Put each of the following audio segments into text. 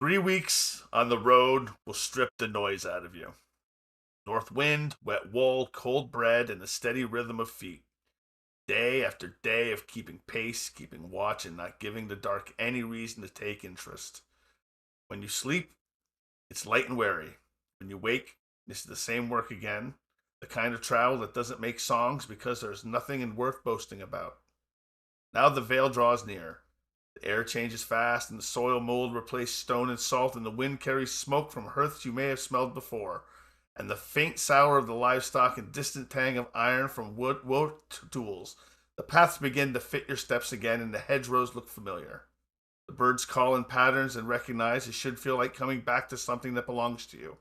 3 weeks on the road will strip the noise out of you. North wind, wet wool, cold bread, and the steady rhythm of feet. Day after day of keeping pace, keeping watch, and not giving the dark any reason to take interest. When you sleep, it's light and weary. When you wake, it's the same work again. The kind of travel that doesn't make songs because there's nothing worth boasting about. Now the Vale draws near. The air changes fast, and the soil mold replaces stone and salt, and the wind carries smoke from hearths you may have smelled before, and the faint sour of the livestock and distant tang of iron from wood tools. The paths begin to fit your steps again, and the hedgerows look familiar. The birds call in patterns and recognize it should feel like coming back to something that belongs to you.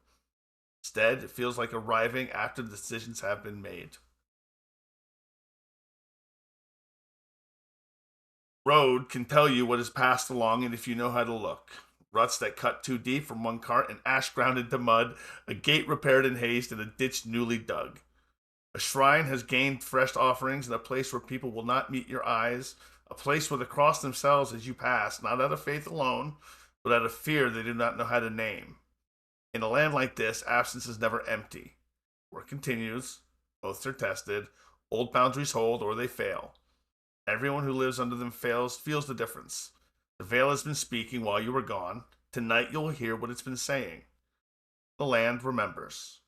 Instead, it feels like arriving after the decisions have been made. Road can tell you what is passed along, and if you know how to look. Ruts that cut too deep from one cart, and ash ground into mud, a gate repaired in haste, and a ditch newly dug. A shrine has gained fresh offerings, and a place where people will not meet your eyes, a place where they cross themselves as you pass, not out of faith alone, but out of fear they do not know how to name. In a land like this, absence is never empty. Work continues, oaths are tested, old boundaries hold or they fail. Everyone who lives under them feels the difference. The veil has been speaking while you were gone. Tonight you'll hear what it's been saying. The land remembers.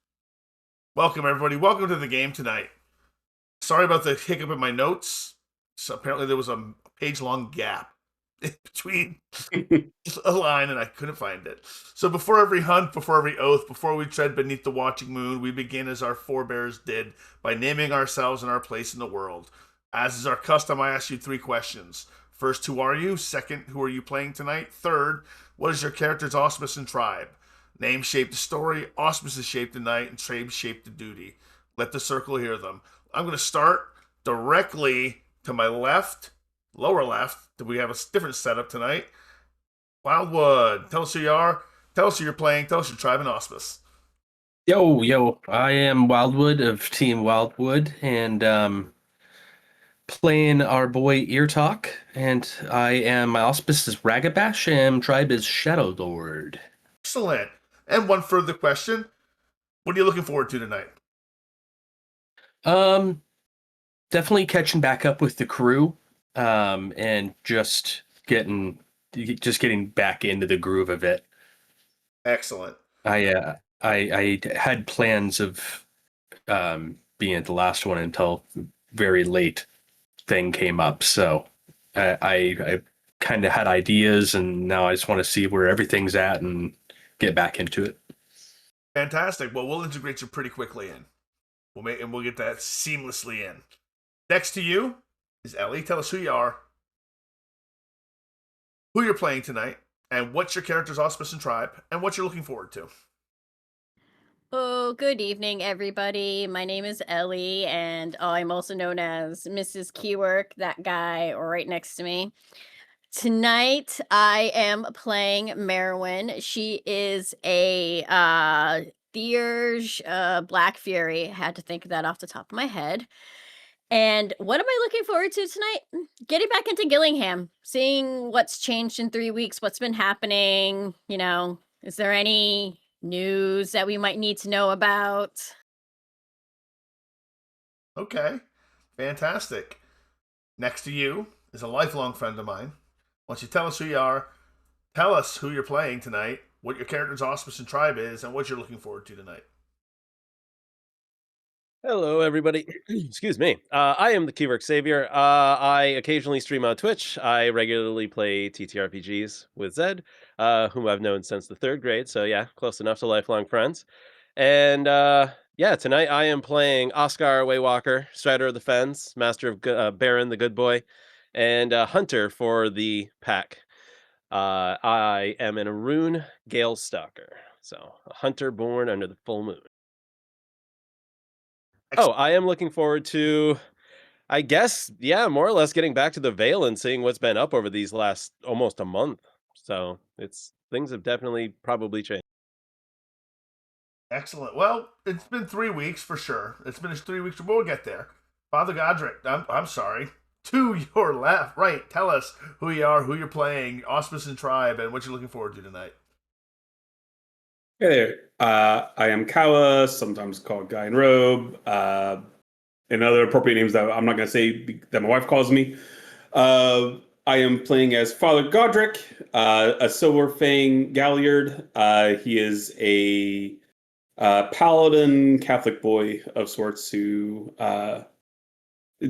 Welcome, everybody. Welcome to the game tonight. Sorry about the hiccup in my notes. So apparently there was a page-long gap between a line and I couldn't find it. So before every hunt, before every oath, before we tread beneath the watching moon, we begin as our forebears did by naming ourselves and our place in the world. As is our custom, I ask you 3 questions. First, who are you? Second, who are you playing tonight? Third, what is your character's auspice and tribe? Names shape the story, auspices shape the night, and tribes shape the duty. Let the circle hear them. I'm going to start directly to my left, lower left. We have a different setup tonight. Wildwood, tell us who you are. Tell us who you're playing. Tell us your tribe and auspice. Yo, I am Wildwood of Team Wildwood, and playing our boy Ear Talk, and my auspice is Ragabash, and tribe is Shadow Lord. Excellent. And one further question. What are you looking forward to tonight? Um, Definitely catching back up with the crew, and just getting back into the groove of it. Excellent. I had plans of being at the last one until very late thing came up, so I kind of had ideas, and now I just want to see where everything's at and get back into it. Fantastic. Well, we'll integrate you pretty quickly in. We'll get that seamlessly in. Next to you is Ellie. Tell us who you are, who you're playing tonight, and what's your character's auspice and tribe, and what you're looking forward to. Oh, good evening, everybody. My name is Ellie, and I'm also known as Mrs. Keywork, that guy right next to me. Tonight, I am playing Merwin. She is a Thierge Black Fury. Had to think of that off the top of my head. And what am I looking forward to tonight? Getting back into Gillingham, seeing what's changed in 3 weeks, what's been happening. Is there any news that we might need to know about? Okay. Fantastic. Next to you is a lifelong friend of mine. Once you tell us who you are, tell us who you're playing tonight, what your character's auspice and tribe is, and what you're looking forward to tonight. Hello, everybody. Excuse me. I am the Keywork Savior. I occasionally stream on Twitch. I regularly play TTRPGs with Zed, whom I've known since the 3rd grade. So yeah, close enough to lifelong friends. And yeah, tonight I am playing Oscar Waywalker, Strider of the Fens, Master of Baron the Good Boy, and Hunter for the pack. I am an Arun Gale Stalker, so a hunter born under the full moon. Oh, I am looking forward to, I guess, yeah, more or less getting back to the Vale and seeing what's been up over these last almost a month. So it's things have definitely probably changed. Excellent. Well, it's been 3 weeks for sure. It's been 3 weeks. We'll get there. Father Godric, I'm sorry. To your left, right. Tell us who you are, who you're playing, auspice and tribe, and what you're looking forward to tonight. Hey there. I am Kawa, sometimes called Guy in Robe, and other appropriate names that I'm not going to say that my wife calls me. I am playing as Father Godric, a Silver Fang Galliard. He is a paladin Catholic boy of sorts who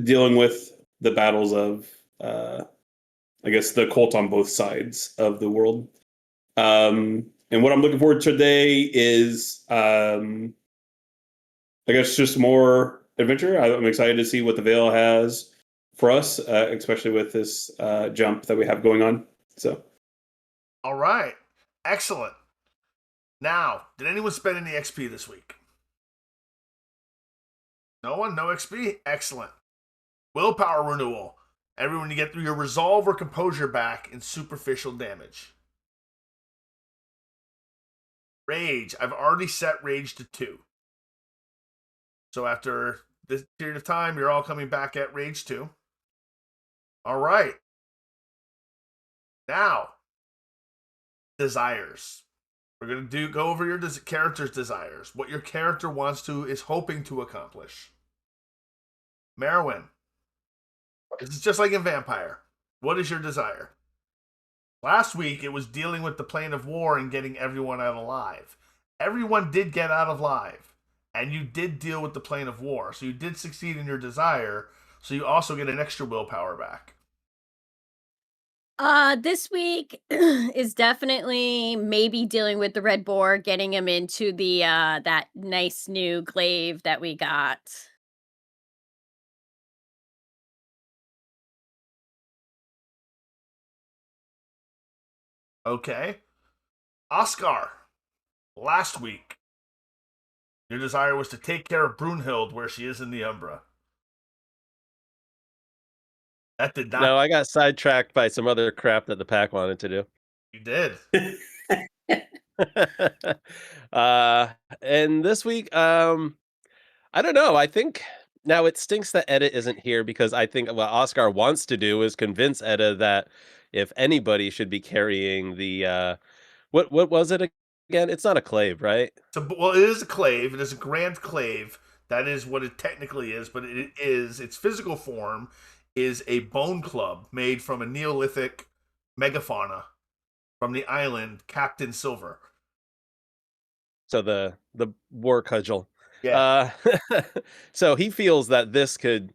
dealing with the battles of, I guess, the cult on both sides of the world. And what I'm looking forward to today is, I guess, just more adventure. I'm excited to see what the Vale has for us, especially with this jump that we have going on. So, All right. Excellent. Now, did anyone spend any XP this week? No one? No XP? Excellent. Willpower renewal. Everyone, you get your resolve or composure back in superficial damage. Rage. I've already set rage to 2. So after this period of time, you're all coming back at rage 2. All right. Now, desires. We're going to go over your character's desires. What your character is hoping to accomplish. Merwin. This is just like in Vampire. What is your desire? Last week, it was dealing with the plane of war and getting everyone out alive. Everyone did get out alive, and you did deal with the plane of war. So you did succeed in your desire, so you also get an extra willpower back. This week is definitely maybe dealing with the red boar, getting him into the that nice new glaive that we got. Okay. Oscar, last week, your desire was to take care of Brunhild where she is in the Umbra. That did not. No, I got sidetracked by some other crap that the pack wanted to do. You did. And this week, I don't know. I think now it stinks that Edda isn't here because I think what Oscar wants to do is convince Edda that if anybody should be carrying the what was it again? It's not a clave, right? So, well, it is a clave. It is a grand clave. That is what it technically is, but its physical form is a bone club made from a Neolithic megafauna from the island Captain Silver. So the war cudgel. Yeah. So he feels that this could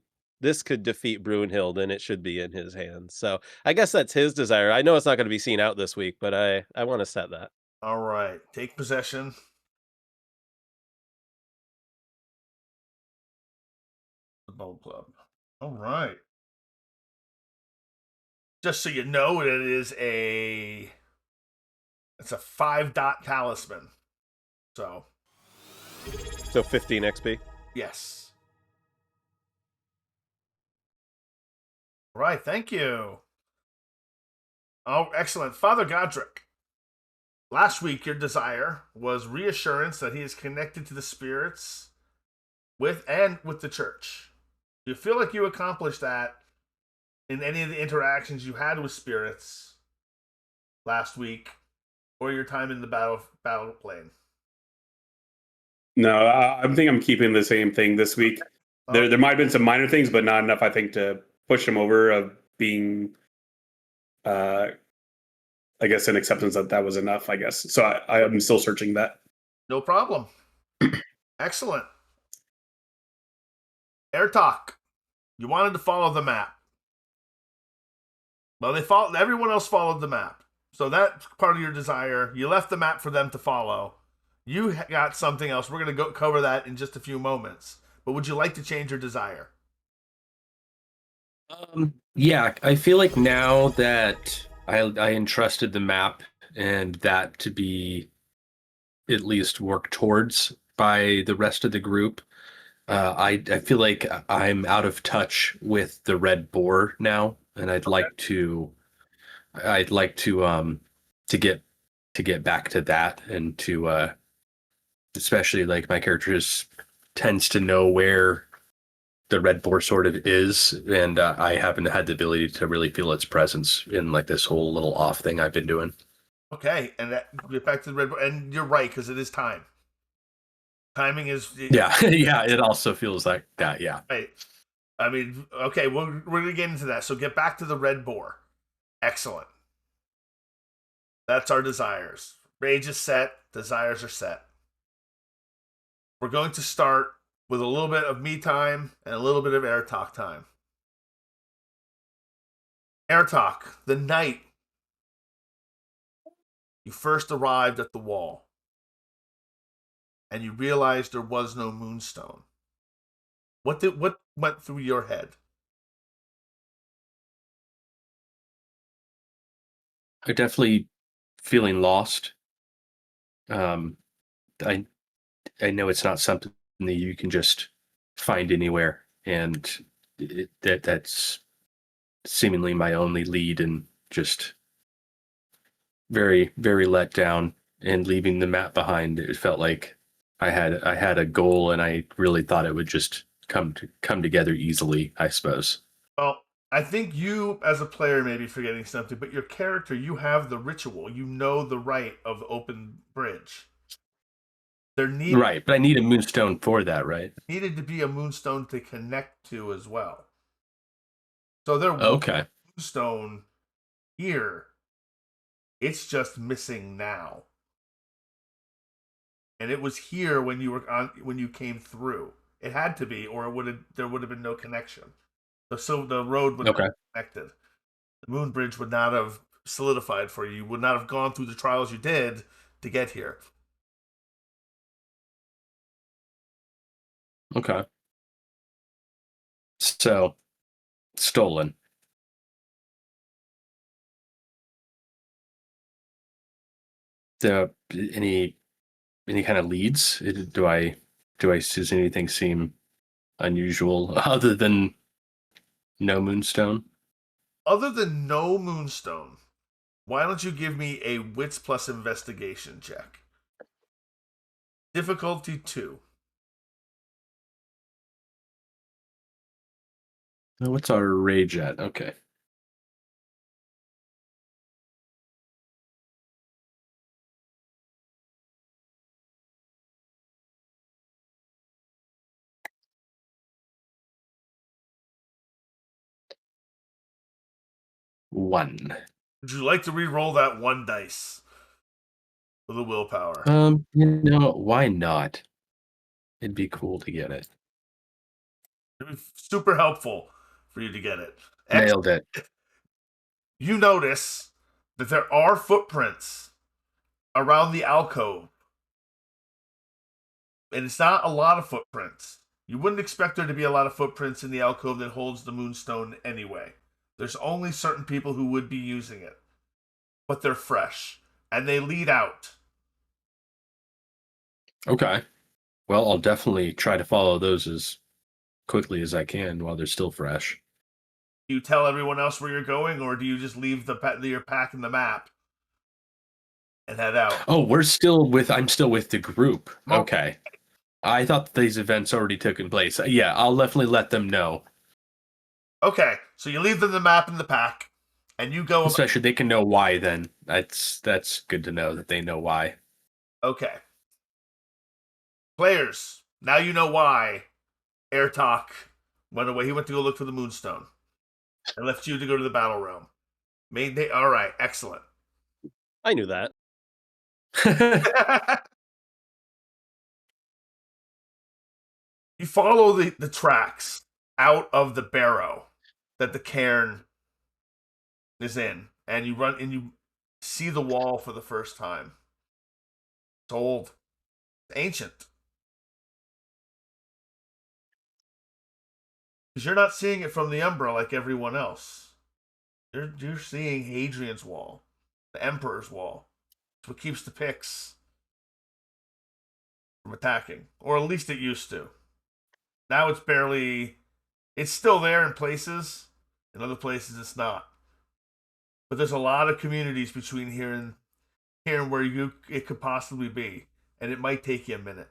defeat Brunhild and it should be in his hands. So I guess that's his desire. I know it's not going to be seen out this week, but I want to set that. All right. Take possession. The bone club. All right. Just so you know, it's a 5-dot talisman. So 15 XP. yes. All right, thank you. Oh, excellent. Father Godric. Last week, your desire was reassurance that he is connected to the spirits with the church. Do you feel like you accomplished that in any of the interactions you had with spirits last week or your time in the battle plane? no, I think I'm keeping the same thing this week. There might have been some minor things, but not enough, I think, to push him over of being, I guess, an acceptance that was enough, I guess. So I'm still searching that. No problem. Excellent. Air talk. You wanted to follow the map. Well, everyone else followed the map. So that's part of your desire. You left the map for them to follow. You got something else. We're going to cover that in just a few moments. But would you like to change your desire? Yeah, I feel like now that I entrusted the map and that to be at least worked towards by the rest of the group, I feel like I'm out of touch with the red boar now, and I'd like to get back to that, and to especially like my character tends to know where the red boar sort of is, and I haven't had the ability to really feel its presence in like this whole little off thing I've been doing. Okay, and that get back to the red bar, and you're right because it is time. Timing is Yeah, yeah. It also feels like that. Yeah. right. I mean, okay, we're gonna get into that. So get back to the red boar. Excellent. That's our desires. Rage is set. Desires are set. We're going to start with a little bit of me time and a little bit of air talk time. Air talk. The night you first arrived at the wall, and you realized there was no Moonstone. What went through your head? I definitely feeling lost. Um, I I know it's not something that you can just find anywhere, and that's seemingly my only lead, and just very very let down and leaving the map behind. It felt like I had a goal, and I really thought it would just come together easily, I suppose. Well, I think you, as a player, may be forgetting something, but your character, you have the ritual. You know the rite of open bridge. There Right, but I need a moonstone for that, right? needed to be a Moonstone to connect to as well. So there was Okay. a Moonstone here. It's just missing now. And it was here when you came through. It had to be, or there would have been no connection. So the road would not Okay. have connected. The moon bridge would not have solidified for you. You would not have gone through the trials you did to get here. Okay. So stolen. The any kind of leads? Does anything seem unusual other than no moonstone? Other than no Moonstone, why don't you give me a Wits plus investigation check? Difficulty 2. What's our rage at? Okay. One. Would you like to re-roll that one dice for the willpower? Why not? It'd be cool to get it. It'd be super helpful for you to get it. Nailed it. You notice that there are footprints around the alcove, and it's not a lot of footprints. You wouldn't expect there to be a lot of footprints in the alcove that holds the Moonstone anyway. There's only certain people who would be using it, but they're fresh and they lead out. Okay. Well, I'll definitely try to follow those as quickly as I can while they're still fresh. Do you tell everyone else where you're going, or do you just leave your pack and the map and head out? Oh, I'm still with the group. Okay. I thought these events already taken place. Yeah, I'll definitely let them know. Okay, so you leave them the map and the pack, and you go. Especially they can know why then. That's good to know that they know why. Okay. Players, now you know why Airtalk went away. He went to go look for the Moonstone and left you to go to the battle realm. All right, excellent. I knew that. You follow the tracks out of the barrow that the cairn is in, and you run and you see the wall for the first time. It's old, it's ancient. Because you're not seeing it from the Umbra like everyone else. You're seeing Hadrian's wall, the Emperor's wall. It's what keeps the Picts from attacking, or at least it used to. Now it's still there in places, in other places it's not. But there's a lot of communities between here and where it could possibly be, and it might take you a minute.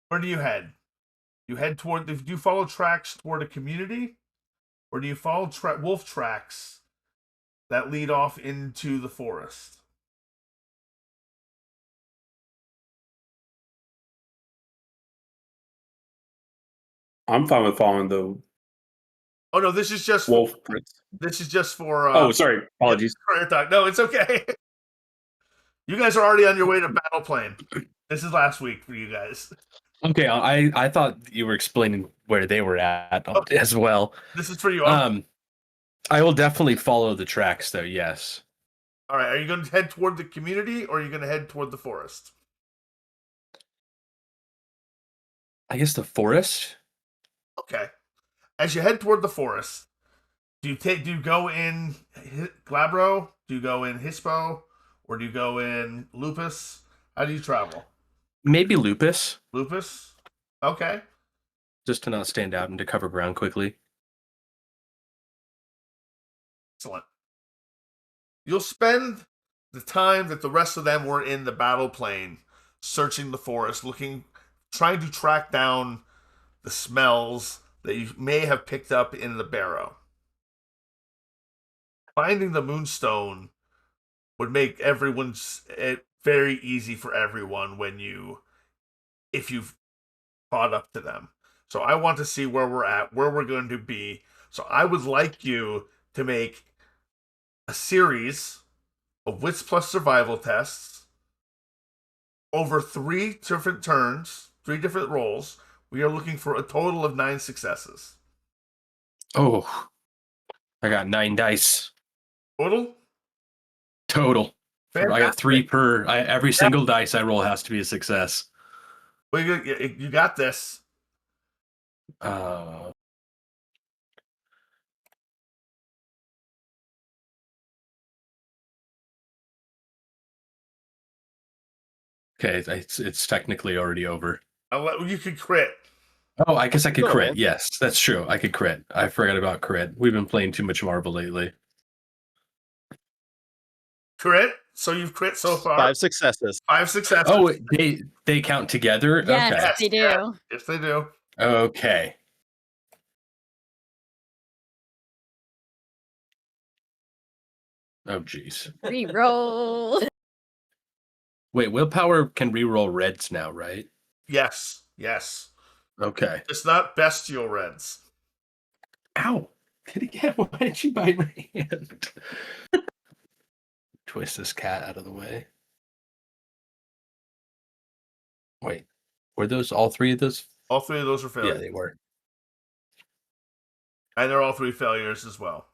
Where do you head? You head toward. Do you follow tracks toward a community, or do you follow wolf tracks that lead off into the forest? I'm fine with following the Oh no, this is just wolf prints. this is just for. Oh, sorry. Apologies. No, it's okay. You guys are already on your way to Battle Plane. This is last week for you guys. Okay, I thought you were explaining where they were at as well. This is for you. I will definitely follow the tracks, though. Yes. All right. Are you going to head toward the community, or are you going to head toward the forest? I guess the forest. Okay. As you head toward the forest, do you go in Glabro? Do you go in Hispo? Or do you go in Lupus? How do you travel? Maybe Lupus. Lupus? Okay. Just to not stand out and to cover ground quickly. Excellent. You'll spend the time that the rest of them were in the battle plane, searching the forest, trying to track down the smells that you may have picked up in the barrow. Finding the Moonstone would make it very easy for everyone if you've caught up to them. So I want to see where we're at, where we're going to be. So I would like you to make a series of wits plus survival tests over 3 different turns, 3 different rolls. We are looking for a total of 9 successes. Oh, I got 9 dice. Total? I got 3 per. Every single dice I roll has to be a success. Well, you got this. Okay, it's technically already over. You could crit. Oh, I guess I could Cool, crit. man. Yes, that's true. I could crit. I forgot about crit. We've been playing too much Marvel lately. Crit. So you've crit so far. 5 successes. 5 successes. Oh, they count together? Yes, Okay. they do. Yes, they do. Okay. Oh, jeez. Reroll. Wait, willpower can reroll reds now, right? Yes. Okay. It's not bestial reds. Ow. Why did you bite my hand? Twist this cat out of the way. Wait, were those all 3 of those? All 3 of those were failures. Yeah, they were. And they're all 3 failures as well.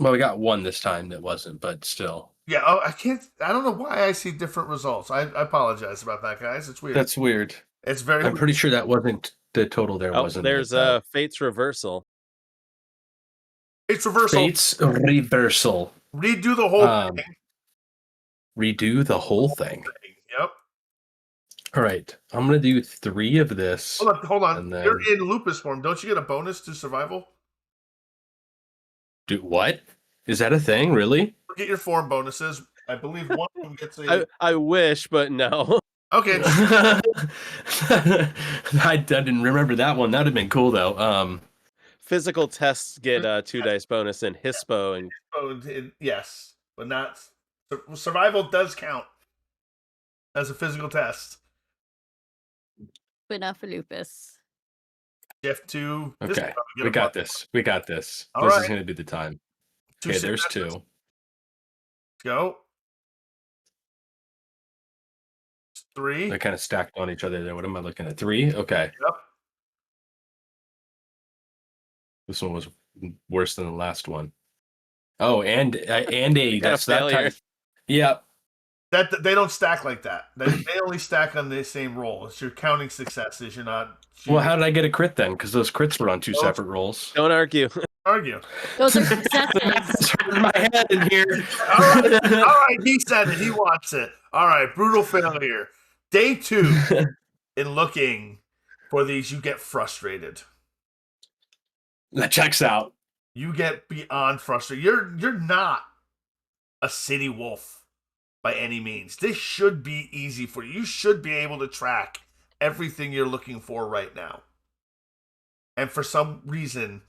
Well, we got 1 this time that wasn't, but still. Yeah, I don't know why I see different results. I apologize about that, guys. It's weird. That's weird. It's very I'm pretty sure that wasn't the total there, Oh, wasn't there's it? though? Fate's Reversal. It's reversal. Fate's Reversal. Redo the whole thing. Redo the whole thing. Yep. All right, I'm gonna do 3 of this. Hold on. And then... You're in lupus form. Don't you get a bonus to survival? Do what? Is that a thing? Really? Get your form bonuses. I believe one of them gets a. I wish, but no. Okay. I didn't remember that one. That'd have been cool though. Physical tests get 2 dice bonus in Hispo and Yes, but not survival does count as a physical test. But not for lupus. You have to. Okay, we got this. We got this. All this right. is going to be the time. 2 Okay, there's successes. 2. Go. 3. They're kind of stacked on each other there. What am I looking at? 3? Okay. Yep. This one was worse than the last one. Oh, and a that's that failure. time. Yeah. That they don't stack like that. They only stack on the same roll. It's your counting successes. You're not. Well, how did I get a crit then? Because those crits were on 2 separate rolls. don't argue. argue? Those are successes. My head in here. All right. He said it. He wants it. All right. Brutal failure. Day 2. In looking for these, you get frustrated. That checks out. You get beyond frustrated. You're not a city wolf by any means. This should be easy for you. You should be able to track everything you're looking for right now. And for some reason,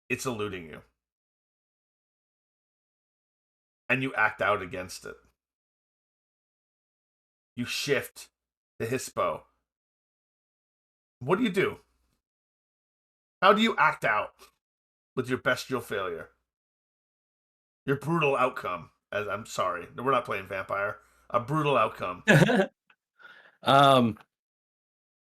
it's eluding you. And you act out against it. You shift the hispo. What do? How do you act out with your bestial failure? Your brutal outcome. I'm sorry. We're not playing vampire. A brutal outcome.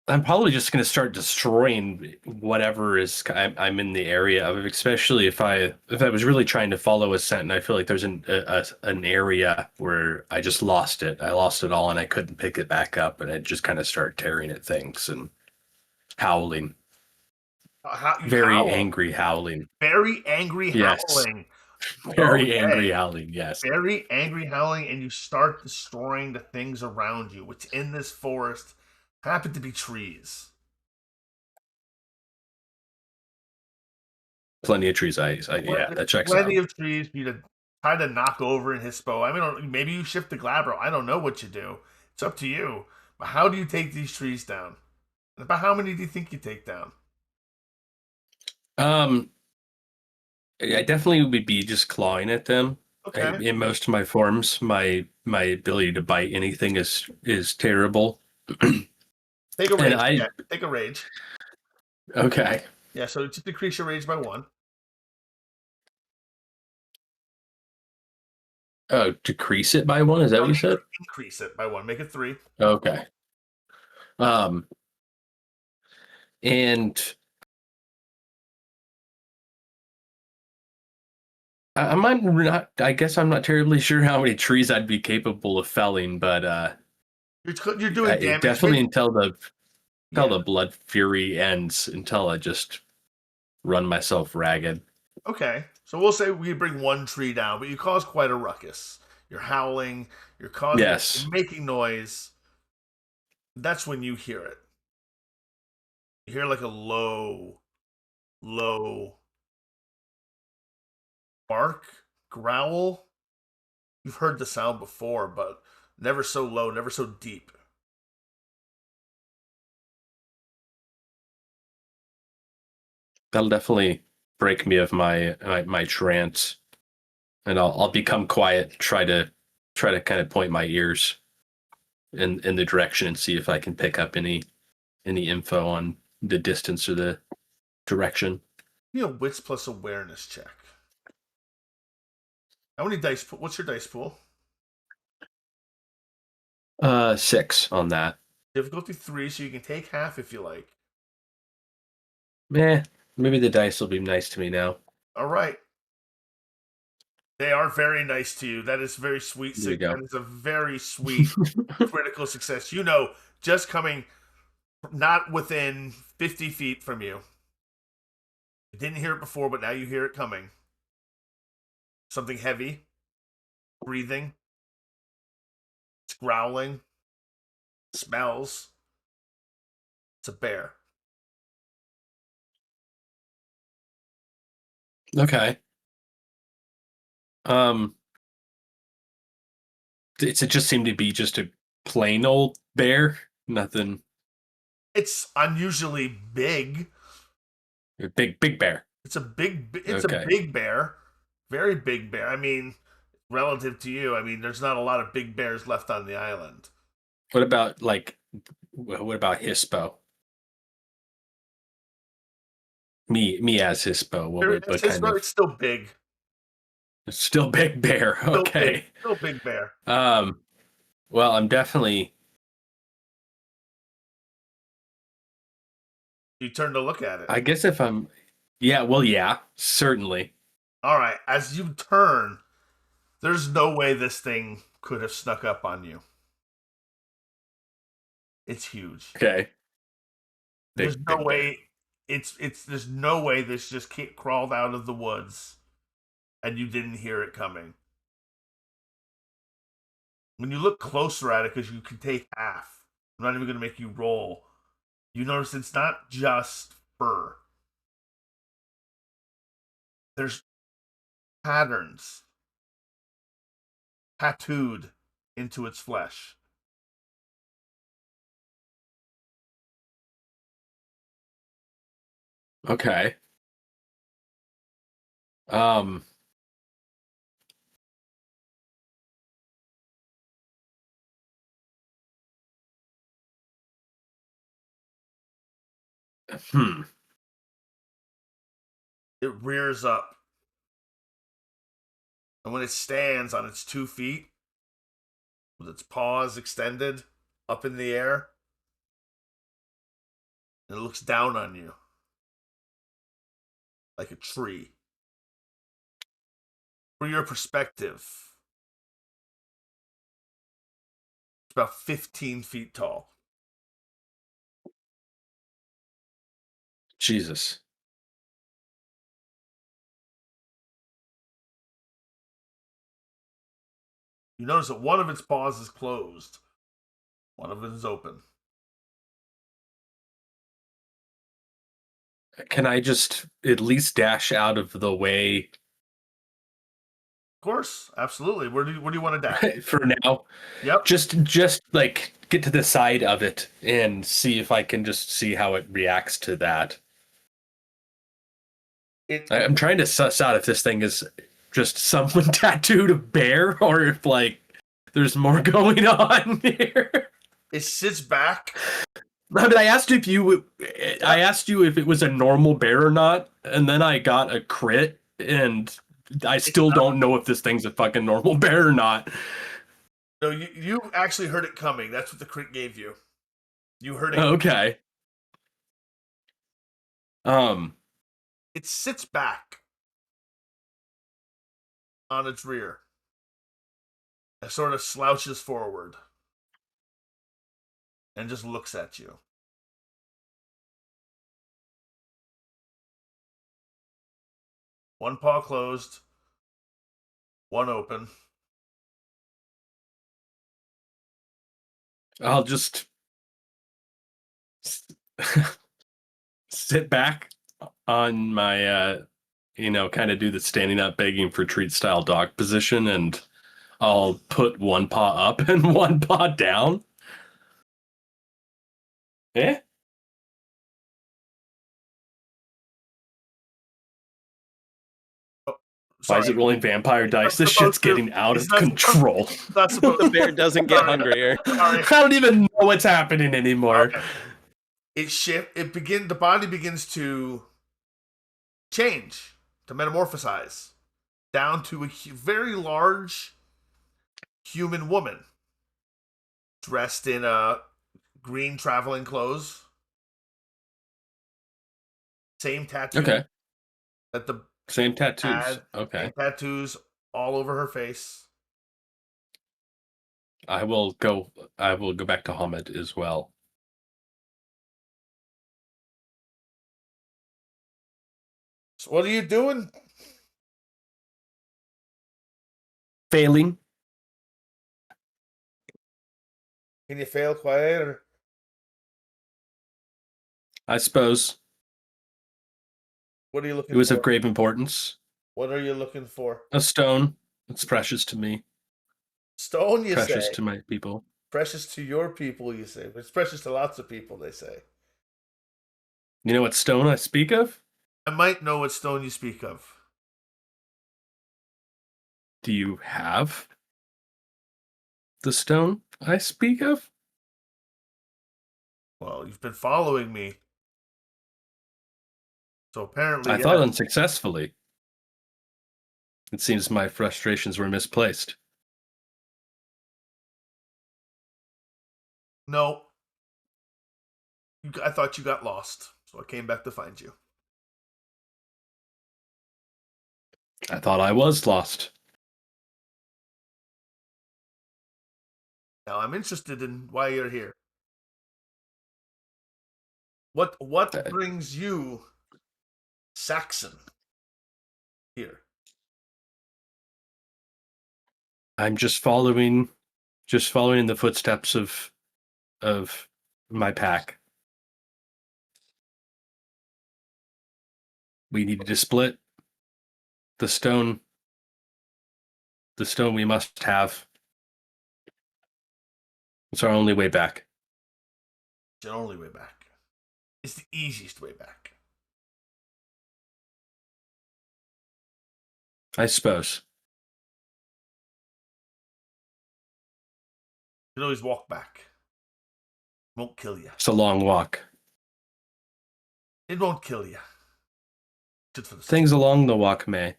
I'm probably just going to start destroying whatever is I'm in the area of, especially if I was really trying to follow a scent and I feel like there's an area where I just lost it. I lost it all and I couldn't pick it back up, and I just kind of start tearing at things and howling. Very howl. angry howling. Very angry Yes. howling. Very angry howling, yes. Very angry howling, and you start destroying the things around you, which in this forest happen to be trees. Plenty of trees. Yeah, that checks out. Plenty of trees for you to try to knock over in hispo. I mean, maybe you shift the glabro. I don't know what you do. It's up to you. But how do you take these trees down? And about how many do you think you take down? I definitely would be just clawing at them. Okay. In most of my forms, my ability to bite anything is terrible. Take a rage. Take a rage. Okay. Yeah, so just decrease your rage by 1. Oh, decrease it by 1? Is that what you said? Increase it by 1. Make it 3. Okay. And I guess I'm not terribly sure how many trees I'd be capable of felling, but you're doing damage. Definitely until the blood fury ends, until I just run myself ragged. Okay. So we'll say we bring 1 tree down, but you cause quite a ruckus. You're howling, you're you're making noise. That's when you hear it. You hear like a low bark, growl. You've heard the sound before, but never so low, never so deep. That'll definitely break me of my trance, and I'll become quiet. Try to kind of point my ears in the direction and see if I can pick up any info on the distance or the direction. Wits plus awareness check. How many dice? What's your dice pool? 6 on that. Difficulty 3, so you can take half if you like. Maybe the dice will be nice to me now. All right. They are very nice to you. That is very sweet. There you go. That is a very sweet critical success. Just coming not within 50 feet from you. You didn't hear it before, but now you hear it coming. Something heavy. Breathing. It's growling. Smells. It's a bear. Okay. It just seemed to be just a plain old bear. Nothing. It's unusually big. Big bear. It's a big bear. Very big bear. I mean, relative to you, there's not a lot of big bears left on the island. What about Hispo? Me as Hispo. It's still big. It's still big bear. Okay. Still big bear. Well, I'm definitely. You turn to look at it. I guess if I'm. Yeah, certainly. All right. As you turn, there's no way this thing could have snuck up on you. It's huge. Okay. There's no way. There's no way this just crawled out of the woods, and you didn't hear it coming. When you look closer at it, because you can take half, I'm not even going to make you roll. You notice it's not just fur. There's patterns tattooed into its flesh. Okay. Um. Hmm. It rears up. And when it stands on its 2 feet, with its paws extended up in the air, and it looks down on you like a tree. From your perspective, it's about 15 feet tall. Jesus. You notice that one of its paws is closed, one of it is open. Can I just at least dash out of the way Of course, absolutely. Where do you want to dash? for now? Yep. Just like get to the side of it and see if I can just see how it reacts to that. I'm trying to suss out if this thing is just someone tattooed a bear or if like there's more going on here. It sits back. I mean, I asked if it was a normal bear or not, and then I got a crit, and I still don't know if this thing's a fucking normal bear or not. No, you actually heard it coming. That's what the crit gave you. You heard it. Okay. It sits back on its rear and sort of slouches forward and just looks at you. One paw closed, one open. I'll just sit back on my, kind of do the standing up, begging for treat style dog position, and I'll put one paw up and one paw down. Eh? Why is it rolling vampire dice? This shit's getting out of control. That's supposed The bear doesn't get hungrier. Sorry. I don't even know what's happening anymore. Okay. The body begins to change, to metamorphosize down to a very large human woman dressed in green traveling clothes. Same tattoo. Okay. That the Same tattoos. had. Okay. Same tattoos all over her face. I will go back to Hamid as well. So what are you doing? Failing. Can you fail quiet or? I suppose. What are you looking for? It was of grave importance. What are you looking for? A stone. It's precious to me. Stone, you say? Precious to my people. Precious to your people, you say. It's precious to lots of people, they say. You know what stone I speak of? I might know what stone you speak of. Do you have the stone I speak of? Well, you've been following me. So apparently, I thought unsuccessfully. It seems my frustrations were misplaced. No. I thought you got lost, so I came back to find you. I thought I was lost. Now I'm interested in why you're here. What brings you, Saxon, here? I'm just following in the footsteps of my pack. We needed to split the stone. The stone we must have. It's our only way back. It's the only way back. It's the easiest way back. I suppose. You can always walk back. Won't kill you. It's a long walk. It won't kill you. Just for the Things along the walk may.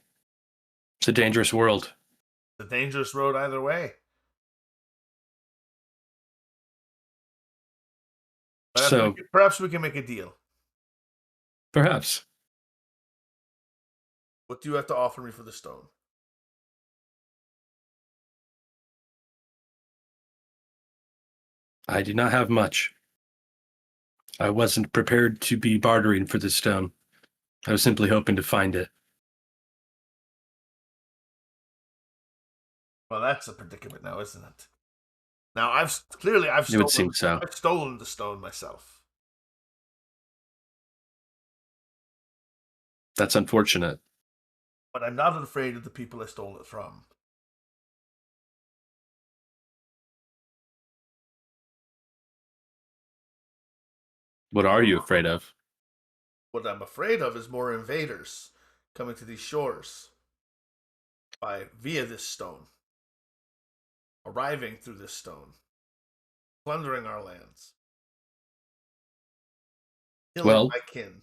It's a dangerous world. It's a dangerous road either way. So Perhaps we can make a deal. perhaps. What do you have to offer me for the stone? I do not have much. I wasn't prepared to be bartering for the stone. I was simply hoping to find it. Well, that's a predicament now, isn't it? Now, I've It would seem so. I've stolen the stone myself. That's unfortunate. But I'm not afraid of the people I stole it from. What are you afraid of? What I'm afraid of is more invaders coming to these shores via this stone, arriving through this stone, plundering our lands, killing Well, my kin.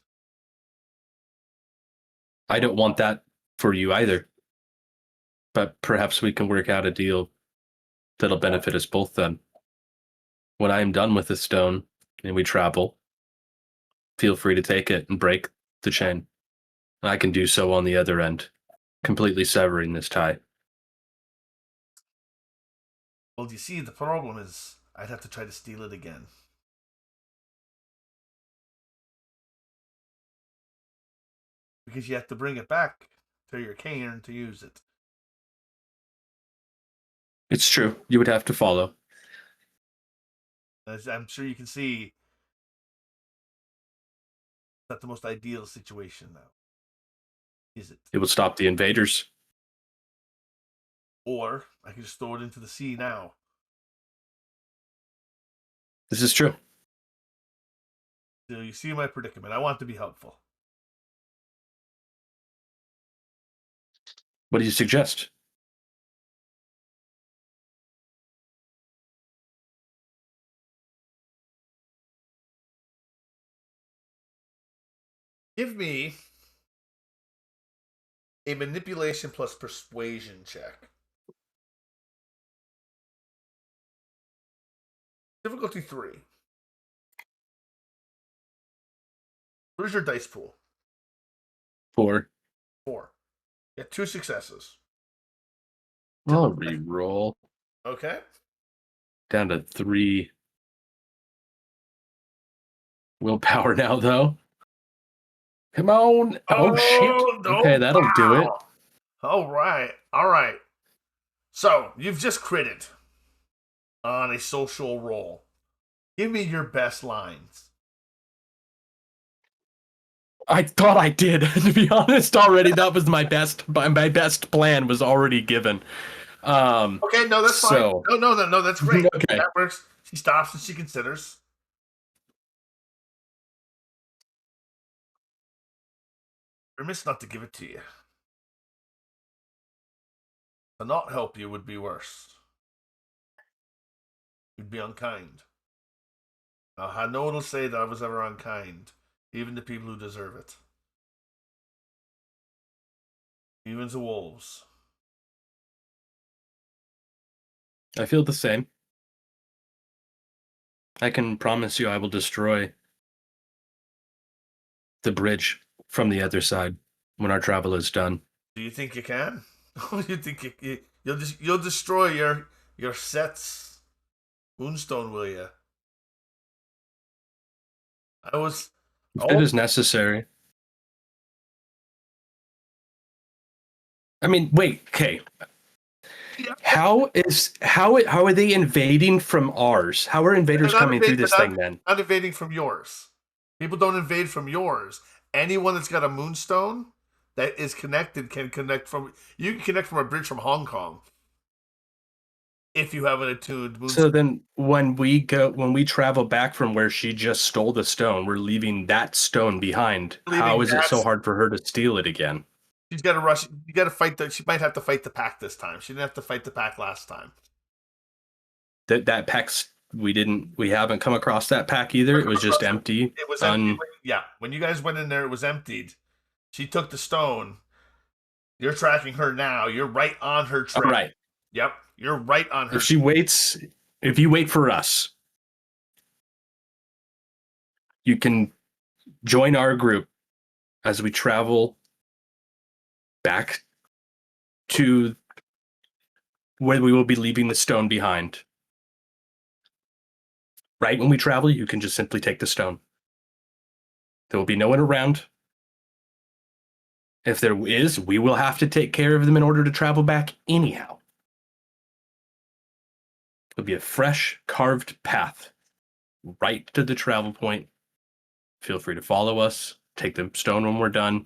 I don't want that for you either. But perhaps we can work out a deal that'll benefit us both then. When I am done with the stone and we travel, feel free to take it and break the chain. I can do so on the other end, completely severing this tie. Well, you see, the problem is I'd have to try to steal it again. Because you have to bring it back to your cairn to use it. It's true. You would have to follow. As I'm sure you can see, it's not the most ideal situation now, is it? It will stop the invaders. Or I can just throw it into the sea now. This is true. So you see my predicament. I want to be helpful. What do you suggest? Give me a manipulation plus persuasion check. Difficulty 3. Where's your dice pool? 4. 4. You got 2 successes. I'll re-roll. Okay. Down to 3. Willpower now, though. Come on. Oh shit. No, Okay, that'll do it. All right. All right. So, you've just critted on a social roll. Give me your best lines. I thought I did, to be honest. Already, that was my best. My best plan was already given. Okay, no, that's fine. No, that's great. Okay. That works. She stops and she considers. Remiss not to give it to you. To not help you would be worse. You'd be unkind. Now, no one will say that I was ever unkind, even to people who deserve it. Even to wolves. I feel the same. I can promise you I will destroy the bridge from the other side when our travel is done. Do you think you can? You think you'll destroy your set's Moonstone, will you? If it is necessary. I mean, wait, okay. Yeah. How are they invading from ours? How are invaders coming through this thing then? Not invading from yours. People don't invade from yours. Anyone that's got a Moonstone that is connected can connect from. You can connect from a bridge from Hong Kong if you have an attuned Moonstone. So then, when we travel back from where she just stole the stone, we're leaving that stone behind. How is it so hard for her to steal it again? She's got to rush. You got to fight. She might have to fight the pack this time. She didn't have to fight the pack last time. That pack's we haven't come across that pack either. It was just empty. It was empty. Yeah, when you guys went in there, it was emptied. She took the stone. You're tracking her now. You're right on her trail. Right. Yep, you're right on her. If you wait for us, you can join our group as we travel back to where we will be leaving the stone behind. Right when we travel, you can just simply take the stone. There will be no one around. If there is, we will have to take care of them in order to travel back anyhow. It'll be a fresh, carved path right to the travel point. Feel free to follow us. Take the stone when we're done.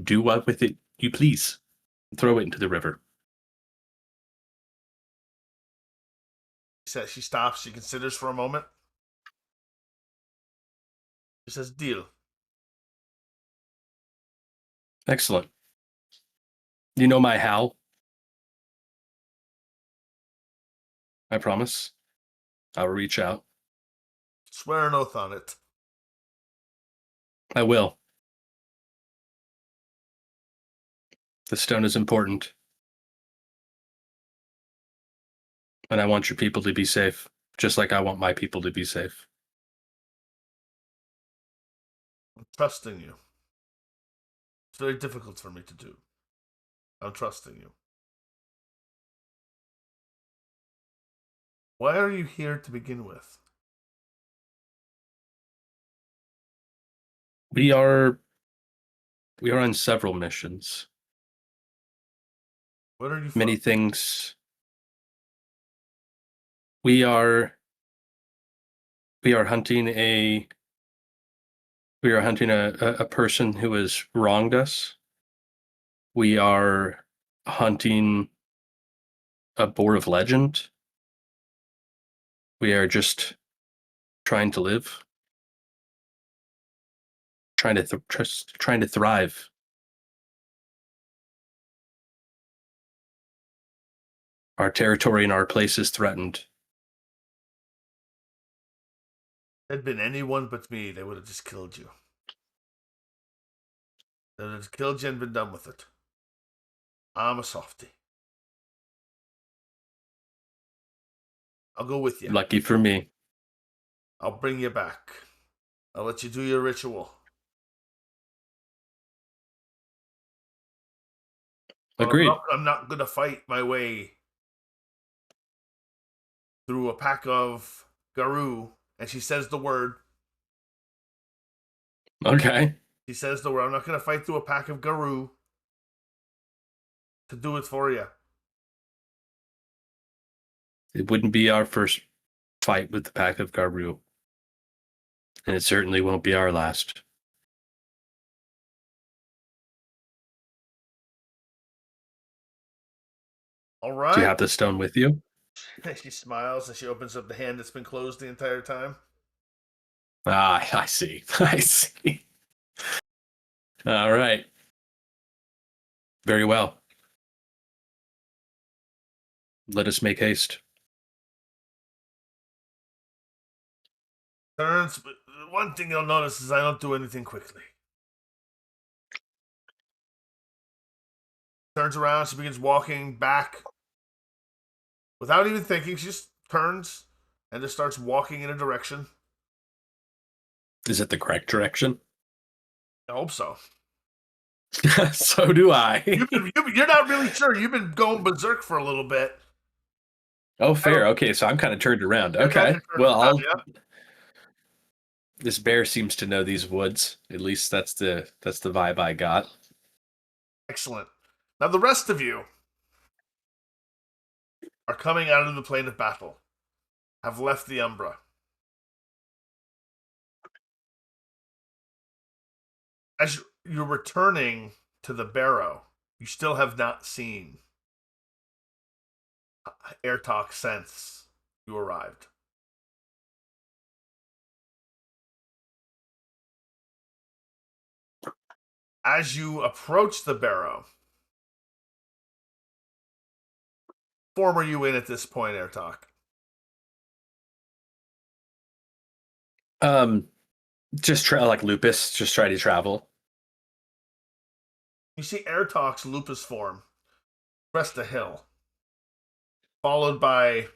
Do what with it you please. Throw it into the river. She stops. She considers for a moment. She says, "Deal." Excellent. You know my Hal? I promise. I'll reach out. Swear an oath on it. I will. The stone is important. And I want your people to be safe, just like I want my people to be safe. I'm trusting you. It's very difficult for me to do. I'm trusting you. Why are you here to begin with? We are on several missions. What are you Many from? things. We are hunting a person who has wronged us. We are hunting a boar of legend. We are just trying to live, trying to thrive. Our territory and our place is threatened. If it had been anyone but me, they would have just killed you. They would have killed you and been done with it. I'm a softie. I'll go with you. Lucky for me. I'll bring you back. I'll let you do your ritual. Agreed. I'm not going to fight my way through a pack of Garou. And she says the word. Okay. She says the word. I'm not going to fight through a pack of Garou to do it for you. It wouldn't be our first fight with the pack of Garou. And it certainly won't be our last. All right. Do you have the stone with you? She smiles and she opens up the hand that's been closed the entire time. Ah, I see. I see. All right. Very well. Let us make haste. Turns, but one thing you'll notice is I don't do anything quickly. Turns around, she begins walking back. Without even thinking, she just turns and just starts walking in a direction. Is it the correct direction? I hope so. So do I. You're not really sure. You've been going berserk for a little bit. Oh, fair. Okay, so I'm kind of turned around. Okay. Well, this bear seems to know these woods. At least that's the vibe I got. Excellent. Now the rest of you are coming out of the plane of battle. Have left the Umbra. As you're returning to the barrow, you still have not seen Airtalk since you arrived. As you approach the barrow, form are you in at this point, Air Talk? Just like Lupus, just try to travel. You see Air Talk's lupus form crest a hill, followed by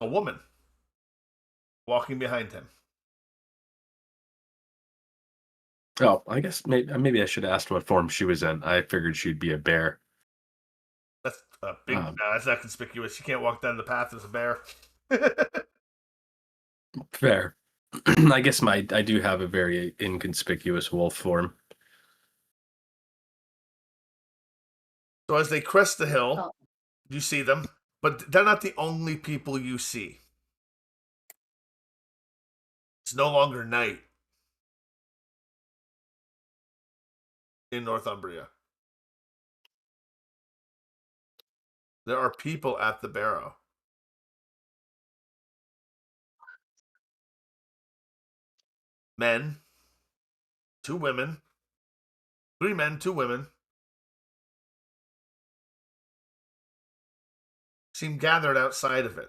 a woman walking behind him. Oh, I guess maybe I should have asked what form she was in. I figured she'd be a bear. That's a big. That's not conspicuous. You can't walk down the path as a bear. Fair. I guess I do have a very inconspicuous wolf form. So as they crest the hill, you see them, but they're not the only people you see. It's no longer night in Northumbria. There are people at the barrow. Men, 2 women, 3 men, 2 women, seem gathered outside of it,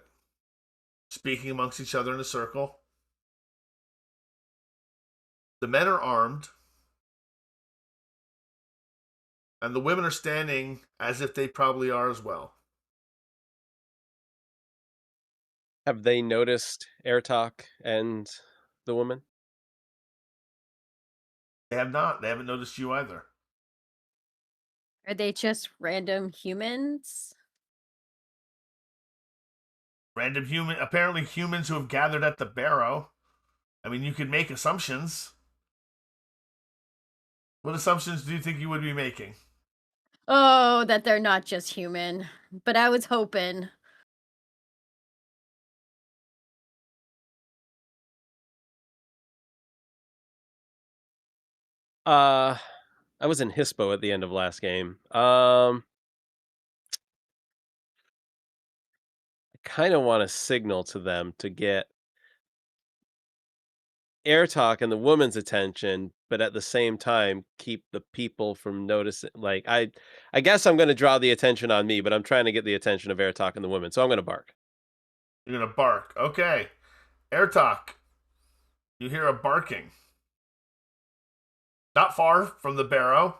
speaking amongst each other in a circle. The men are armed, and the women are standing as if they probably are as well. Have they noticed Airtalk and the woman? They have not. They haven't noticed you either. Are they just random humans? Random human, apparently humans who have gathered at the barrow. I mean, you could make assumptions. What assumptions do you think you would be making? Oh, that they're not just human. But I was hoping. I was in Hispo at the end of last game. I kind of want to signal to them to get Airtalk and the woman's attention, but at the same time keep the people from noticing. Like I guess I'm going to draw the attention on me, but I'm trying to get the attention of Airtalk and the woman, so I'm going to bark. You're going to bark. Okay. Air Talk. You hear a barking. Not far from the barrow.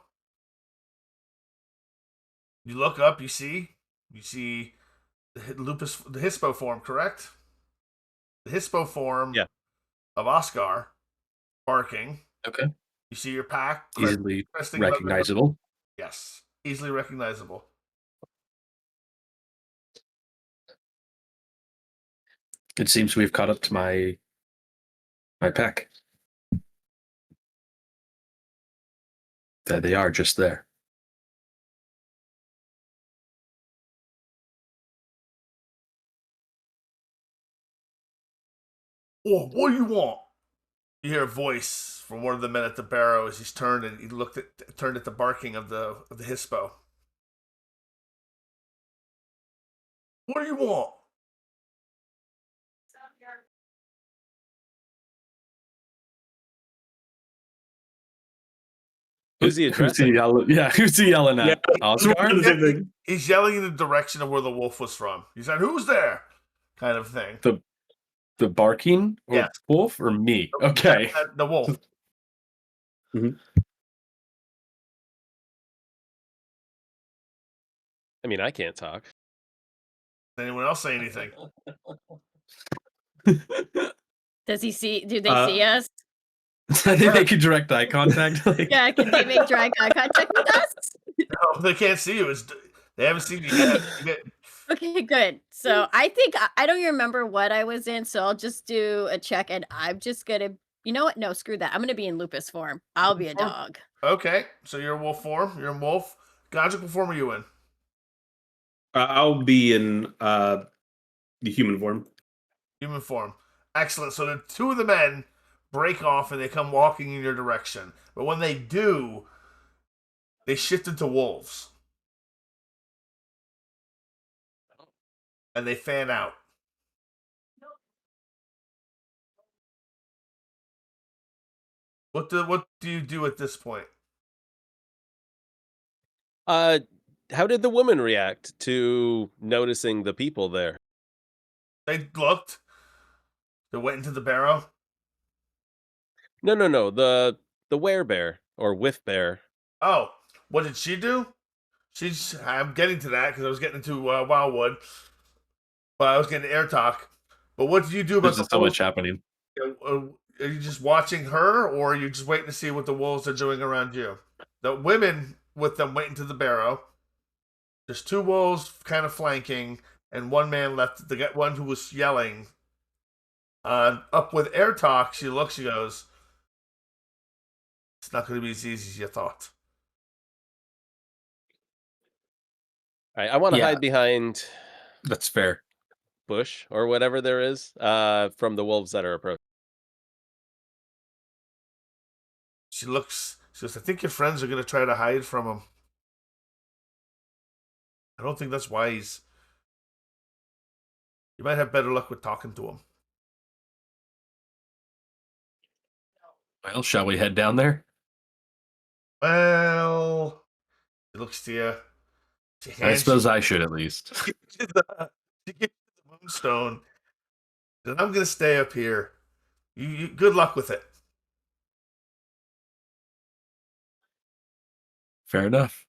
You look up, you see the Hispo form, correct? The Hispo form Yeah. of Oscar barking. Okay. You see your pack. Easily cresting above the- recognizable. Yes. Easily recognizable. It seems we've caught up to my pack. There they are, just there. Oh, what do you want? You hear a voice from one of the men at the barrow as he's turned and he turned at the barking of the Hispo. What do you want? Who's he addressing? Who's he yelling at? Yeah. Oscar? The same thing. He's yelling in the direction of where the wolf was from. He said, "Who's there?" Kind of thing. The barking? Or Yes. wolf or me? Okay. The wolf. Mhm. I mean, I can't talk. Anyone else say anything? Does he see? Do they see us? I think they could direct eye contact. Yeah, can they make dry eye contact with us? No, they can't see you. They haven't seen you yet. Okay, good. So I think I don't even remember what I was in, so I'll just do a check, and I'm just gonna. You know what? No, screw that. I'm gonna be in lupus form. I'll be a Form? dog. Okay, so you're a wolf form. You're a wolf. Godric, what form are you in? I'll be in the human form. Human form. Excellent. So the 2 of the men break off and they come walking in your direction. But when they do, they shift into wolves. And they fan out. What do you do at this point? how did the woman react to noticing the people there? They looked. They went into the barrow. No, the werebear or whiff bear. Oh, what did she do? I'm getting to that because I was getting into Wildwood, but I was getting air talk. But what did you do about There's the just so wolves? much happening. Are you just watching her, or are you just waiting to see what the wolves are doing around you? The women with them went into the barrow. There's 2 wolves kind of flanking, and one man left. The one who was yelling. Up with air talk, she looks. She goes, "It's not going to be as easy as you thought." All right, I want to Yeah. hide behind That's fair. bush or whatever there is from the wolves that are approaching. She looks. She goes, "I think your friends are going to try to hide from him. I don't think that's wise. You might have better luck with talking to him." Well, shall we head down there? Well, she looks to you. She I hands suppose you. I should at least. She gives you the Moonstone. And I'm going to stay up here. You good luck with it. Fair enough.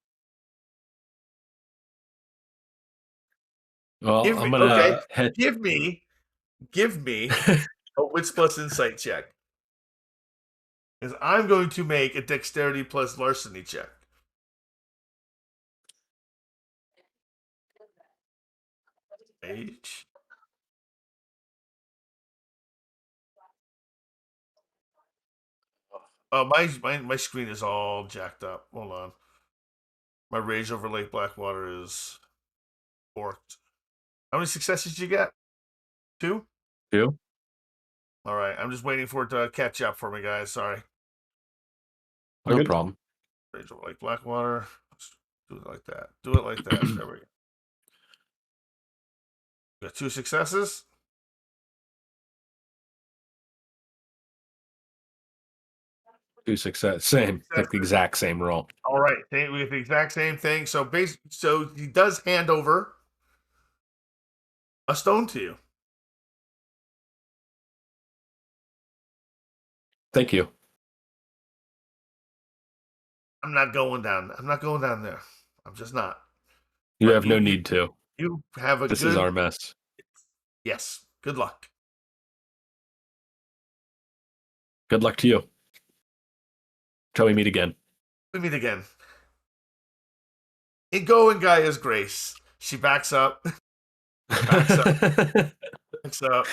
Well, Give I'm me okay. gonna head. Give me a wits plus insight check. Because I'm going to make a dexterity plus larceny check. H. Oh, my screen is all jacked up. Hold on. My rage over Lake Blackwater is forked. How many successes did you get? 2? Two. All right. I'm just waiting for it to catch up for me, guys. Sorry. No good. problem. Rage over Lake Blackwater. Let's do it like that. Do it like that. There we go. Got 2 successes. Two success. Same. Like the exact same roll. All right. We get the exact same thing. So so he does hand over a stone to you. Thank you. I'm not going down. I'm not going down there. I'm just not. You But have no need to. You have a This good. is our mess. Yes. Good luck. Good luck to you. Till we meet again. We meet again. And go in Gaia's grace. She backs up. Backs up. Backs up.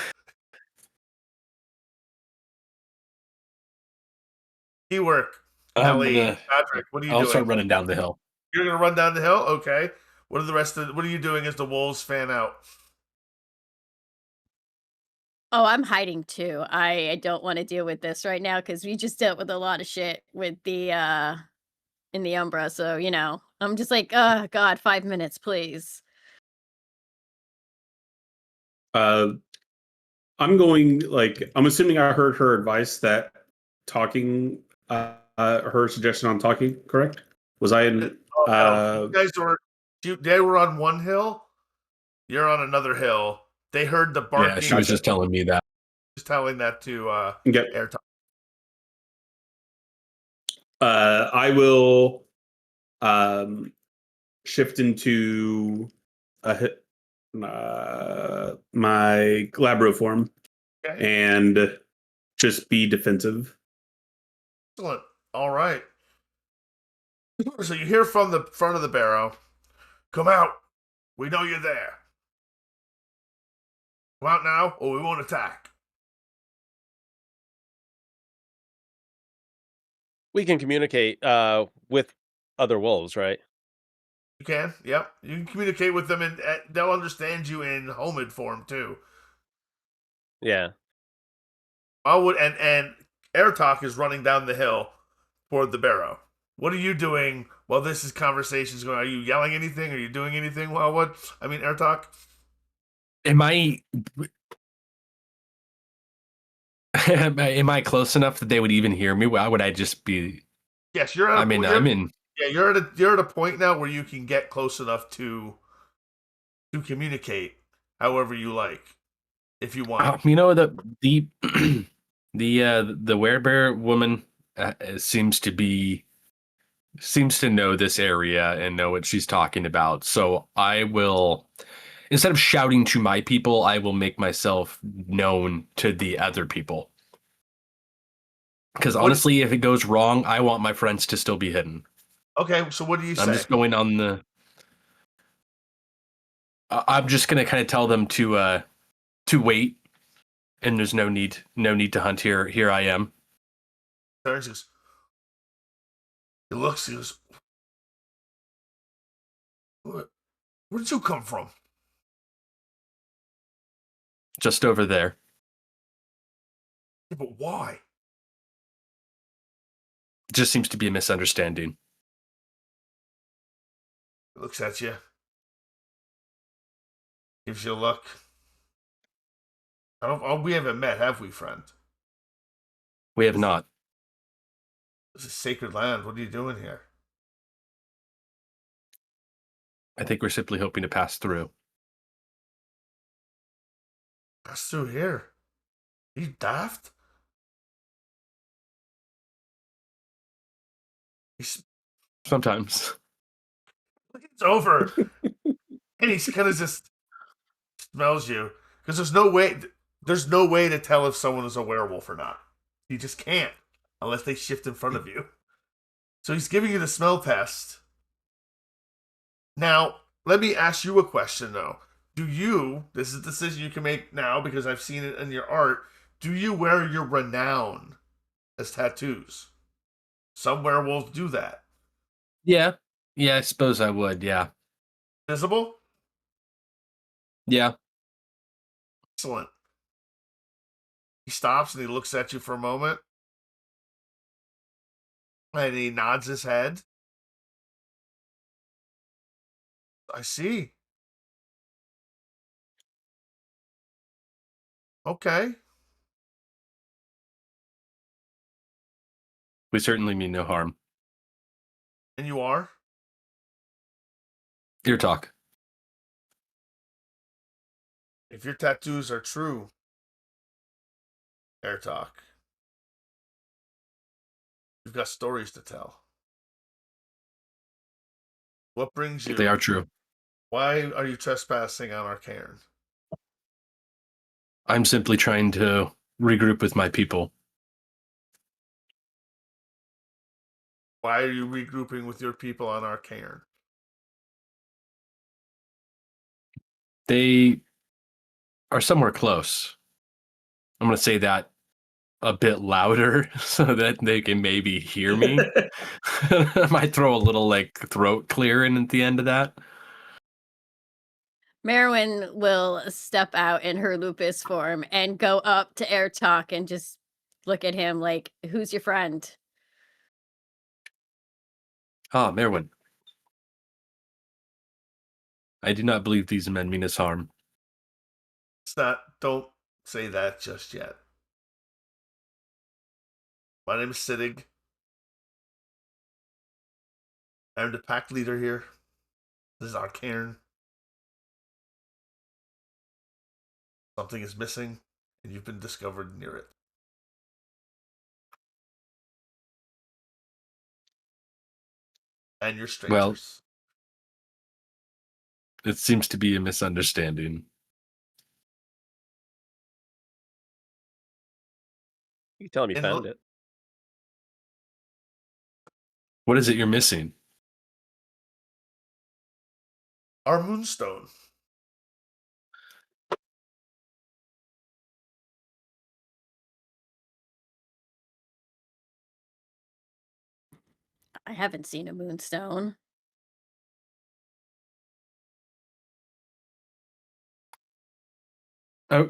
Teamwork. Ellie, Patrick, what are you I'll doing? start running down the hill. You're gonna run down the hill? Okay. What are you doing as the wolves fan out? Oh, I'm hiding too. I don't want to deal with this right now because we just dealt with a lot of shit with the in the Umbra. So, I'm just like, oh God, 5 minutes, please. I'm going I'm assuming I heard her advice that talking, her suggestion on talking, correct? Was I in? No. You guys they were on one hill. You're on another hill. They heard the barking. Yeah, she was just telling me that. Just telling that to Airtalk. I will shift into my Glabro form and just be defensive. Excellent. All right. So you hear from the front of the barrow, "Come out. We know you're there. Come out now, or we won't attack." We can communicate with other wolves, right? You can. Yep. You can communicate with them, and they'll understand you in homid form too. Yeah. And Airtalk is running down the hill toward the barrow. What are you doing while this conversation's going? Are you yelling anything? Are you doing anything? Well, Airtalk? Am I close enough that they would even hear me? Why would I just be? Yes, you're. I'm in. Yeah, you're at a point now where you can get close enough to communicate however you like, if you want. You know, the the werebear woman seems to know this area and know what she's talking about. So I will, instead of shouting to my people, I will make myself known to the other people. Because honestly, if it goes wrong, I want my friends to still be hidden. Okay, so what do you say? I'm just going on the. I'm just gonna kind of tell them to wait, and there's no need to hunt here. Here I am. Turns, he looks, he goes, where did you come from? Just over there. Yeah, but why? It just seems to be a misunderstanding. He looks at you. Gives you a look. We haven't met, have we, friend? We have not. This is sacred land. What are you doing here? I think we're simply hoping to pass through. Pass through here. Are you daft? Sometimes. It's over. And he kind of just smells you. Because there's no way to tell if someone is a werewolf or not. You just can't. Unless they shift in front of you. So he's giving you the smell test. Now, let me ask you a question, though. This is a decision you can make now because I've seen it in your art, do you wear your renown as tattoos? Some werewolves do that. Yeah. Yeah, I suppose I would, yeah. Visible? Yeah. Excellent. He stops and he looks at you for a moment. And he nods his head. I see. Okay. We certainly mean no harm. And you are? Ear talk. If your tattoos are true, air talk. You've got stories to tell. What brings you? They are true. Why are you trespassing on our cairn? I'm simply trying to regroup with my people. Why are you regrouping with your people on our cairn? They are somewhere close. I'm going to say that a bit louder so that they can maybe hear me. I might throw a little like throat clear in at the end of that. Merwin will step out in her lupus form and go up to Air Talk and just look at him like, who's your friend? Ah, Merwin. I do not believe these men mean us harm. Don't say that just yet. My name is Siddig. I'm the pack leader here. This is our cairn. Something is missing, and you've been discovered near it. And you're strangers. It seems to be a misunderstanding. You can tell him you And found look- it. What is it you're missing? Our Moonstone. I haven't seen a Moonstone. Oh,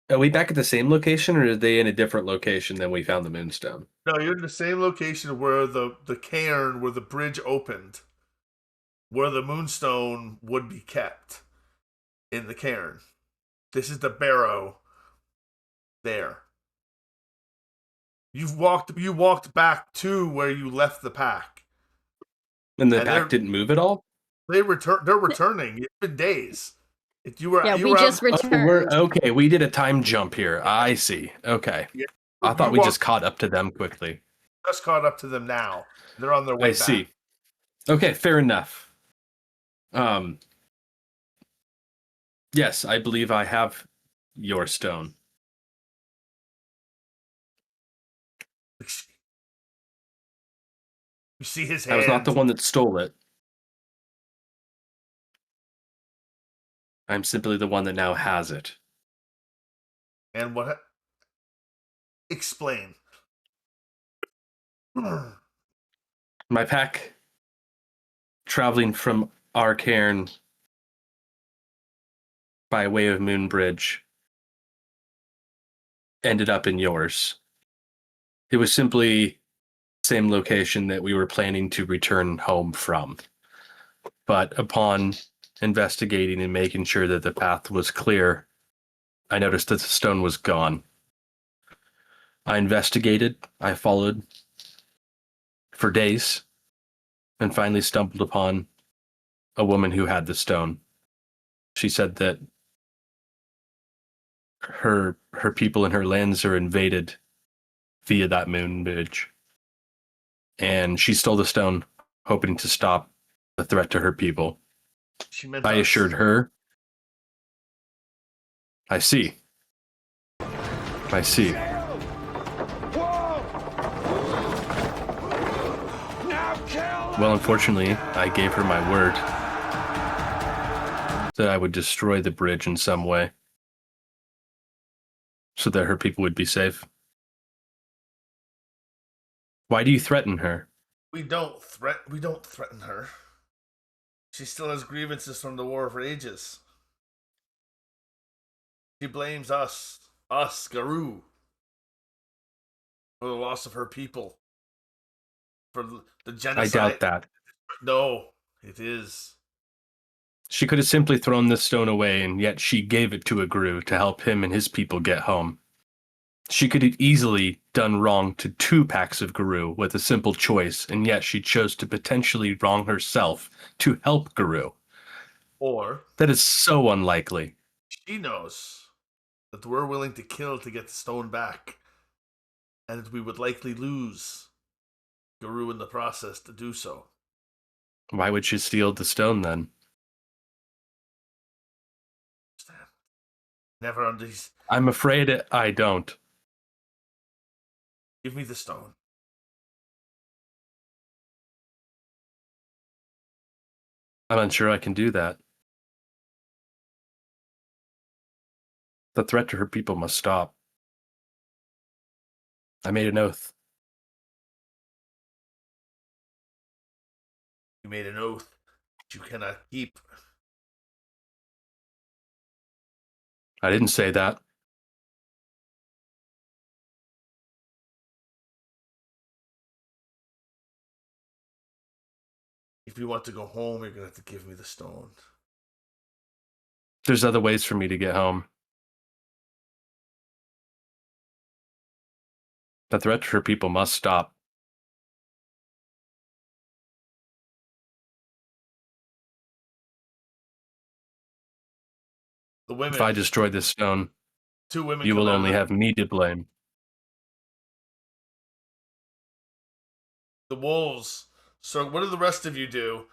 are we back at the same location, or are they in a different location than we found the Moonstone? No, you're in the same location where the cairn, where the bridge opened, where the Moonstone would be kept in the cairn. This is the barrow there. You walked back to where you left the pack. And the And pack didn't move at all? They're returning. It's been days. You were Yeah, you we were just out, returned. Okay, we did a time jump here. I see. Okay. Yeah, I thought you we just walked- caught up to them quickly. just caught up to them now. They're on their way I back. see. Okay, fair enough. Yes, I believe I have your stone. You see his I hand. was not the one that stole it. I'm simply the one that now has it. And what? Explain. My pack, traveling from our cairn by way of Moonbridge, ended up in yours. It was simply the same location that we were planning to return home from. But upon investigating and making sure that the path was clear, I noticed that the stone was gone. I investigated, I followed for days, and finally stumbled upon a woman who had the stone. She said that her people and her lands are invaded via that moon bridge. And she stole the stone, hoping to stop the threat to her people. She meant I us. assured her. I see. I see. Well, unfortunately, I gave her my word that I would destroy the bridge in some way so that her people would be safe. Why do you threaten her? We don't threaten her. She still has grievances from the War of Ages. She blames us, Garou, for the loss of her people. For the genocide. I doubt that. No, it is. She could have simply thrown this stone away, and yet she gave it to a Gru to help him and his people get home. She could have easily done wrong to 2 packs of Guru with a simple choice, and yet she chose to potentially wrong herself to help Guru. Or that is so unlikely. She knows that we're willing to kill to get the stone back, and that we would likely lose Guru in the process to do so. Why would she steal the stone then? Never under these. I'm afraid I don't. Give me the stone. I'm unsure I can do that. The threat to her people must stop. I made an oath. You made an oath that you cannot keep. I didn't say that. If you want to go home, you're going to have to give me the stone. There's other ways for me to get home. The threat to her people must stop. The women. If I destroy this stone, 2 women. you come will out of only the- have me to blame. The wolves. So what do the rest of you do?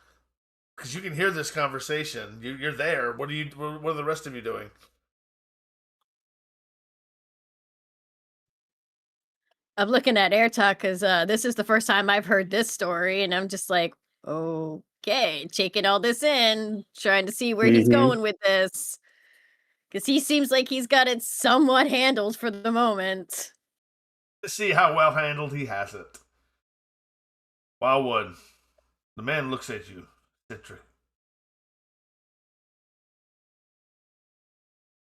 Because you can hear this conversation. You're there. What are the rest of you doing? I'm looking at AirTalk because this is the first time I've heard this story, and I'm just like, okay, taking all this in, trying to see where he's going with this. Because he seems like he's got it somewhat handled for the moment. To see how well handled he has it. Wildwood. The man looks at you. Citric.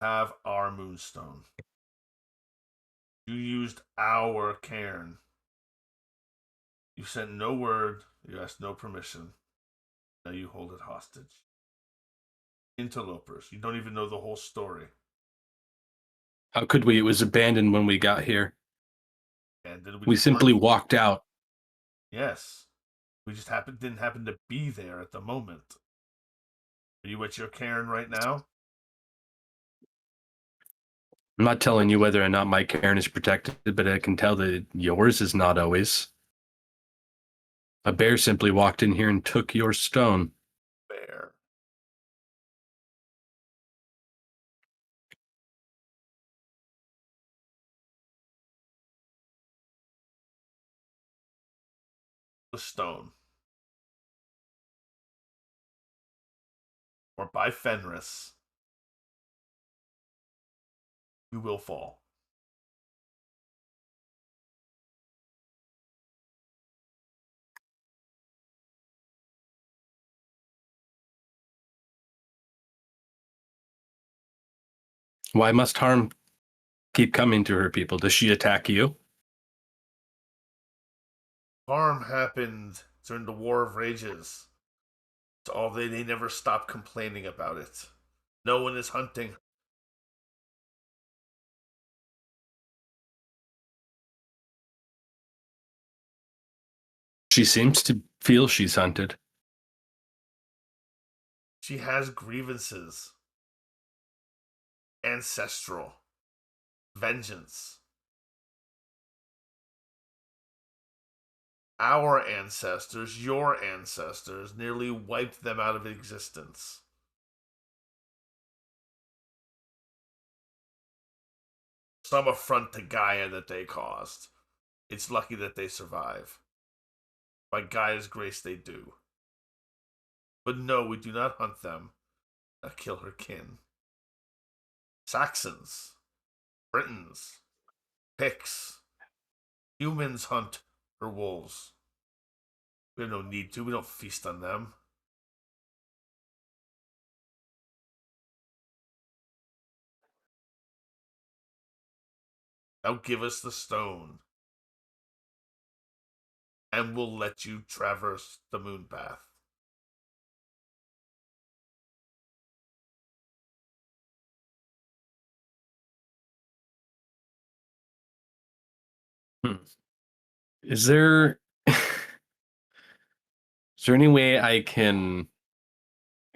Have our Moonstone. You used our cairn. You sent no word. You asked no permission. Now you hold it hostage. Interlopers. You don't even know the whole story. How could we? It was abandoned when we got here. And landed. We just simply weren't- walked out. Yes. We just didn't happen to be there at the moment. Are you at your cairn right now? I'm not telling you whether or not my cairn is protected, but I can tell that yours is not always. A bear simply walked in here and took your stone. Bear. The stone. Or by Fenris. You will fall. Why must harm keep coming to her people? Does she attack you? Harm happened during the War of Rages. It's all they never stop complaining about it. No one is hunting. She seems to feel she's hunted. She has grievances. Ancestral. Vengeance. Our ancestors, your ancestors, nearly wiped them out of existence. Some affront to Gaia that they caused. It's lucky that they survive. By Gaia's grace, they do. But no, we do not hunt them, not kill her kin. Saxons, Britons, Picts, humans hunt her wolves. We have no need to, we don't feast on them. Now give us the stone, and we'll let you traverse the moon path. Is there is there any way I can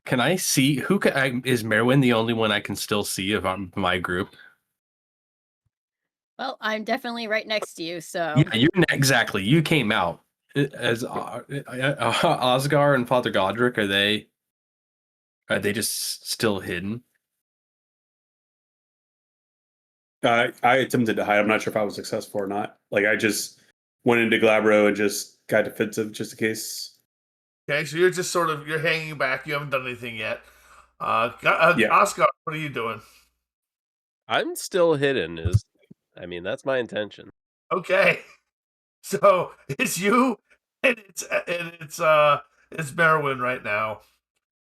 I see who is Merwin the only one I can still see of my group? Well, I'm definitely right next to you, so Yeah, exactly. You came out as Osgar and Father Godric. Are they just still hidden? I attempted to hide. I'm not sure if I was successful or not. Like I just went into Glabro and just got defensive just in case. Okay, so you're just you're hanging back. You haven't done anything yet. Yeah. Oscar, what are you doing? I'm still hidden. That's my intention. Okay, so it's you, and it's Merwin right now.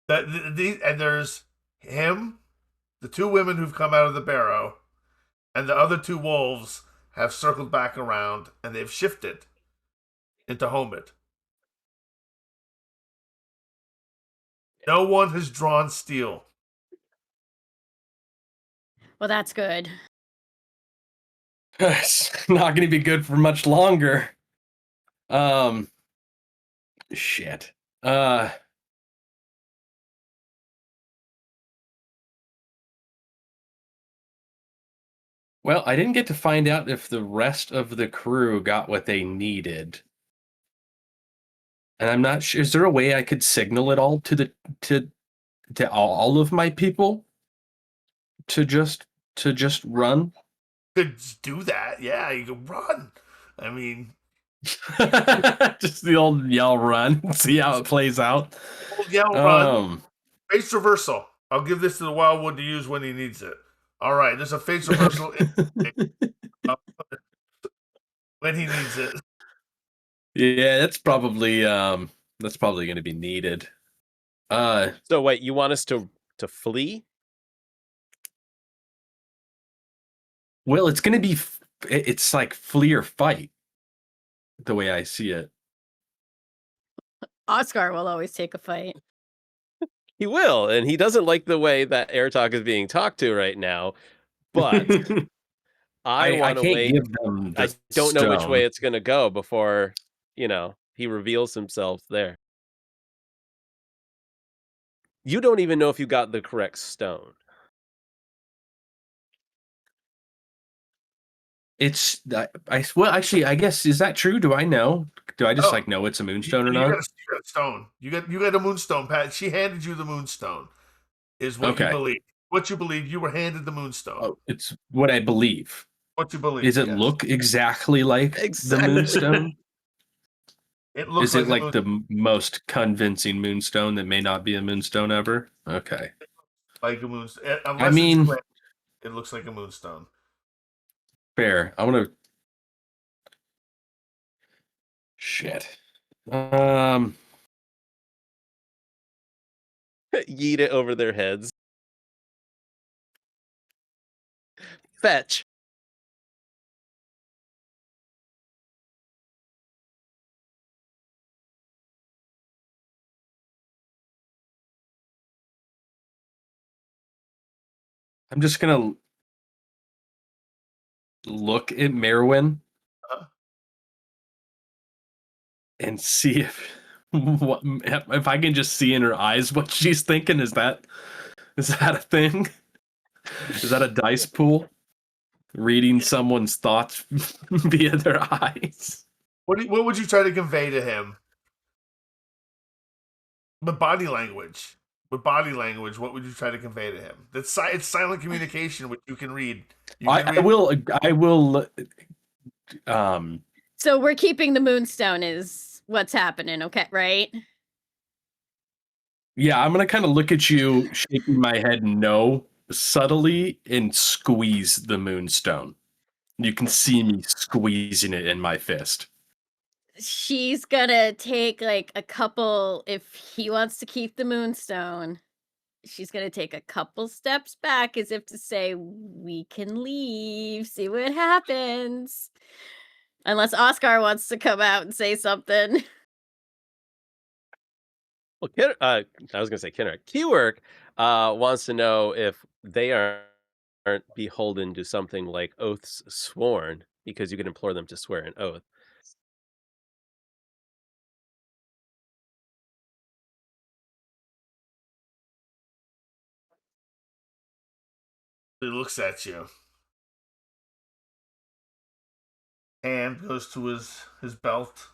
And there's him, the two women who've come out of the barrow, and the other two wolves have circled back around, and they've shifted into Homid. No one has drawn steel. well, that's good. It's not going to be good for much longer. Shit. Well, I didn't get to find out if the rest of the crew got what they needed. And I'm not sure, is there a way I could signal it all to all of my people to just run? Could do that, yeah. You can run. I mean, Just the old yell run, see how it plays out. yell run. Face reversal. I'll give this to the Wildwood to use when he needs it. All right, there's a face reversal when he needs it. Yeah, that's probably going to be needed. So wait, you want us to flee? Well, it's going to be it's like flee or fight, the way I see it. Oscar will always take a fight. He will, and he doesn't like the way that Airtalk is being talked to right now. But I want to can't wait. give them the I don't know which way stone. it's going to go before, he reveals himself there. You don't even know if you got the correct stone. It's well, actually, I guess, is that true? Do I know? Do I just Oh, know it's a You, moonstone or you got not? a stone. You got a moonstone, Pat. She handed you the moonstone. Is what you Okay. believe. What you believe. You were handed the moonstone. Oh, it's what I believe. What you Is believe. it Yes. look exactly like the Exactly. moonstone? It looks Is it like a like moon. the most convincing moonstone that may not be a moonstone ever? Okay. Like a moonstone. I Unless it's mean, glamped, it looks like a moonstone. fair. I want to. Shit. Um, Yeet it over their heads. Fetch. I'm just gonna look at Merwin Uh, and see if I can just see in her eyes what she's thinking. Is that a thing? Is that a dice pool? Reading someone's thoughts via their eyes. what would you try to convey to him? With body language. With body language, what would you try to convey to him? It's silent communication, which you can read. You can I read. will. Um, So we're keeping the moonstone is what's happening, okay, right? yeah, I'm gonna kind of look at you, shaking my head no subtly, and squeeze the moonstone. You can see me squeezing it in my fist. She's gonna take like a couple, if he wants to keep the moonstone, she's gonna take a couple steps back as if to say, we can leave, see what happens. Unless Oscar wants to come out and say something. Well, I was going to say Kinner. Keywork wants to know if they aren't beholden to something like oaths sworn, because you can implore them to swear an oath. He looks at you. Hand goes to his belt.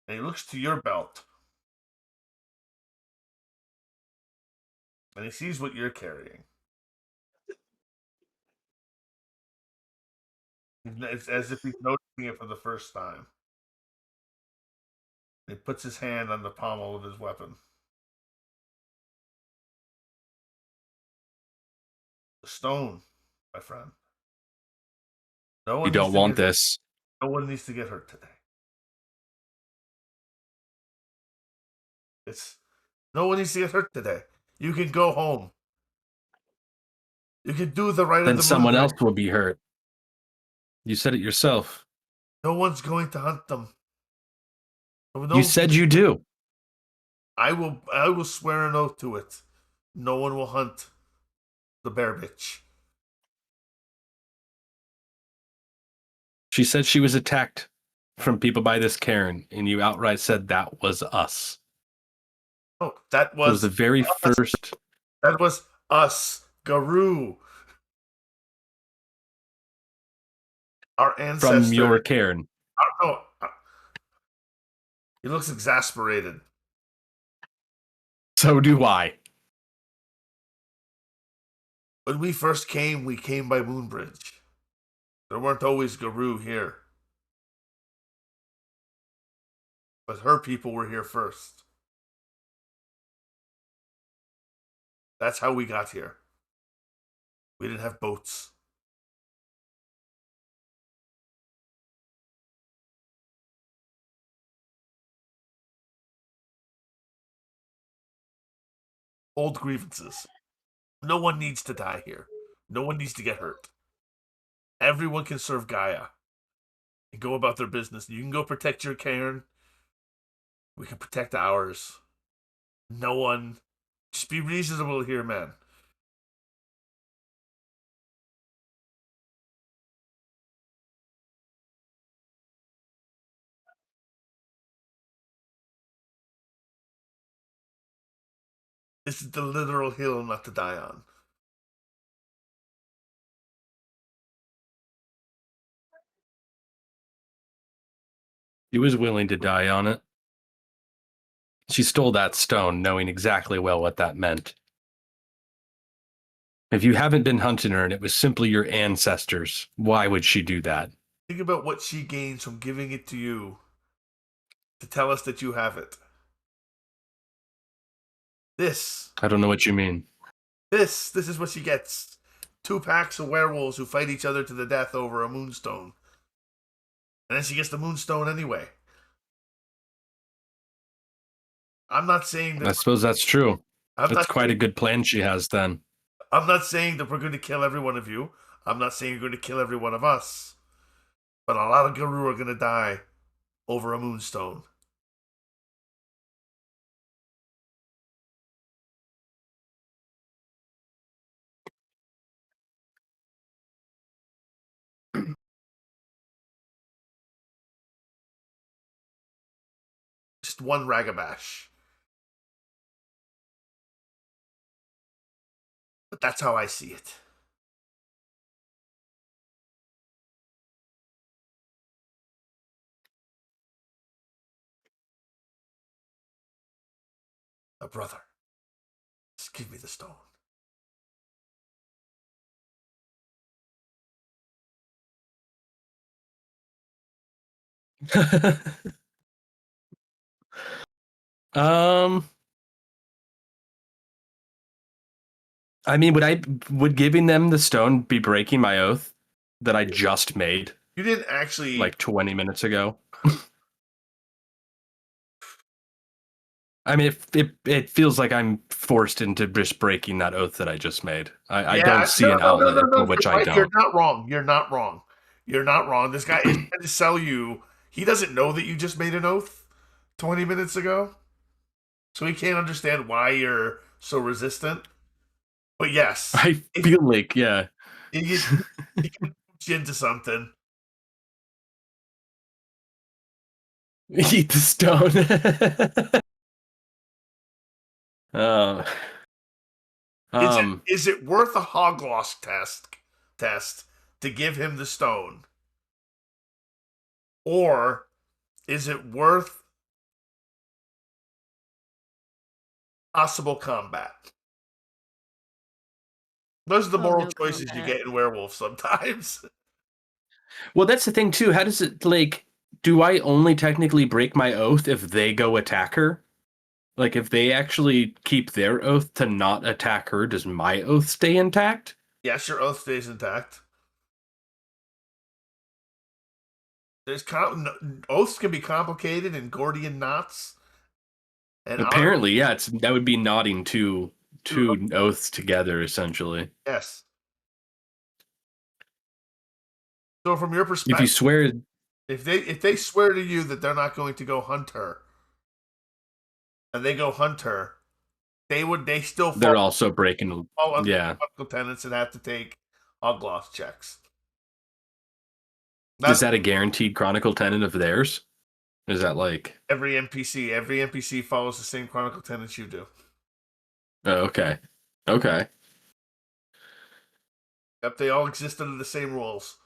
And he looks to your belt. And he sees what you're carrying. It's as if he's noticing it for the first time. He puts his hand on the pommel of his weapon. The stone, my friend. No You one don't needs to want get this. no one needs to get hurt today. No one needs to get hurt today. You can go home. You can do the rite of Then the someone moon. else will be hurt. You said it yourself. No one's going to hunt them. No, You said you do. I will swear an oath to it. No one will hunt the bear bitch. She said she was attacked from people by this Karen, and you outright said that was us. Oh, that It was was the very us. first. That was us, Garou. Our ancestor. From your Karen. He looks exasperated. So do I. When we first came, we came by Moonbridge. There weren't always Garou here. But her people were here first. That's how we got here. We didn't have boats. Old grievances. No one needs to die here. No one needs to get hurt. Everyone can serve Gaia and go about their business. You can go protect your cairn. We can protect ours. No one. Just be reasonable here, man. This is the literal hill not to die on. He was willing to die on it. She stole that stone, knowing exactly well what that meant. If you haven't been hunting her and it was simply your ancestors, why would she do that? Think about what she gains from giving it to you to tell us that you have it. This I don't know what you mean. is what she gets. 2 packs of werewolves who fight each other to the death over a moonstone. And then she gets the moonstone anyway. I'm not saying I that suppose that's true. I'm That's not quite a saying, good plan she has then. I'm not saying that we're going to kill every one of you. I'm not saying you're going to kill every one of us. But a lot of Guru are going to die over a moonstone. Just one ragabash. But that's how I see it. A brother. Just give me the stone. um, I mean, would giving them the stone be breaking my oath that I just made You didn't actually like 20 minutes ago? I mean, it feels like I'm forced into just breaking that oath that I just made. I don't see an outlet for which You're I right. You're don't. not wrong. You're not wrong. You're not wrong. This guy is trying to sell you. He doesn't know that you just made an oath 20 minutes ago. So he can't understand why you're so resistant. But yes, I feel like, yeah. he can put you into something. Eat the stone. uh, Is it um, is it worth a hogloss test to give him the stone? Or is it worth possible combat? Those are the moral no choices you combat. get in Werewolf sometimes. well, that's the thing too. How does it like? Do I only technically break my oath if they go attack her? Like, if they actually keep their oath to not attack her, does my oath stay intact? Yes, your oath stays intact. Oaths can be complicated in Gordian knots. And Apparently, yeah, that would be knotting two oaths together, essentially. yes. So from your If perspective, you swear, if they swear to you that they're not going to go hunt her, and they go hunt her, they still they're also breaking. fall under Yeah. the tenants and have to take Ogloth checks. Is That's that a guaranteed Chronicle tenant of theirs? Is that like? every NPC. Every NPC follows the same Chronicle tenets you do. Oh, okay. Okay. Yep, they all exist under the same rules.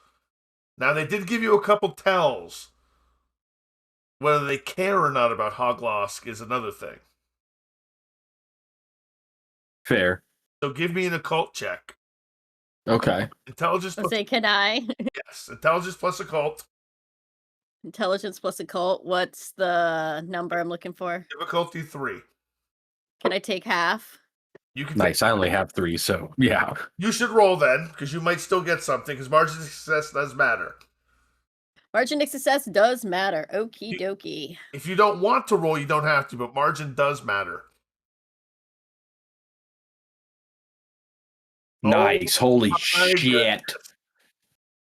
Now they did give you a couple tells. Whether they care or not about Hoglosk is another thing. Fair. So give me an occult check. Okay. Intelligence Let's plus say, can I? yes. Intelligence plus occult. Intelligence plus occult. What's the number I'm looking for? Difficulty 3. Can I take half? You can Nice. I only have 3, so yeah. You should roll then, because you might still get something, because margin of success does matter. Margin of success does matter. Okie dokie. If you don't want to roll, you don't have to, but margin does matter. Nice. Holy my shit. goodness.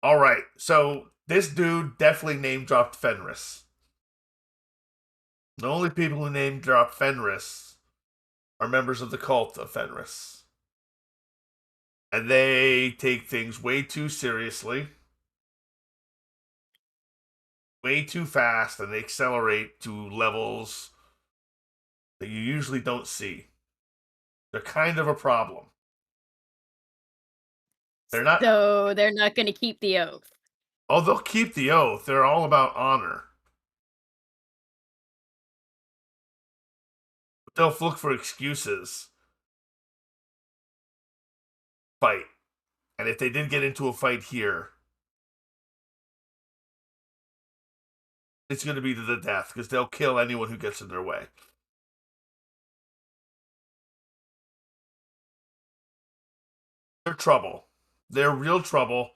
All right, so this dude definitely name dropped Fenris. The only people who name drop Fenris are members of the cult of Fenris. And they take things way too seriously, way too fast, and they accelerate to levels that you usually don't see. They're kind of a problem. They're not. So they're not going to keep the oath. Oh, they'll keep the oath. They're all about honor. But they'll look for excuses. Fight. And if they did get into a fight here, it's going to be to the death because they'll kill anyone who gets in their way. They're trouble. They're real trouble.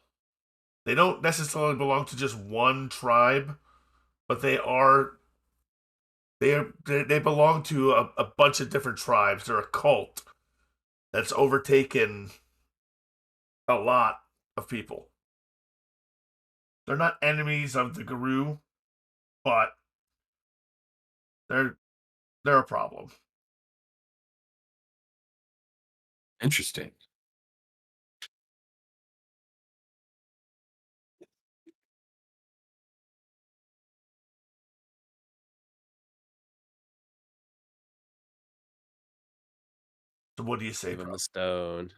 They don't necessarily belong to just one tribe, but they belong to a bunch of different tribes. They're a cult that's overtaken a lot of people. They're not enemies of the Guru, but they're a problem. Interesting. So what do you say, Give him bro? the stone.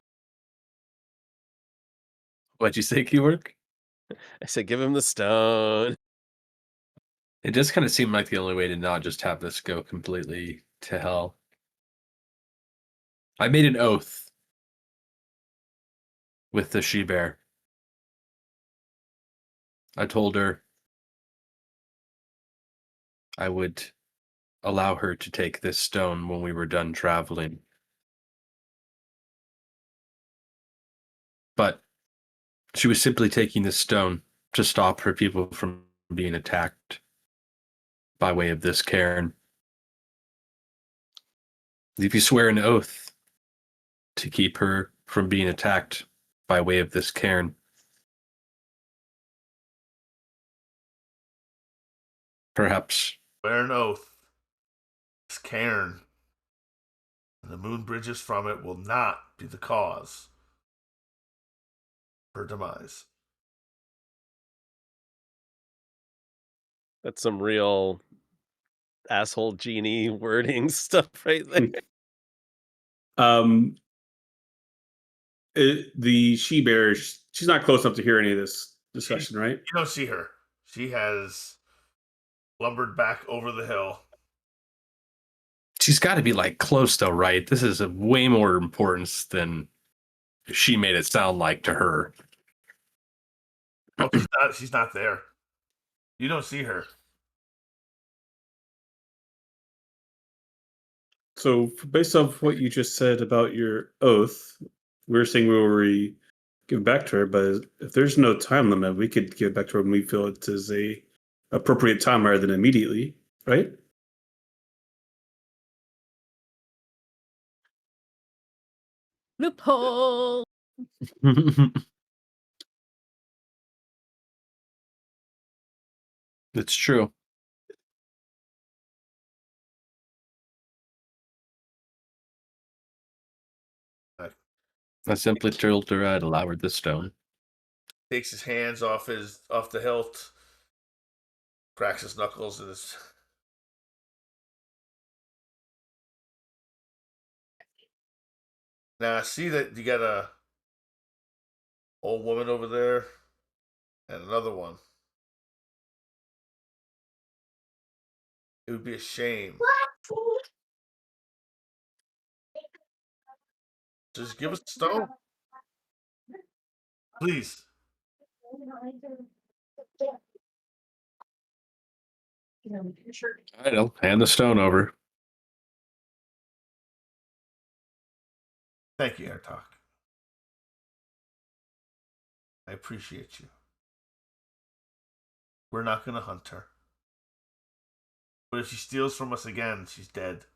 What'd you say, Keyword? I said, give him the stone. It does kind of seem like the only way to not just have this go completely to hell. I made an oath with the she-bear. I told her I would allow her to take this stone when we were done traveling. But she was simply taking this stone to stop her people from being attacked by way of this cairn. If you swear an oath to keep her from being attacked by way of this cairn, perhaps Swear an oath. This cairn and the moon bridges from it will not be the cause of her demise. That's some real asshole genie wording stuff right there. The she bear, she's not close enough to hear any of this discussion, right? You don't see her. She has lumbered back over the hill. she's got to be like close though, right? This is of way more importance than she made it sound like to her. Oh, she's not there. You don't see her. So, based off what you just said about your oath, we're saying we will give it back to her. But if there's no time limit, we could give it back to her when we feel it is a appropriate time rather than immediately, right? Loophole. It's true. I simply told her I'd allow her the stone. Takes his hands off the hilt, cracks his knuckles, and his. Now I see that you got a old woman over there and another one. It would be a shame. Just give us the stone, please. I know. Hand the stone over. Thank you, Airtalk. I appreciate you. We're not going to hunt her. But if she steals from us again, she's dead.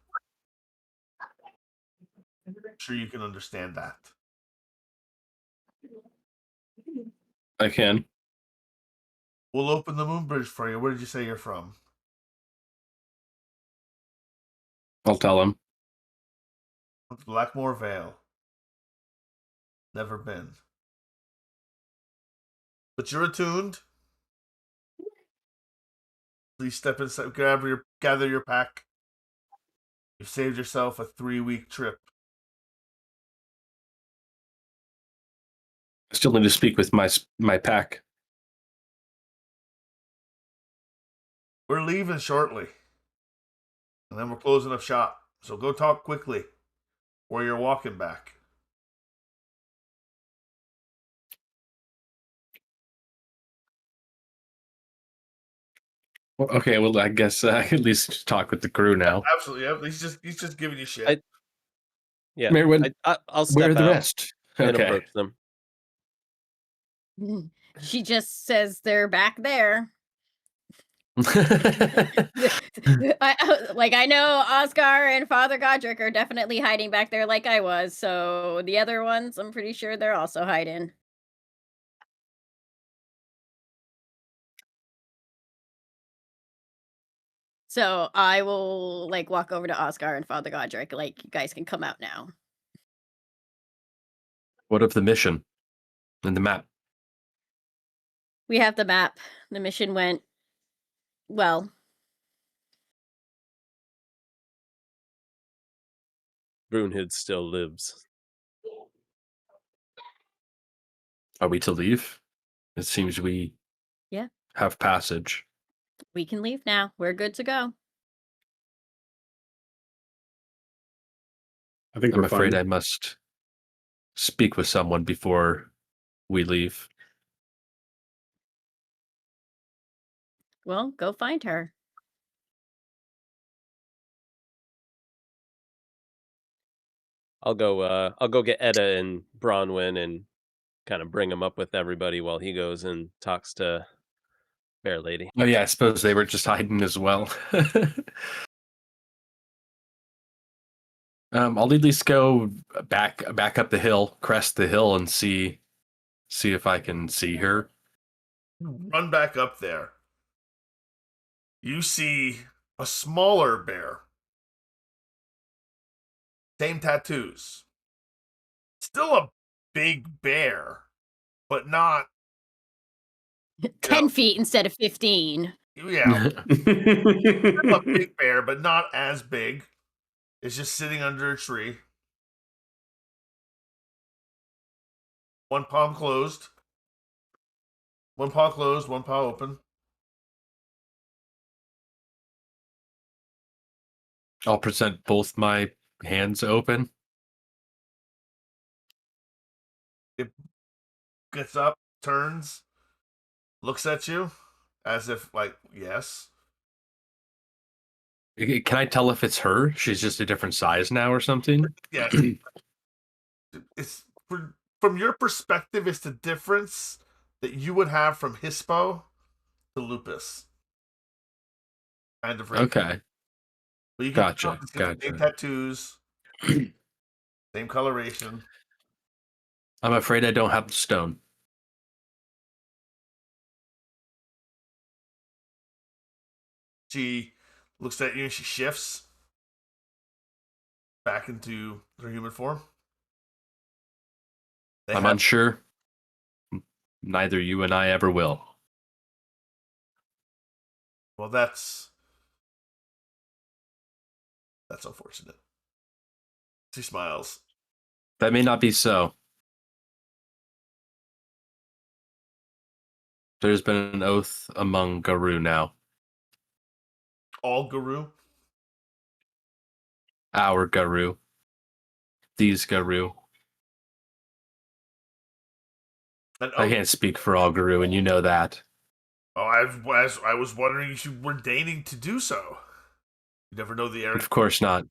I'm sure you can understand that. I can. We'll open the moon bridge for you. Where did you say you're from? I'll tell him. Blackmore Vale. Never been. But you're attuned. Please step inside, gather your pack. You've saved yourself a 3-week trip. Still need to speak with my pack. We're leaving shortly. And then we're closing up shop. So go talk quickly or you're walking back. Well, okay, well, I guess I can at least talk with the crew now. Absolutely. Yeah. He's just giving you shit. I'll Where step are the out rest? and Okay. approach them. She just says they're back there. I know Oscar and Father Godric are definitely hiding back there like I was. So the other ones, I'm pretty sure they're also hiding. So I will walk over to Oscar and Father Godric. You guys can come out now. What of the mission and the map? We have the map. The mission went well. Brunhild still lives. Are we to leave? It seems we have passage. We can leave now. We're good to go. I think I'm we're afraid fine. I must speak with someone before we leave. Well, go find her. I'll go get Edda and Bronwyn and kind of bring him up with everybody while he goes and talks to Fair Lady. Oh yeah, I suppose they were just hiding as well. I'll at least go back up the hill, crest the hill, and see if I can see her. Run back up there. You see a smaller bear. Same tattoos. Still a big bear, but not 10 feet instead of 15. Yeah, still a big bear, but not as big. It's just sitting under a tree. One palm closed. One paw closed, one paw open. I'll present both my hands open. It gets up, turns, looks at you as if, yes. Can I tell if it's her? She's just a different size now or something? Yeah. It's from your perspective, it's the difference that you would have from Hispo to Lupus. Kind of right. Okay. But you can Gotcha. tell it's got the same tattoos, same coloration. I'm afraid I don't have the stone. She looks at you and she shifts back into her human form. I'm unsure. Neither you and I ever will. Well, that's unfortunate. She smiles. That may not be so. There's been an oath among Garou now. All Garou? Our Garou. These Garou. I can't speak for all Garou, and you know that. Oh, I was wondering if you were deigning to do so. You never know the errand. Of course not.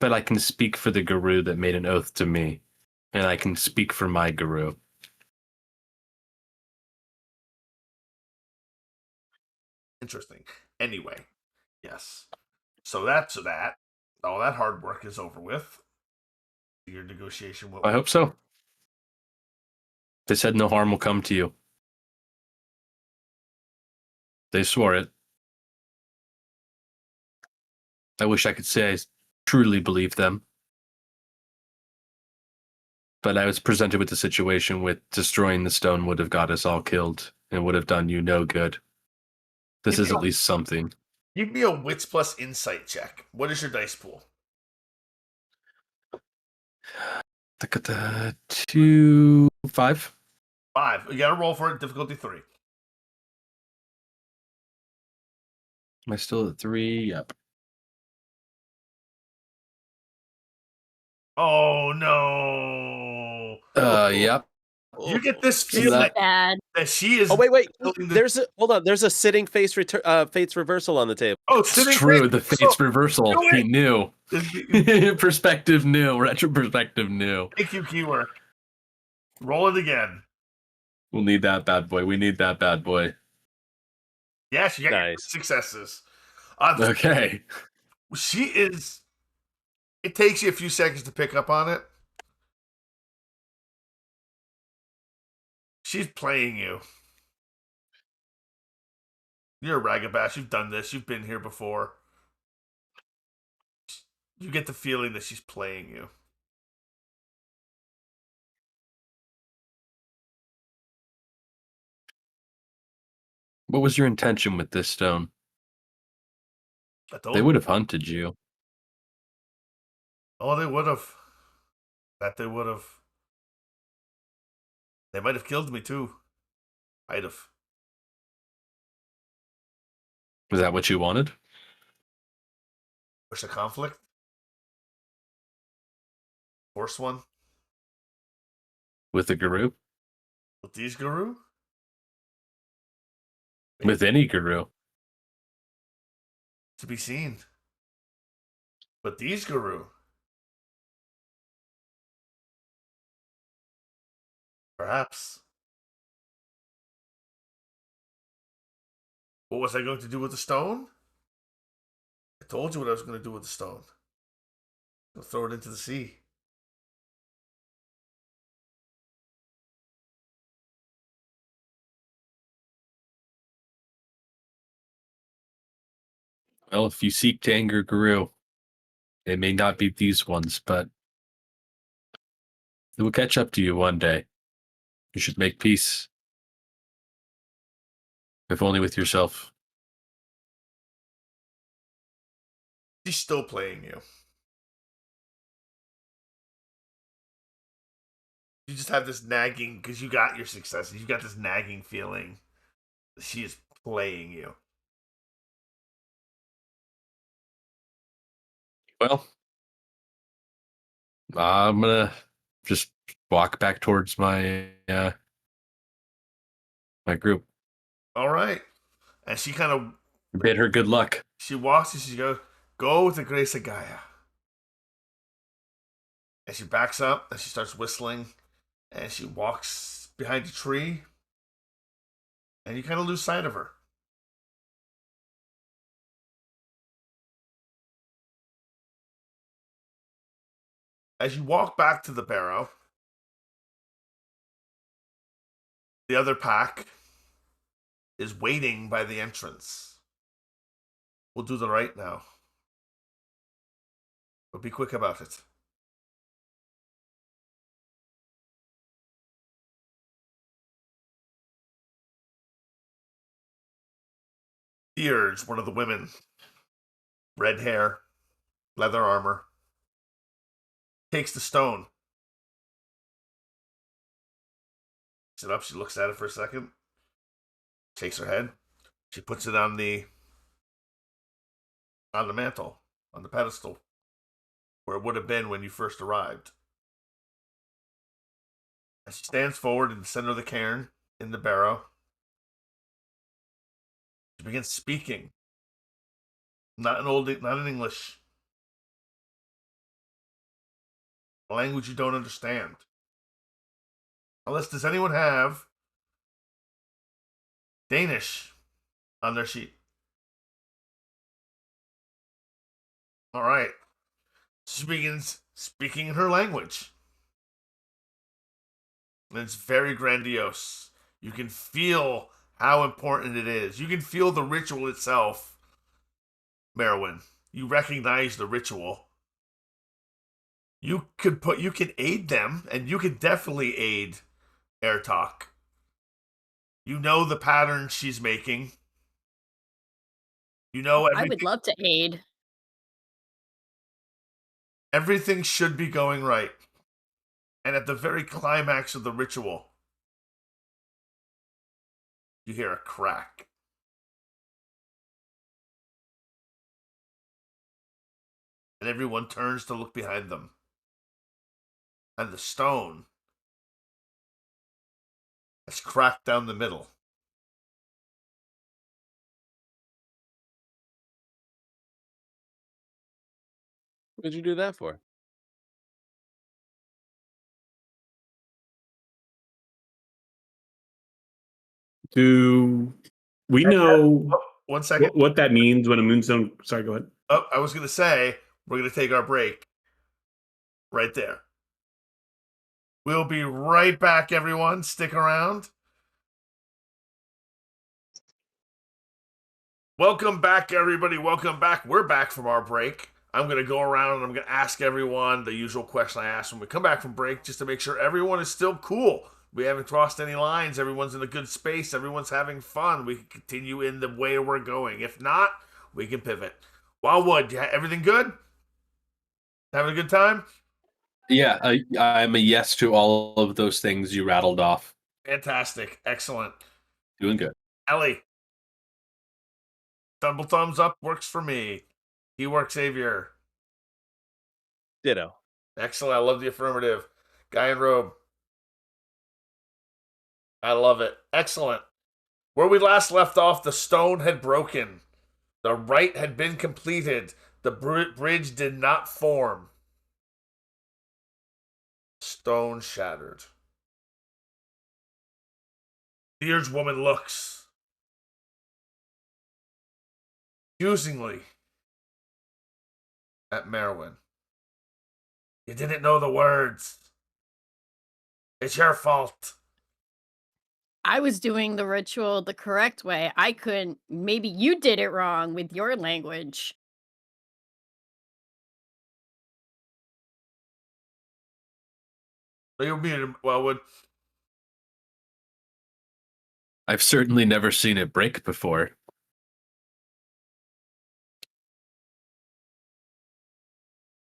But I can speak for the Garou that made an oath to me, and I can speak for my Garou. Interesting. Anyway, yes. So that's that. All that hard work is over with. Your negotiation will. I hope so. They said no harm will come to you. They swore it. I wish I could say I truly believe them. But I was presented with the situation with destroying the stone would have got us all killed and would have done you no good. This is at least something. Give me a wits plus insight check. What is your dice pool? 2, 5. 5. You gotta roll for it. Difficulty 3. Am I still at 3? Yep. Oh no! Yep. You get this So feeling that- Bad. that she is. Oh wait. building the- There's a hold on. There's a sitting fate's fate's reversal on the table. Oh, It's sitting true. face. The fate's So, reversal. do He it. knew. Thank Perspective knew. Retro perspective knew. you, keyword. Roll it again. We'll need that bad boy. We need that bad boy. Yes, you got your Nice. successes. Okay. She is. It takes you a few seconds to pick up on it. She's playing you. You're a ragabash. You've done this. You've been here before. You get the feeling that she's playing you. What was your intention with this stone? I told They you. would have hunted you. Oh, they would have. That they would have. They might have killed me too. Might have. Was that what you wanted? Push a conflict. Force one. With the guru? With these guru. With any guru? To be seen. But these guru. Perhaps. What was I going to do with the stone? I told you what I was going to do with the stone. I'll throw it into the sea. Well, if you seek to anger guru, it may not be these ones, but it will catch up to you one day. You should make peace. If only with yourself. She's still playing you. You just have this nagging, because you got your successes. You got this nagging feeling that she is playing you. Well, I'm gonna just walk back towards my my group. All right. And she kind of, Bid her good luck. she walks and she goes, go with the grace of Gaia. And she backs up and she starts whistling. And she walks behind a tree. And you kind of lose sight of her. As you walk back to the barrow, the other pack is waiting by the entrance. We'll do the right now. But be quick about it. The Urge, one of the women, red hair, leather armor, takes the stone. Picks it up, she looks at it for a second, shakes her head, she puts it on the mantle, on the pedestal, where it would have been when you first arrived. And she stands forward in the center of the cairn, in the barrow. She begins speaking. Not in English. A language you don't understand. Unless, does anyone have Danish on their sheet? All right. She begins speaking in her language. And it's very grandiose. You can feel how important it is. You can feel the ritual itself, Merwin. You recognize the ritual. You can aid them, and you can definitely aid Airtalk. You know the pattern she's making. You know I would love to aid. everything should be going right. And at the very climax of the ritual, you hear a crack. And everyone turns to look behind them. And the stone has cracked down the middle. What did you do that for? Do we know Oh, 1 second. what that means when a moonstone? Sorry, go ahead. Oh, I was going to say, we're going to take our break right there. We'll be right back, everyone. Stick around. Welcome back, everybody. Welcome back. We're back from our break. I'm going to go around and I'm going to ask everyone the usual question I ask when we come back from break, just to make sure everyone is still cool. We haven't crossed any lines. Everyone's in a good space. Everyone's having fun. We can continue in the way we're going. If not, we can pivot. Wildwood, everything good? Having a good time? Yeah, I'm a yes to all of those things you rattled off. Fantastic. Excellent. Doing good. Ellie. Double thumbs up works for me. He works Xavier. Ditto. Excellent. I love the affirmative. Guy in robe. I love it. Excellent. Where we last left off, the stone had broken. The rite had been completed. The bridge did not form. Stone shattered. Beard's woman looks accusingly at Merwin. You didn't know the words. It's your fault. I was doing the ritual the correct way. I couldn't. Maybe you did it wrong with your language. So you're muted, Wellwood. I've certainly never seen it break before.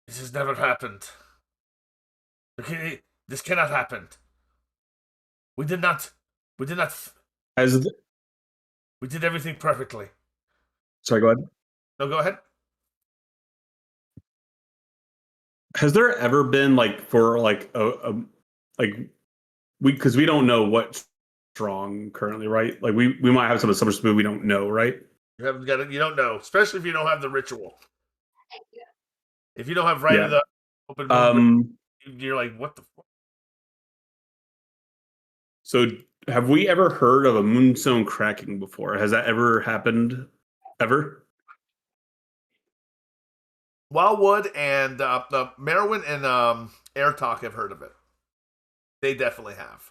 This has never happened. Okay, this cannot happen. We did not. Has the, We did everything perfectly. sorry, go ahead. No, go ahead. Has there ever been like for like a like because we don't know what's strong currently, right? Like we might have some assumptions, but we don't know, right? You haven't got it. You don't know, especially if you don't have the ritual. If you don't have right of the open moon, you're like, what the fuck? So have we ever heard of a moonstone cracking before? Has that ever happened? Ever? Wildwood and Merwin and Air Talk have heard of it. They definitely have.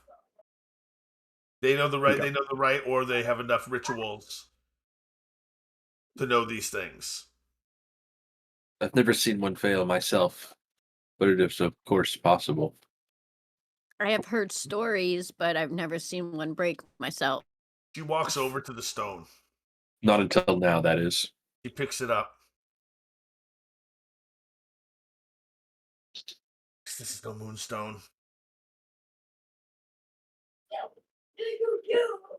They know the right. Okay. They know the right, or they have enough rituals to know these things. I've never seen one fail myself, but it is of course possible. I have heard stories, but I've never seen one break myself. She walks over to the stone. Not until now, that is. She picks it up. This is no Moonstone.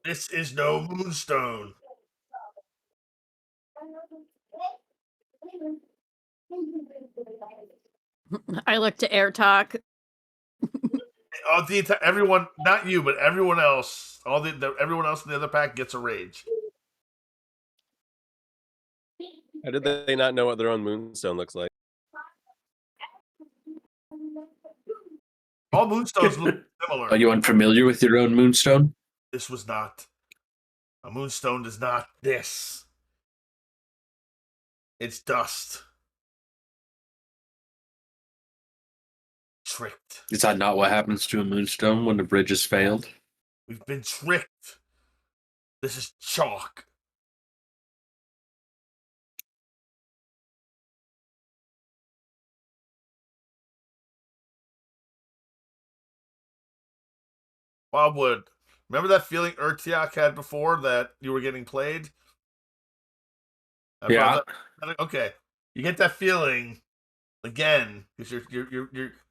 This is no Moonstone. I look to Air Talk. Everyone, not you, but everyone else. Everyone else in the other pack gets a rage. How did they not know what their own moonstone looks like? All Moonstones look similar. Are you unfamiliar with your own moonstone? This was not. A Moonstone is not this. It's dust. Tricked. Is that not what happens to a moonstone when the bridge has failed? We've been tricked. This is chalk. Wildwood, remember that feeling Urtiak had before that you were getting played? Yeah. Okay, you get that feeling again because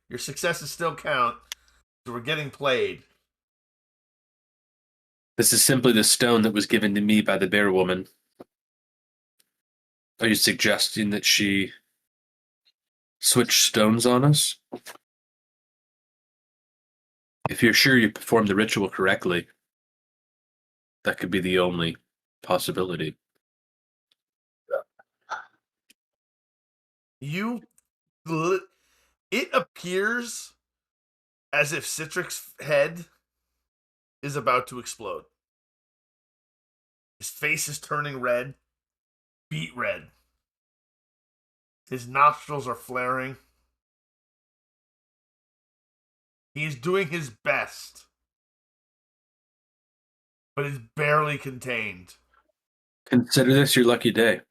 your successes still count. So we're getting played. This is simply the stone that was given to me by the bear woman. Are you suggesting that she switched stones on us? If you're sure you performed the ritual correctly, that could be the only possibility. It appears as if Citrix's head is about to explode. His face is turning red, beet red. His nostrils are flaring. He's doing his best, but is barely contained. Consider this your lucky day.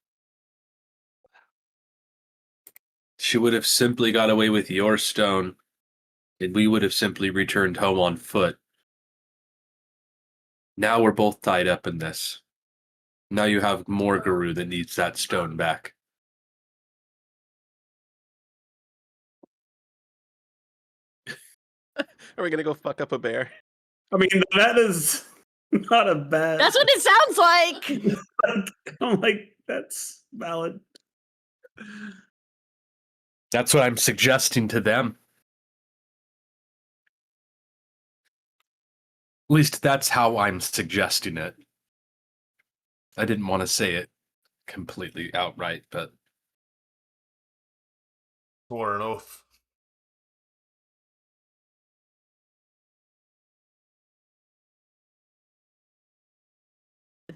She would have simply got away with your stone, and we would have simply returned home on foot. Now we're both tied up in this. Now you have more Guru that needs that stone back. Are we gonna go fuck up a bear? I mean, that is not a bad. That's what it sounds like. I'm like, that's valid. That's what I'm suggesting to them. At least that's how I'm suggesting it. I didn't want to say it completely outright, but Swore an oath.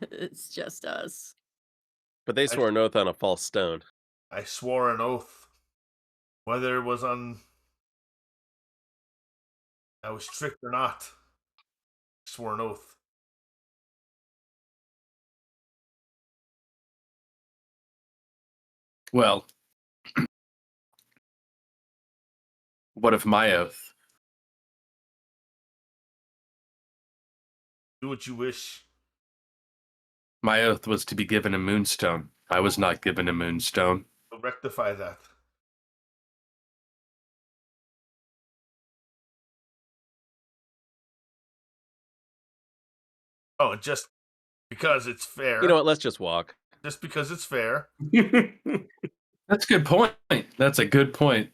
It's just us. But they swore an oath on a false stone. I swore an oath. Whether it was on I was tricked or not. I swore an oath. well, what of my oath? Do what you wish. My oath was to be given a moonstone. I was not given a moonstone. We'll rectify that. Oh, just because it's fair. You know what? Let's just walk. Just because it's fair. That's a good point. That's a good point.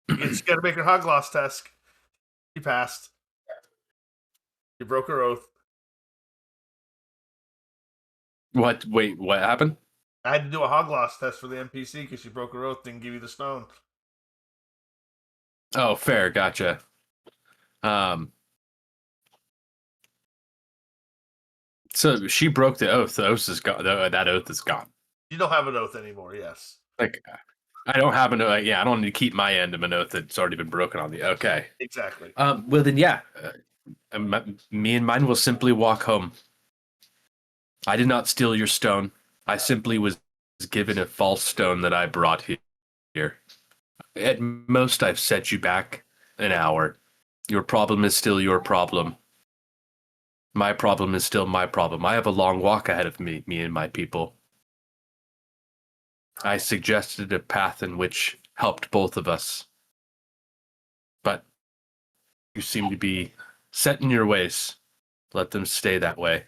You just gotta make her hog loss test. She passed. You broke her oath. What? Wait, what happened? I had to do a hog loss test for the NPC because she broke her oath, didn't give you the stone. Oh, fair. Gotcha. So she broke the oath. The oath is gone. That oath is gone. You don't have an oath anymore, yes. Like, I don't have an oath. Yeah, I don't need to keep my end of an oath that's already been broken on the. Okay. Exactly. Well then, yeah. Me and mine will simply walk home. I did not steal your stone. I simply was given a false stone that I brought here. At most, I've set you back an hour. Your problem is still your problem. My problem is still my problem. I have a long walk ahead of me and my people. I suggested a path in which helped both of us. But you seem to be set in your ways. Let them stay that way.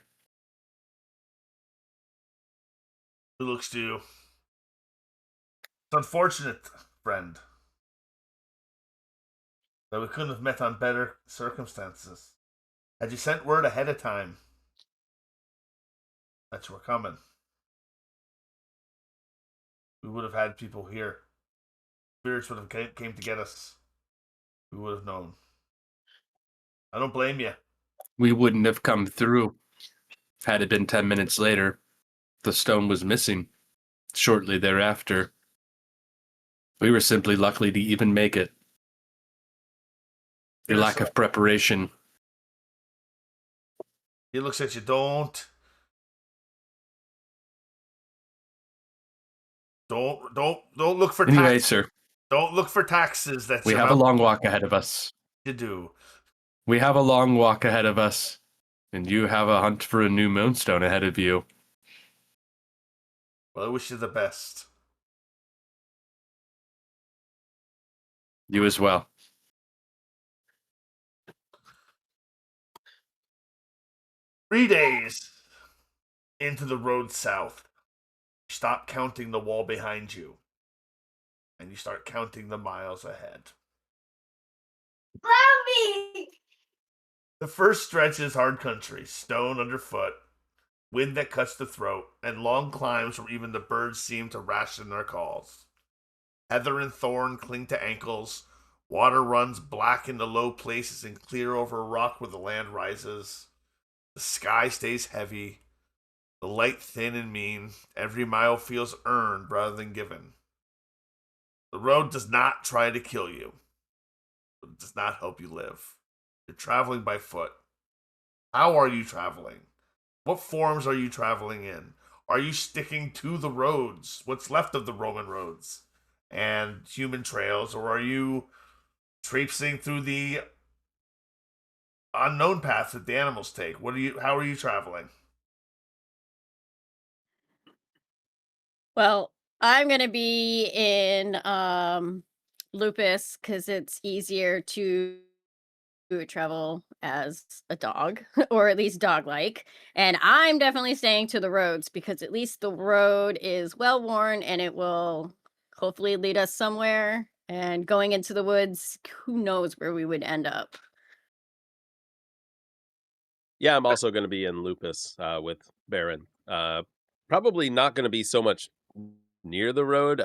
Who looks to you? It's unfortunate, friend, that we couldn't have met on better circumstances. Had you sent word ahead of time that you were coming, we would have had people here. Spirits would have came to get us. We would have known. I don't blame you. We wouldn't have come through had it been 10 minutes later. The stone was missing shortly thereafter. We were simply lucky to even make it. Your lack of preparation. He looks at you. Don't look for Anyway, taxes. sir, Don't look for taxes. That's we have a long walk ahead of us. You do. We have a long walk ahead of us, and you have a hunt for a new Moonstone ahead of you. Well, I wish you the best. You as well. 3 days into the road south, you stop counting the wall behind you, and you start counting the miles ahead. Mommy! The first stretch is hard country, stone underfoot, wind that cuts the throat, and long climbs where even the birds seem to ration their calls. Heather and thorn cling to ankles. Water runs black into low places and clear over rock where the land rises. The sky stays heavy. The light thin and mean. Every mile feels earned rather than given. The road does not try to kill you, but it does not help you live. You're traveling by foot. How are you traveling? What forms are you traveling in? Are you sticking to the roads, what's left of the Roman roads and human trails, or are you traipsing through the unknown paths that the animals take? How are you traveling? Well, I'm gonna be in Lupus because it's easier to travel as a dog, or at least dog-like. And I'm definitely staying to the roads because at least the road is well worn and it will hopefully lead us somewhere. And going into the woods, who knows where we would end up. Yeah, I'm also going to be in Lupus with Baron. Probably not going to be so much near the road,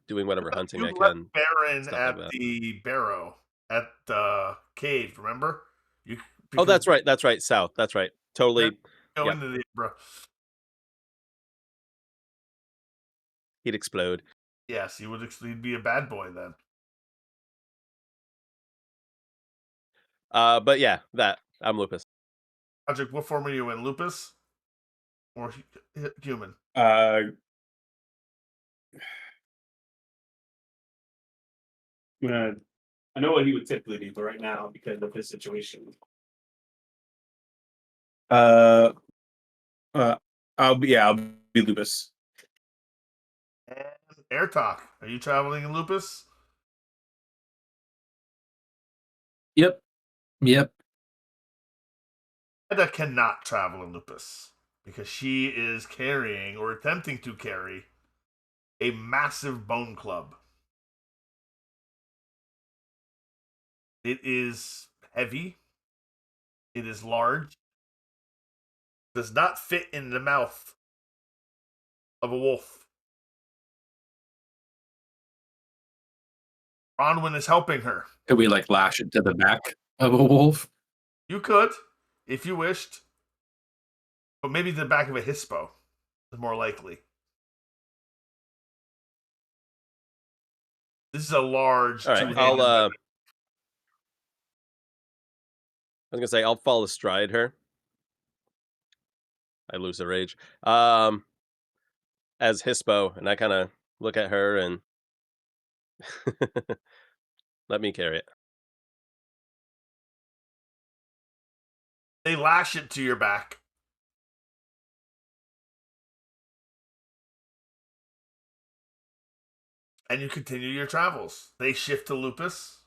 doing whatever hunting You I left can, Baron stuff like at that. the barrow at the cave. Remember? You Oh, because that's right. South. That's right. Totally. go Yep. into the bro. He'd explode. Yes, he'd be a bad boy then. But yeah, that I'm Lupus. Project, what form are you in? Lupus or human? I know what he would typically be, but right now, because of his situation, uh, I'll be Lupus. And Air Talk. Are you traveling in Lupus? Yep. Yep. Edda cannot travel in Lupus because she is carrying or attempting to carry a massive bone club. It is heavy. It is large. Does not fit in the mouth of a wolf. Bronwyn is helping her. Could we like lash it to the back of a wolf? You could, if you wished, but maybe the back of a hispo is more likely. This is a large All right. two-handed weapon. I was gonna say I'll fall astride her. I lose the rage. As Hispo, and I kind of look at her and let me carry it. They lash it to your back. And you continue your travels. They shift to Lupus.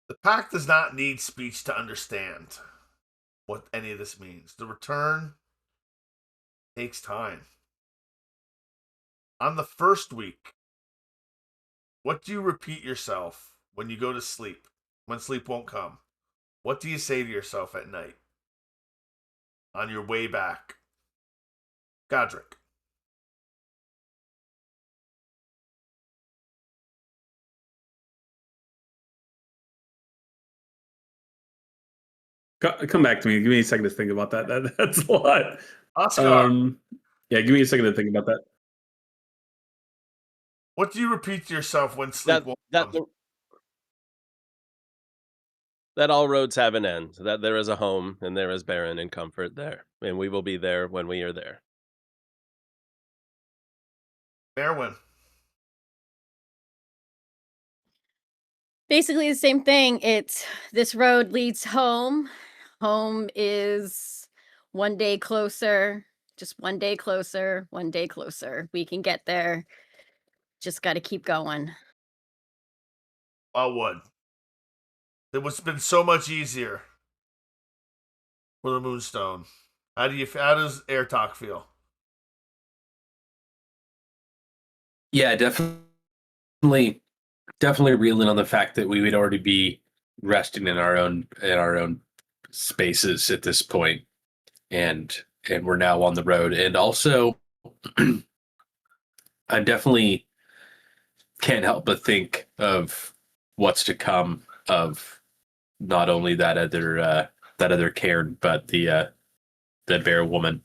The pack does not need speech to understand what any of this means. The return takes time. On the first week, what do you repeat yourself when you go to sleep, when sleep won't come? What do you say to yourself at night on your way back? Godric. Come back to me. Give me a second to think about that. That's a lot. Oscar, Yeah, give me a second to think about that. what do you repeat to yourself when sleep won't come? That all roads have an end. That there is a home, and there is Baron and comfort there, and we will be there when we are there. Merwin. Basically the same thing. It's this road leads home. Home is one day closer, just one day closer, one day closer. We can get there. Just got to keep going. Wildwood. It would have been so much easier for the Moonstone. How does Air Talk feel? Yeah, definitely reeling on the fact that we would already be resting in our own spaces at this point, and we're now on the road. And also, I definitely can't help but think of what's to come of not only that other Cairn, but the bear woman,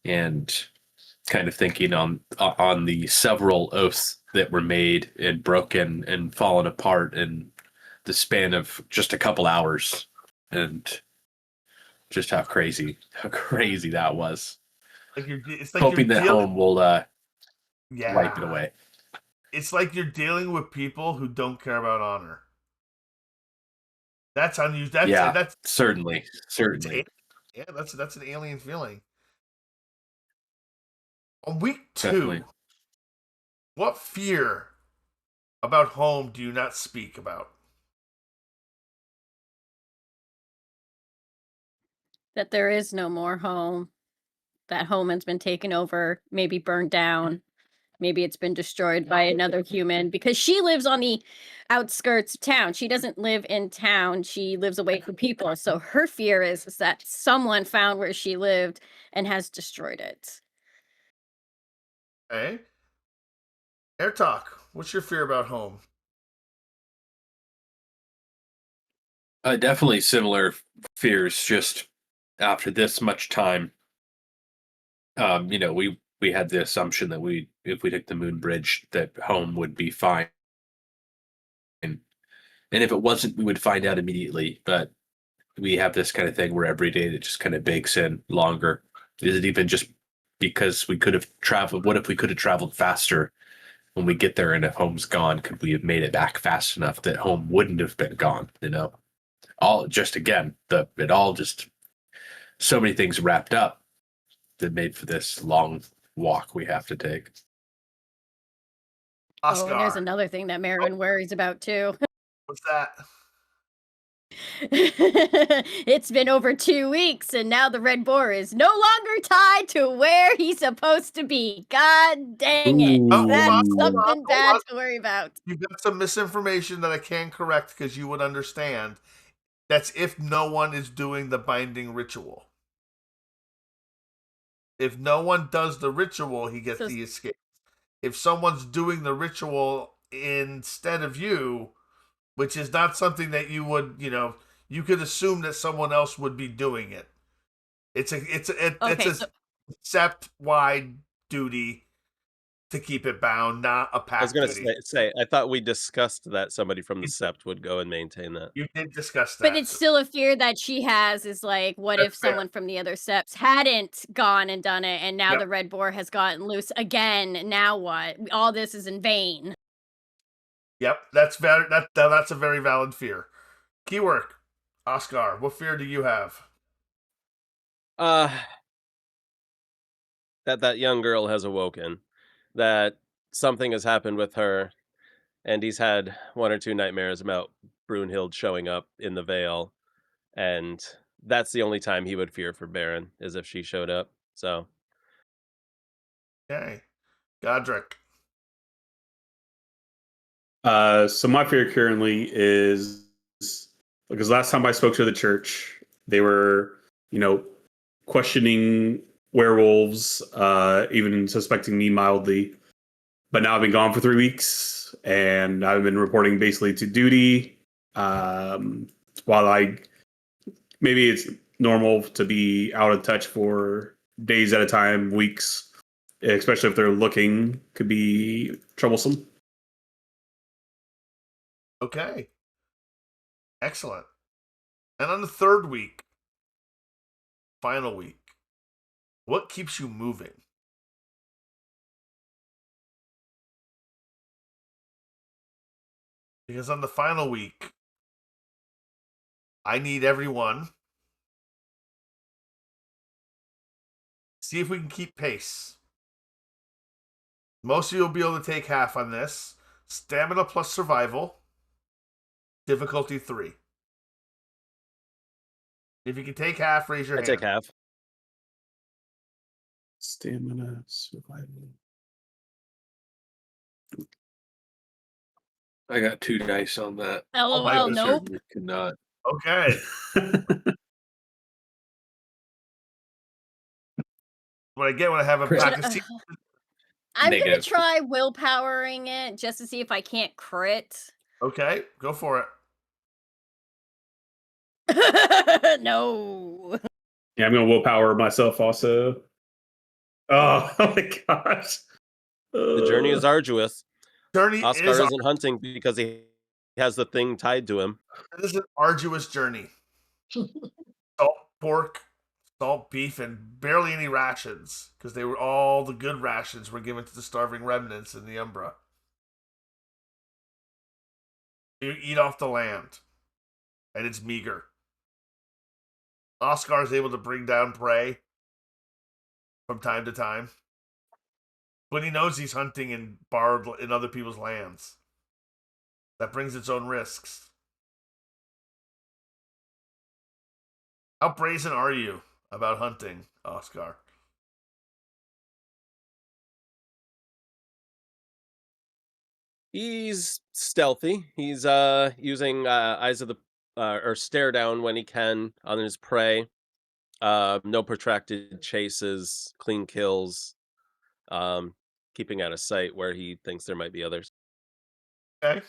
and kind of thinking on the several oaths that were made and broken and fallen apart in the span of just a couple hours, and just how crazy that was. It's like Hoping you're that dealing. home will Yeah, wipe it away. it's like you're dealing with people who don't care about honor. That's unusual. Yeah, That's certainly. yeah. That's an alien feeling. On week Definitely. 2, what fear about home do you not speak about? That there is no more home. That home has been taken over, maybe burned down. Maybe it's been destroyed by another human because she lives on the outskirts of town. She doesn't live in town. She lives away from people. So her fear is that someone found where she lived and has destroyed it. Okay. Air Talk. What's your fear about home? Definitely similar fears. Just after this much time, we had the assumption that if we took the moon bridge, that home would be fine, and if it wasn't, we would find out immediately. But we have this kind of thing where every day it just kind of bakes in longer. Is it even just because we could have traveled? What if we could have traveled faster when we get there, and if home's gone, could we have made it back fast enough that home wouldn't have been gone? All just again, it all just so many things wrapped up that made for this long walk we have to take. Oh, and there's Oscar. another thing that Marin worries about too. What's that? It's been over 2 weeks, and now the red boar is no longer tied to where he's supposed to be. God dang it. Oh, That's hold on, something bad to worry about. You got some misinformation that I can correct because you would understand. That's if no one is doing the binding ritual. If no one does the ritual, he gets So- the escape. If someone's doing the ritual instead of you, which is not something that you would, you could assume that someone else would be doing it. It's Okay, a sept wide duty to keep it bound, not a I was pack gonna duty. say, I thought we discussed that somebody from the You- Sept would go and maintain that. You did discuss but that. it's still a fear that she has is like, what That's if fair. someone from the other seps hadn't gone and done it, and now Yep. the red boar has gotten loose again? Now what? All this is in vain. Yep, that's that's a very valid fear. Keyword, Oscar. What fear do you have? Uh that young girl has awoken, that something has happened with her, and he's had one or two nightmares about Brunhild showing up in the Vale, and that's the only time he would fear for Baron, is if she showed up. So Okay, Godric. So my fear currently is because last time I spoke to the church, they were, questioning werewolves, even suspecting me mildly. But now I've been gone for 3 weeks, and I've been reporting basically to duty. Um, while maybe it's normal to be out of touch for days at a time, weeks, especially if they're looking, could be troublesome. Okay, excellent. And on the third week, final week, what keeps you moving? Because on the final week, I need everyone. See if we can keep pace. Most of you will be able to take half on this. Stamina plus survival. Difficulty 3. If you can take half, raise your I hand. take half. Stamina, survival. I got 2 dice on that. LOL, my- nope. Certainly could not. Okay. What I get when I have a Crit. pack of seeds. I'm gonna Negative. try willpowering it just to see if I can't crit. Okay, go for it. No. Yeah, I'm gonna willpower myself also. Oh, oh my gosh. The journey is arduous. Journey Oscar is isn't hunting because he has the thing tied to him. It is an arduous journey. Salt pork, salt beef, and barely any rations, because they were all the good rations were given to the starving remnants in the Umbra. You eat off the land, and it's meager. Oscar is able to bring down prey from time to time, but he knows he's hunting in other people's lands. That brings its own risks. How brazen are you about hunting, Oscar? He's stealthy. He's using eyes of the or stare down when he can on his prey. No protracted chases, clean kills. Keeping out of sight where he thinks there might be others. Okay.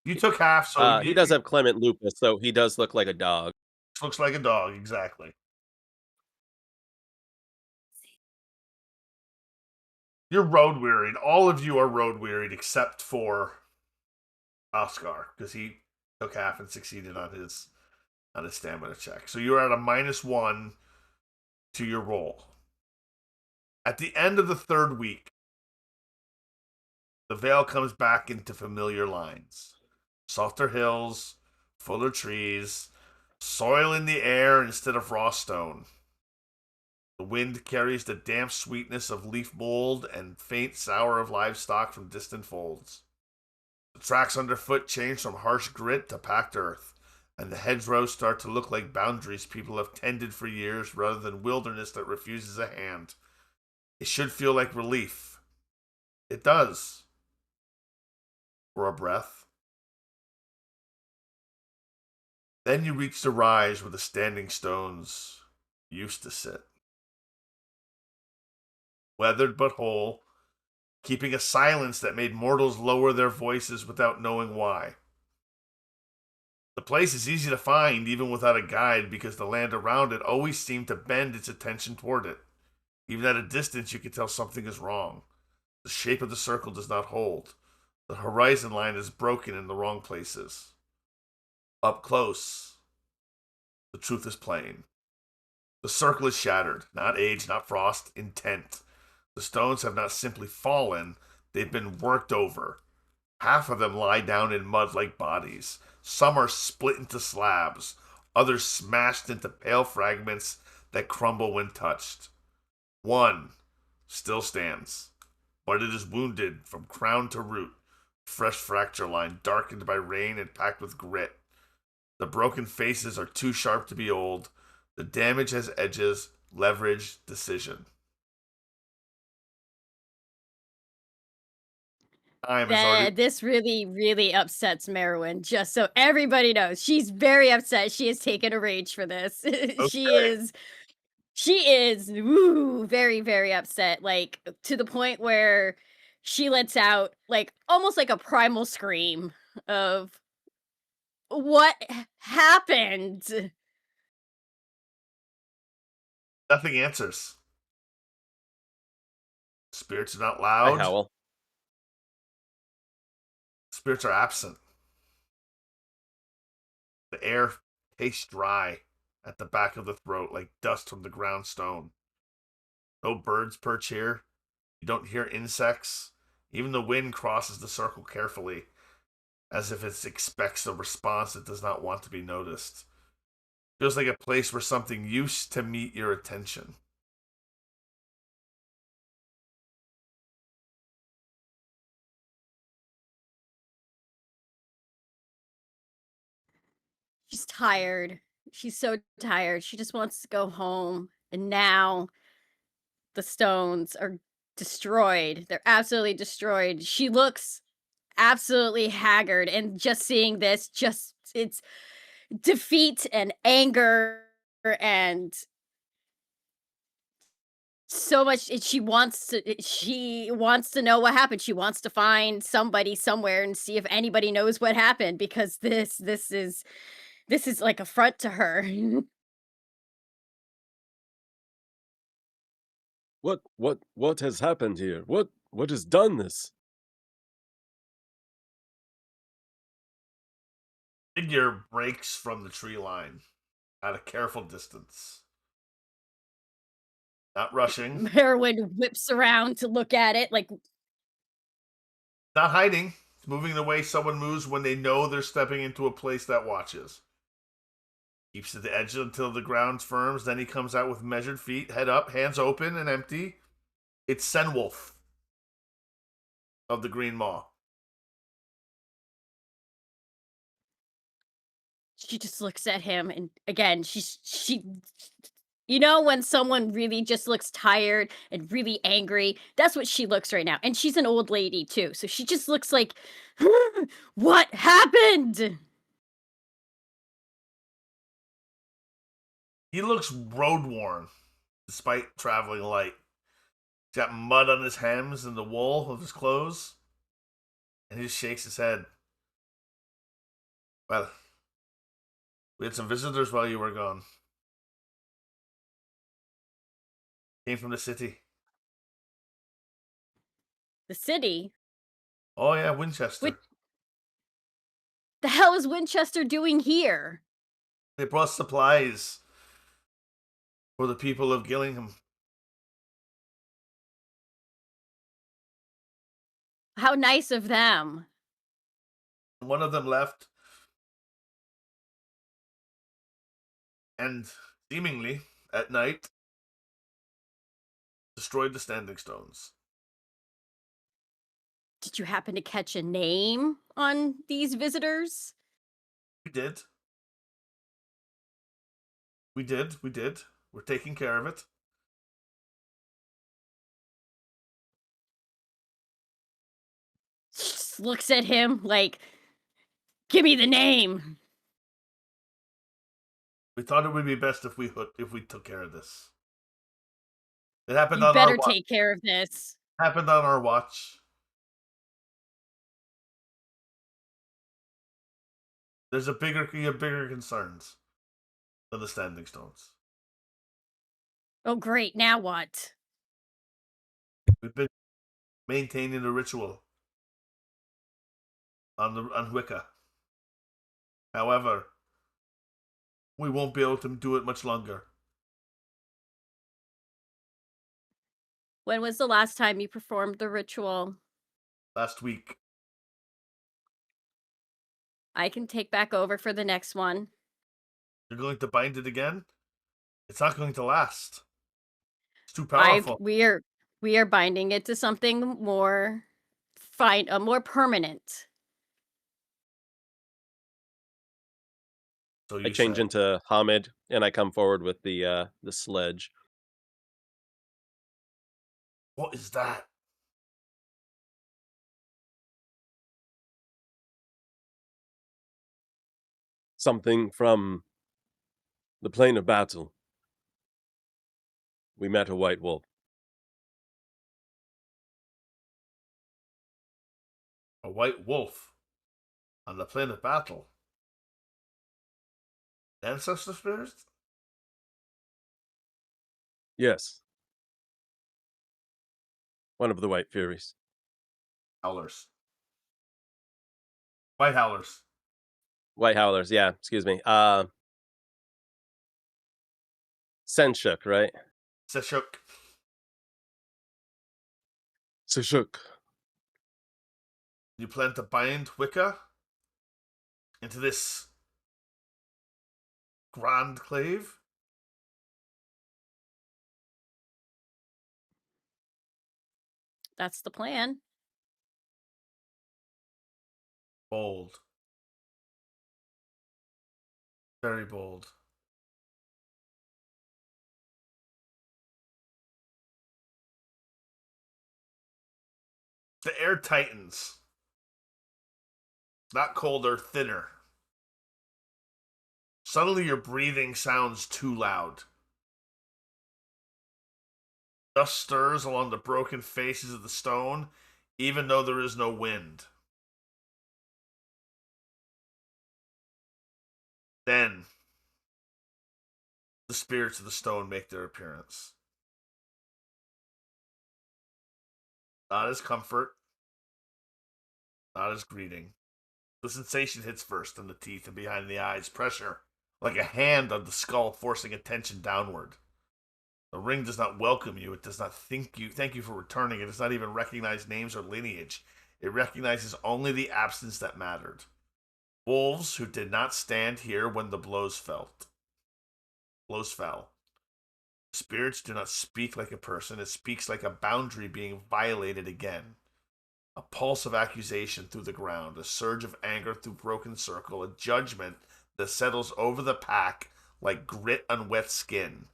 You took half, so He does have Clement lupus, so he does look like a dog. looks like a dog, exactly. You're road wearied. All of you are road wearied except for Oscar, because he took half and succeeded on his stamina check. So you're at a -1 to your roll. At the end of the third week, the Vale comes back into familiar lines. Softer hills, fuller trees, soil in the air instead of raw stone. The wind carries the damp sweetness of leaf mold and faint sour of livestock from distant folds. The tracks underfoot change from harsh grit to packed earth, and the hedgerows start to look like boundaries people have tended for years rather than wilderness that refuses a hand. It should feel like relief. It does. For a breath. Then you reach the rise where the standing stones used to sit. Weathered but whole, keeping a silence that made mortals lower their voices without knowing why. The place is easy to find even without a guide because the land around it always seemed to bend its attention toward it. Even at a distance, you can tell something is wrong. The shape of the circle does not hold. The horizon line is broken in the wrong places. Up close, the truth is plain. The circle is shattered, not age, not frost, intent. The stones have not simply fallen, they've been worked over. Half of them lie down in mud like bodies. Some are split into slabs, others smashed into pale fragments that crumble when touched. One still stands, but it is wounded from crown to root, fresh fracture line darkened by rain and packed with grit. The broken faces are too sharp to be old. The damage has edges, leverage, decision. Time is already. This really, really upsets Merwin, just so everybody knows. She's very upset. She has taken a rage for this. She is woo, very, very upset, like to the point where she lets out like almost like a primal scream of what happened? Nothing answers. Spirits are not I loud. howl. Spirits are absent. The air tastes dry at the back of the throat like dust from the ground stone. No birds perch here. You don't hear insects. Even the wind crosses the circle carefully, as if it expects a response it does not want to be noticed. Feels like a place where something used to meet your attention. She's tired. She's so tired. She just wants to go home. And now the stones are destroyed. They're absolutely destroyed. She looks absolutely haggard. And just seeing this, just it's defeat and anger and so much she wants to know what happened. She wants to find somebody somewhere and see if anybody knows what happened because this is like affront to her. What has happened here? What has done this? Figure breaks from the tree line at a careful distance. Not rushing, Merwin whips around to look at it like not hiding. It's moving the way someone moves when they know they're stepping into a place that watches. Keeps to the edge until the ground firms, then he comes out with measured feet, head up, hands open and empty. It's Senwolf of the Green Maw. she just looks at him and again she you know when someone really just looks tired and really angry, that's what she looks right now. And she's an old lady too, so she just looks like what happened? He looks road worn, despite traveling light. He's got mud on his hems and the wool of his clothes, and he just shakes his head. Well, we had some visitors while you were gone. Came from the city. The city? Oh yeah, Winchester. What the hell is Winchester doing here? They brought supplies for the people of Gillingham. How nice of them. One of them left, and seemingly at night destroyed the standing stones. Did you happen to catch a name on these visitors? We did. We did. We did. We're taking care of it. She just looks at him like, give me the name. We thought it would be best if we took care of this. It happened You on our better watch. take care of this. Happened on our watch. You have bigger concerns than the standing stones. Oh, great. Now what? We've been maintaining the ritual on Wicca. However, we won't be able to do it much longer. When was the last time you performed the ritual? Last week, I can take back over for the next one. you're going to bind it again? It's not going to last. It's too I've powerful. we are binding it to something more more permanent. So I you change said. into Hamid and I come forward with the sledge. What is that? Something from the plane of battle. We met a white wolf. A white wolf on the plane of battle. Ancestor spirits? Yes. One of the white furies. Howlers. White howlers. White howlers, yeah, excuse me. Senshuk, right? Seshuk. Seshuk. You plan to bind Wicca into this grand clave? That's the plan. Bold. Very bold. The air tightens. Not colder, thinner. Suddenly your breathing sounds too loud. Dust stirs along the broken faces of the stone, even though there is no wind. Then, the spirits of the stone make their appearance. Not as comfort, not as greeting. The sensation hits first in the teeth and behind the eyes. Pressure, like a hand on the skull, forcing attention downward. The ring does not welcome you. It does not thank you for returning. It does not even recognize names or lineage. It recognizes only the absence that mattered. Wolves who did not stand here when the blows fell. Spirits do not speak like a person. It speaks like a boundary being violated again. A pulse of accusation through the ground, a surge of anger through broken circle, a judgment that settles over the pack like grit on wet skin.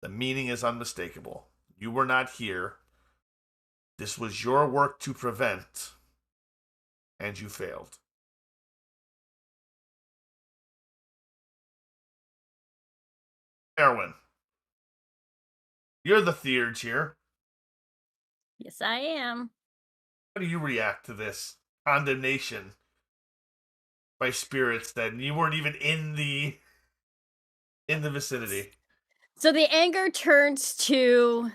The meaning is unmistakable. You were not here. This was your work to prevent, and you failed. Erwin, you're the theurge here. Yes, I am. How do you react to this condemnation by spirits that you weren't even in the vicinity? So the anger turns to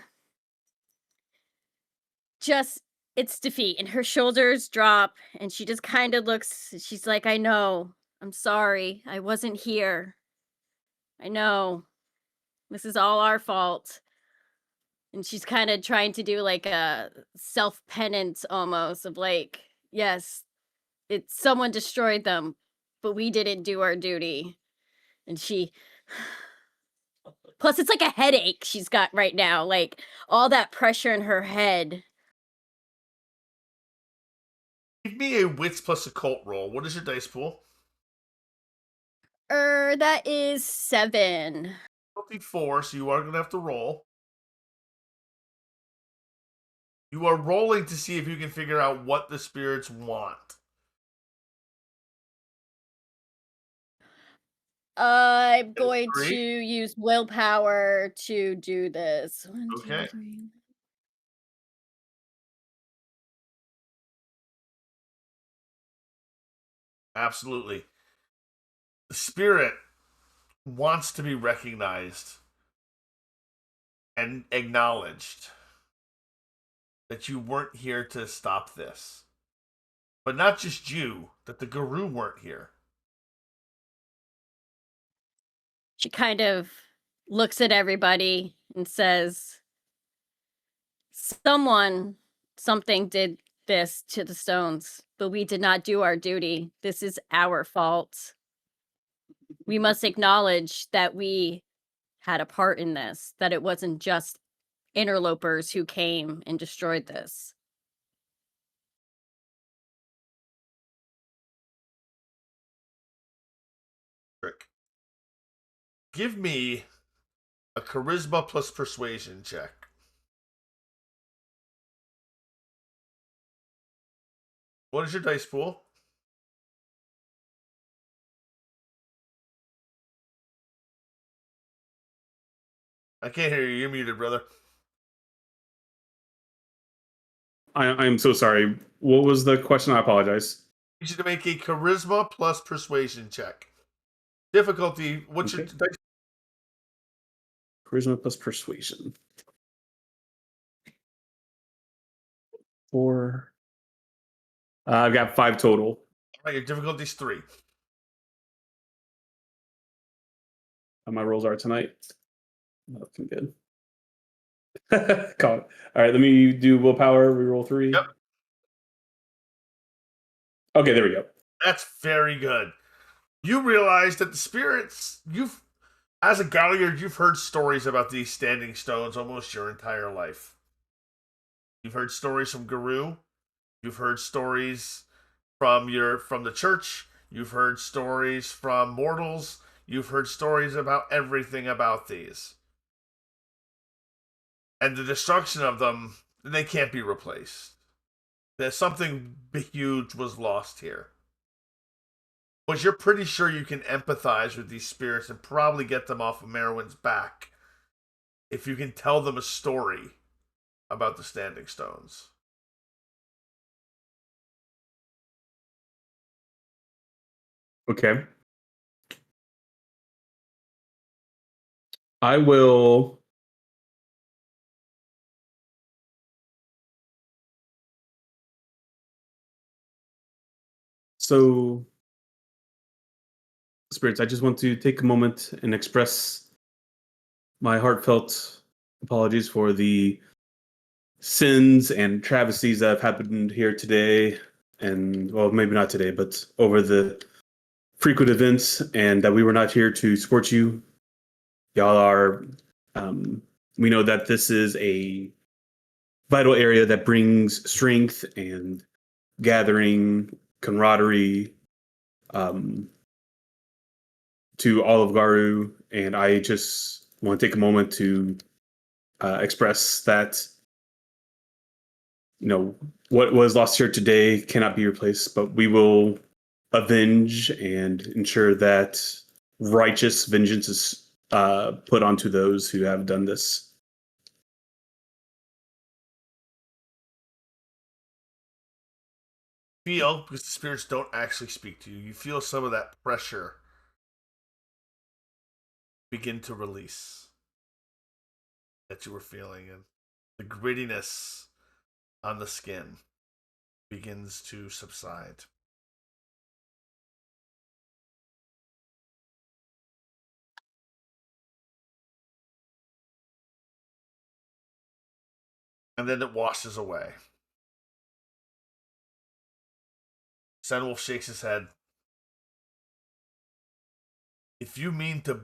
just its defeat, and her shoulders drop, and she just kind of looks. She's like, I know. I'm sorry. I wasn't here. I know. This is all our fault. And she's kind of trying to do like a self-penance almost of like, yes, it's someone destroyed them, but we didn't do our duty. And she plus it's like a headache she's got right now, like all that pressure in her head. Give me a wits plus occult roll. What is your dice pool? That is 7. 54, so you are going to have to roll. You are rolling to see if you can figure out what the spirits want. I'm going to 3. use willpower to do this. 1, 2, Okay. 3. Absolutely. The spirit wants to be recognized and acknowledged that you weren't here to stop this. But not just you, that the Guru weren't here. She kind of looks at everybody and says, something did this to the stones, but we did not do our duty. This is our fault. We must acknowledge that we had a part in this, that it wasn't just interlopers who came and destroyed this. Give me a charisma plus persuasion check. What is your dice pool? I can't hear you. You're muted, brother. I'm so sorry. What was the question? I apologize. You should make a charisma plus persuasion check. Difficulty, what's your Okay. dice? Charisma plus persuasion. 4. I've got 5 total. All right, your difficulty's 3. How my rolls are tonight. Not looking good. Caught it. All right, let me do willpower. Reroll 3. Yep. Okay, there we go. That's very good. You realize that the spirits, as a Galliard, you've heard stories about these standing stones almost your entire life. You've heard stories from Guru. You've heard stories from the church. You've heard stories from mortals. You've heard stories about everything about these. And the destruction of them, they can't be replaced. There's something huge was lost here. But you're pretty sure you can empathize with these spirits and probably get them off of Merwin's back if you can tell them a story about the Standing Stones. Okay. I will. So, spirits, I just want to take a moment and express my heartfelt apologies for the sins and travesties that have happened here today. And, well, maybe not today, but over the frequent events, and that we were not here to support you. Y'all are, we know that this is a vital area that brings strength and gathering, camaraderie, to all of Garu, and I just want to take a moment to express that what was lost here today cannot be replaced, but we will avenge and ensure that righteous vengeance is put onto those who have done this. Feel, because the spirits don't actually speak to you, you feel some of that pressure begin to release that you were feeling, and the grittiness on the skin begins to subside. And then it washes away. Senwolf shakes his head. If you mean to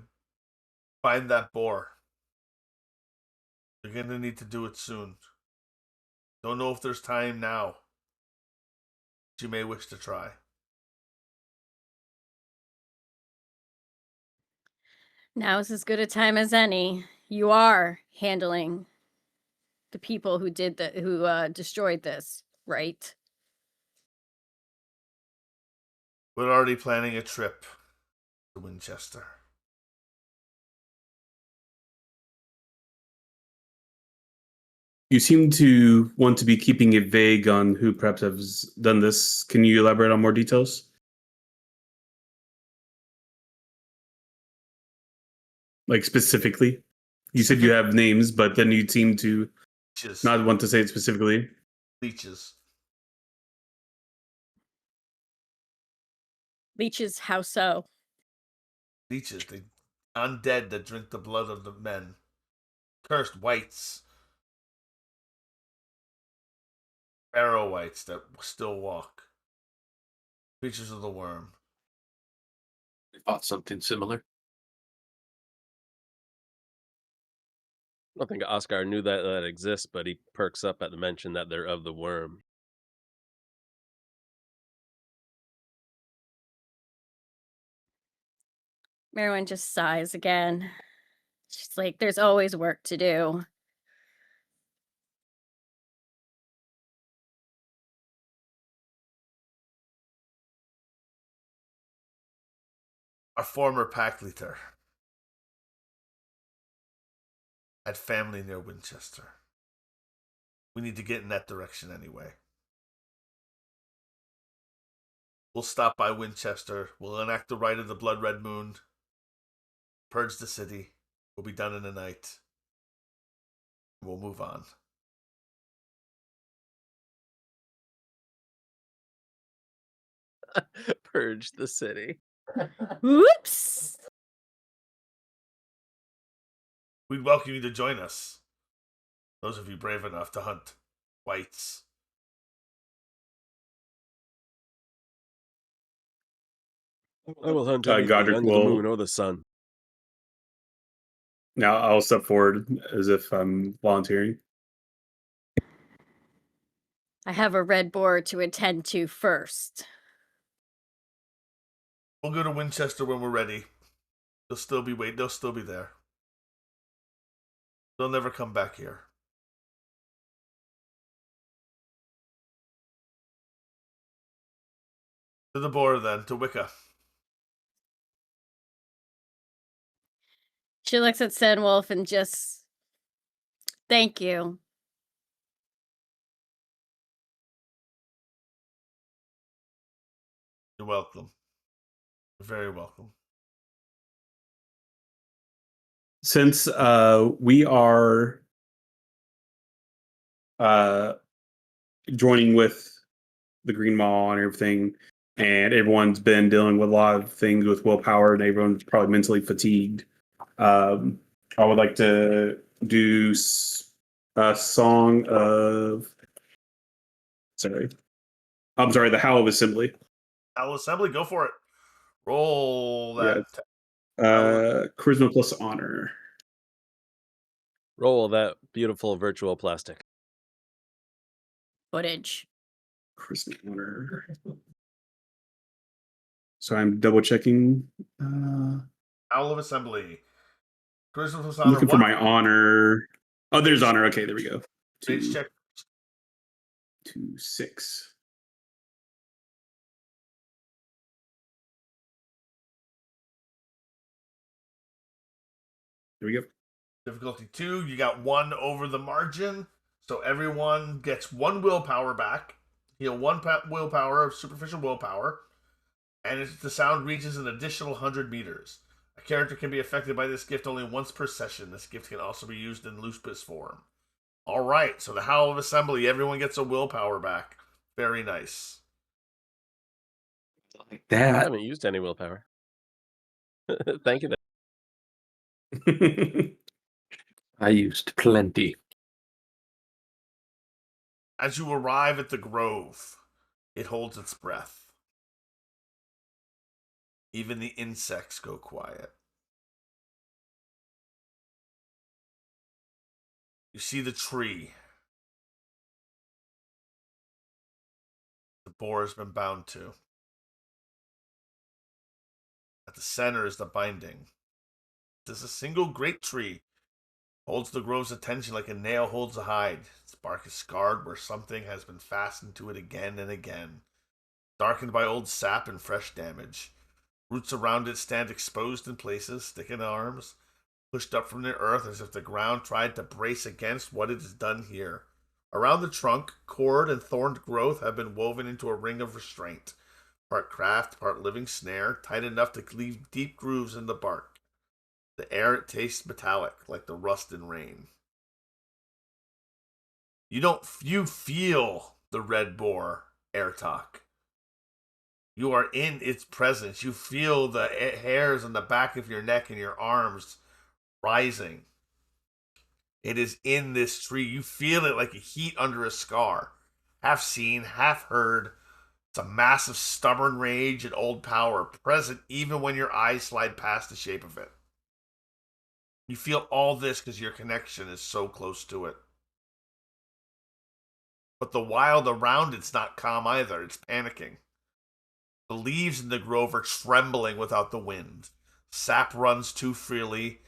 find that boar, you're going to need to do it soon. Don't know if there's time now, but you may wish to try. Now is as good a time as any. You are handling the people who destroyed this, right? We're already planning a trip to Winchester. You seem to want to be keeping it vague on who perhaps has done this. Can you elaborate on more details? Like specifically? You said you have names, but then you seem to Leeches. not want to say it specifically. Leeches. Leeches, how so? Leeches. The undead that drink the blood of the men. Cursed wights. Arrow wights that still walk. Creatures of the worm. I thought something similar. I don't think Oscar knew that exists, but he perks up at the mention that they're of the worm. Merwin just sighs again. She's like, there's always work to do. Our former pack leader had family near Winchester. We need to get in that direction anyway. We'll stop by Winchester. We'll enact the rite of the Blood Red Moon. Purge the city. We'll be done in a night. We'll move on. Purge the city. Whoops! We'd welcome you to join us. Those of you brave enough to hunt whites. I will hunt anything Godric under the will. moon or the sun. Now I'll step forward as if I'm volunteering. I have a red boar to attend to first. We'll go to Winchester when we're ready. They'll still be there. They'll never come back here. To the boar then, to Wicca. She looks at Senwolf and just, thank you. You're welcome. You're very welcome. Since we are joining with the Green Maw and everything, and everyone's been dealing with a lot of things with willpower, and everyone's probably mentally fatigued. I would like to do a song of. I'm sorry, the Howl of Assembly. Howl Assembly, go for it. Roll that. Charisma plus honor. Roll that beautiful virtual plastic. Footage. Charisma honor. So I'm double checking. Howl of Assembly. Charisma plus I'm honor. looking for my honor. Oh, there's honor. Okay, there we go. Rage check. 2, 6. There we go. Difficulty 2. You got 1 over the margin. So everyone gets 1 willpower back. Heal 1 willpower, superficial willpower. And if the sound reaches an additional 100 meters. A character can be affected by this gift only once per session. This gift can also be used in lupus form. All right, so the Howl of Assembly, everyone gets a willpower back. Very nice. Like I that. haven't used any willpower. Thank you. I used plenty. As you arrive at the grove, it holds its breath. Even the insects go quiet. You see the tree. The boar has been bound to. At the center is the binding. This is a single great tree. Holds the grove's attention like a nail holds a hide. Its bark is scarred where something has been fastened to it again and again. Darkened by old sap and fresh damage. Roots around it stand exposed in places, sticking arms, pushed up from the earth as if the ground tried to brace against what it has done here. Around the trunk, cord and thorned growth have been woven into a ring of restraint. Part craft, part living snare, tight enough to leave deep grooves in the bark. The air it tastes metallic, like the rust in rain. You feel the red boar air talk. You are in its presence. You feel the hairs on the back of your neck and your arms rising. It is in this tree. You feel it like a heat under a scar. Half seen, half heard. It's a massive stubborn rage and old power, present even when your eyes slide past the shape of it. You feel all this because your connection is so close to it. But the wild around it's not calm either. It's panicking. The leaves in the grove are trembling without the wind. Sap runs too freely.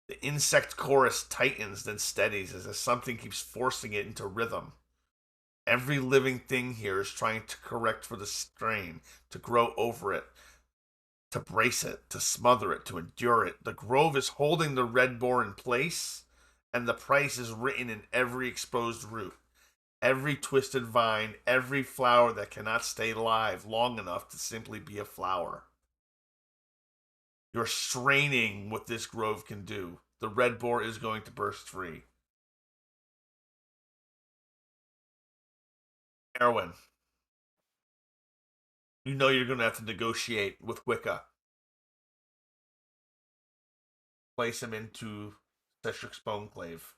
The insect chorus tightens then steadies as if something keeps forcing it into rhythm. Every living thing here is trying to correct for the strain, to grow over it, to brace it, to smother it, to endure it. The grove is holding the red boar in place, and the price is written in every exposed root, every twisted vine, every flower that cannot stay alive long enough to simply be a flower. You're straining what this grove can do. The red boar is going to burst free. Erwin, you know you're going to have to negotiate with Wicca. Place him into Cedric's Boneclave.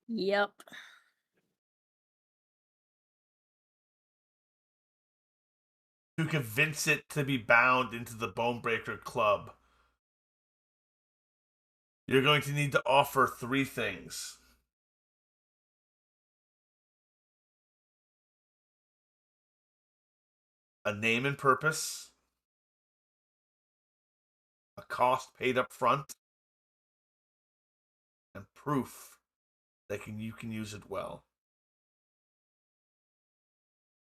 Yep. To convince it to be bound into the Bonebreaker Club, you're going to need to offer 3 things. A name and purpose, a cost paid up front, and proof that you can use it well.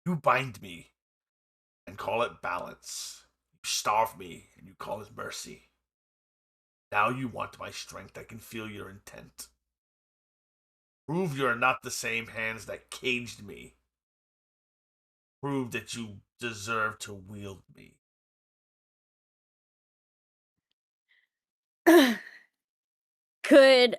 You bind me and call it balance. You starve me and you call it mercy. Now you want my strength. I can feel your intent. Prove you are not the same hands that caged me. Prove that you deserve to wield me. Could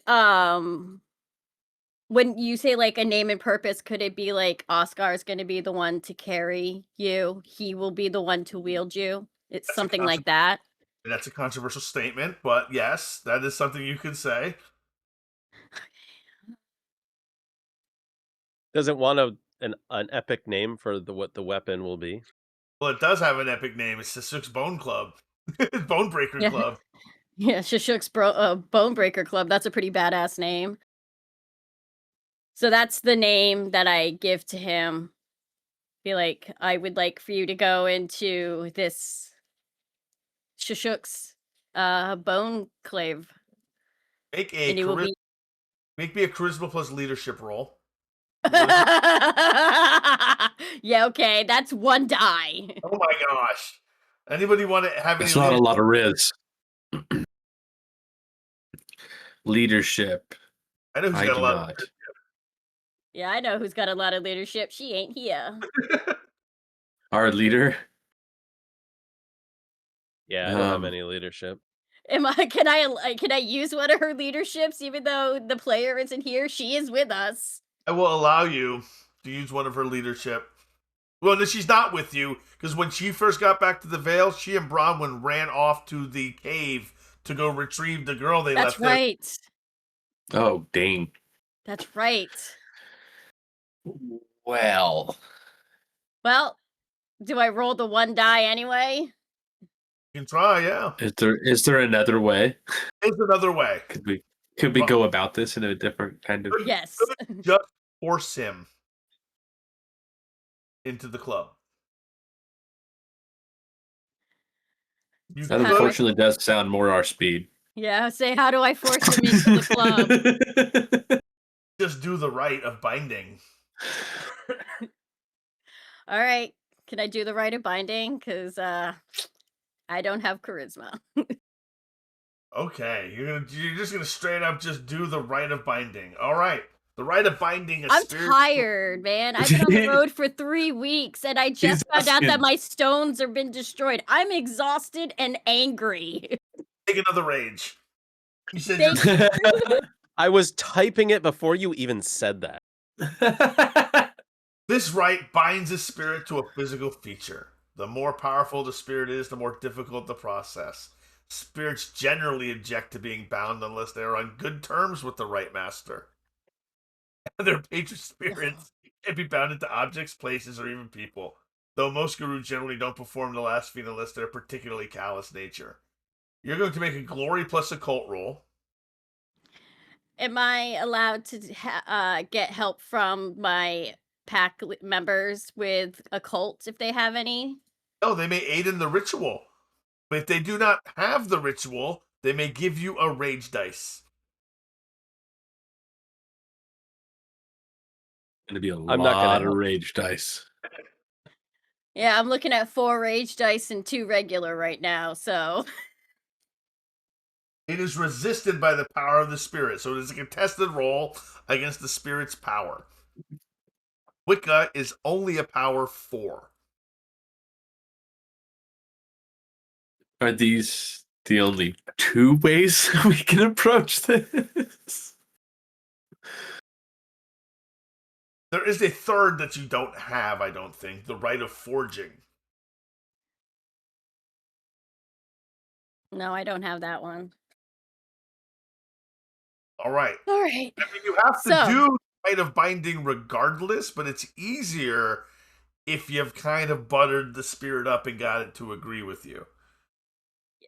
when you say like a name and purpose, could it be like Oscar's going to be the one to carry you? He will be the one to wield you. It's That's a something like that. That's a controversial statement, but yes, that is something you could say. Does it want an epic name for what the weapon will be? Well, it does have an epic name. It's the Six Bone Club. Bone Breaker Yeah. Club. Yeah, Shishuk's Bonebreaker Club. That's a pretty badass name. So that's the name that I give to him. Be like, I would like for you to go into this Shishuk's bone clave. Make a And you will be make me a charisma plus leadership roll. Yeah, okay, that's 1 die. Oh my gosh. Anybody want to have any It's not a lot of riz. Leadership. I know who's I got do a lot not. Yeah, I know who's got a lot of leadership. She ain't here. Our leader. Yeah, I don't have any leadership. Can I use one of her leaderships even though the player isn't here? She is with us. I will allow you to use one of her leadership. Well, no, she's not with you, because when she first got back to the Vale, she and Bronwyn ran off to the cave to go retrieve the girl they That's left there. right. Oh, dang. That's right. Well, do I roll the 1 die anyway? You can try, yeah. is there another way? There's another way. Could we go about this in a different kind of? Yes. Just force him into the club. You That How do I- unfortunately does sound more our speed. Yeah, say, how do I force him into the club? just do the rite of binding. All right. Can I do the Rite of Binding? Because I don't have charisma. Okay, you're just gonna straight up just do the rite of binding. All right, the rite of binding. I'm tired, man. I've been on the road for 3 weeks, and I just found out that my stones have been destroyed. I'm exhausted and angry. Take another rage. You said I was typing it before you even said that. This rite binds a spirit to a physical feature. The more powerful the spirit is, the more difficult the process. Spirits generally object to being bound unless they are on good terms with the rite master. Their patron spirits can be bound into objects, places, or even people, though most gurus generally don't perform the last feat unless they're particularly callous nature. You're going to make a glory plus occult roll. Am I allowed to get help from my pack members with occult if they have any? No, they may aid in the ritual. But if they do not have the ritual, they may give you a rage dice. Gonna be I'm not lot gonna of rage dice. Yeah, I'm looking at 4 rage dice and 2 regular right now, so. It is resisted by the power of the spirit, so it is a contested roll against the spirit's power. Wicca is only a power 4. Are these the only 2 ways we can approach this? There is a third that you don't have, I don't think. The rite of forging. No, I don't have that one. All right. All right. I mean, you have to do the rite of binding regardless, but it's easier if you've kind of buttered the spirit up and got it to agree with you.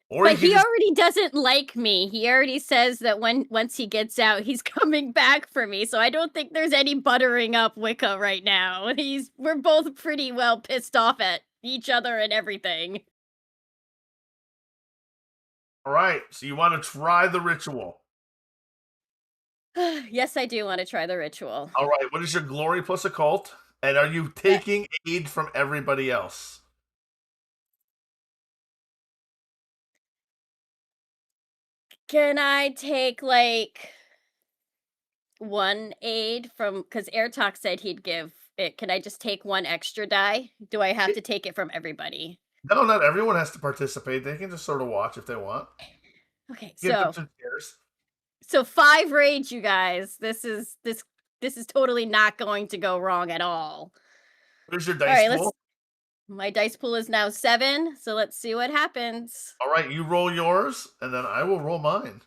Or but he already doesn't like me. He already says that once he gets out, he's coming back for me. So I don't think there's any buttering up Wicca right now. We're both pretty well pissed off at each other and everything. All right, so you want to try the ritual. Yes, I do want to try the ritual. All right, what is your glory plus occult? And are you taking aid from everybody else? Can I take like one aid from, because Airtalk said he'd give it. Can I just take one extra die? Do I have to take it from everybody? No, not everyone has to participate. They can just sort of watch if they want. Okay, Give them so some chairs. 5 rage, you guys. This is totally not going to go wrong at all. Where's your All dice right, pool? my dice pool is now 7, so let's see what happens. All right, you roll yours, and then I will roll mine.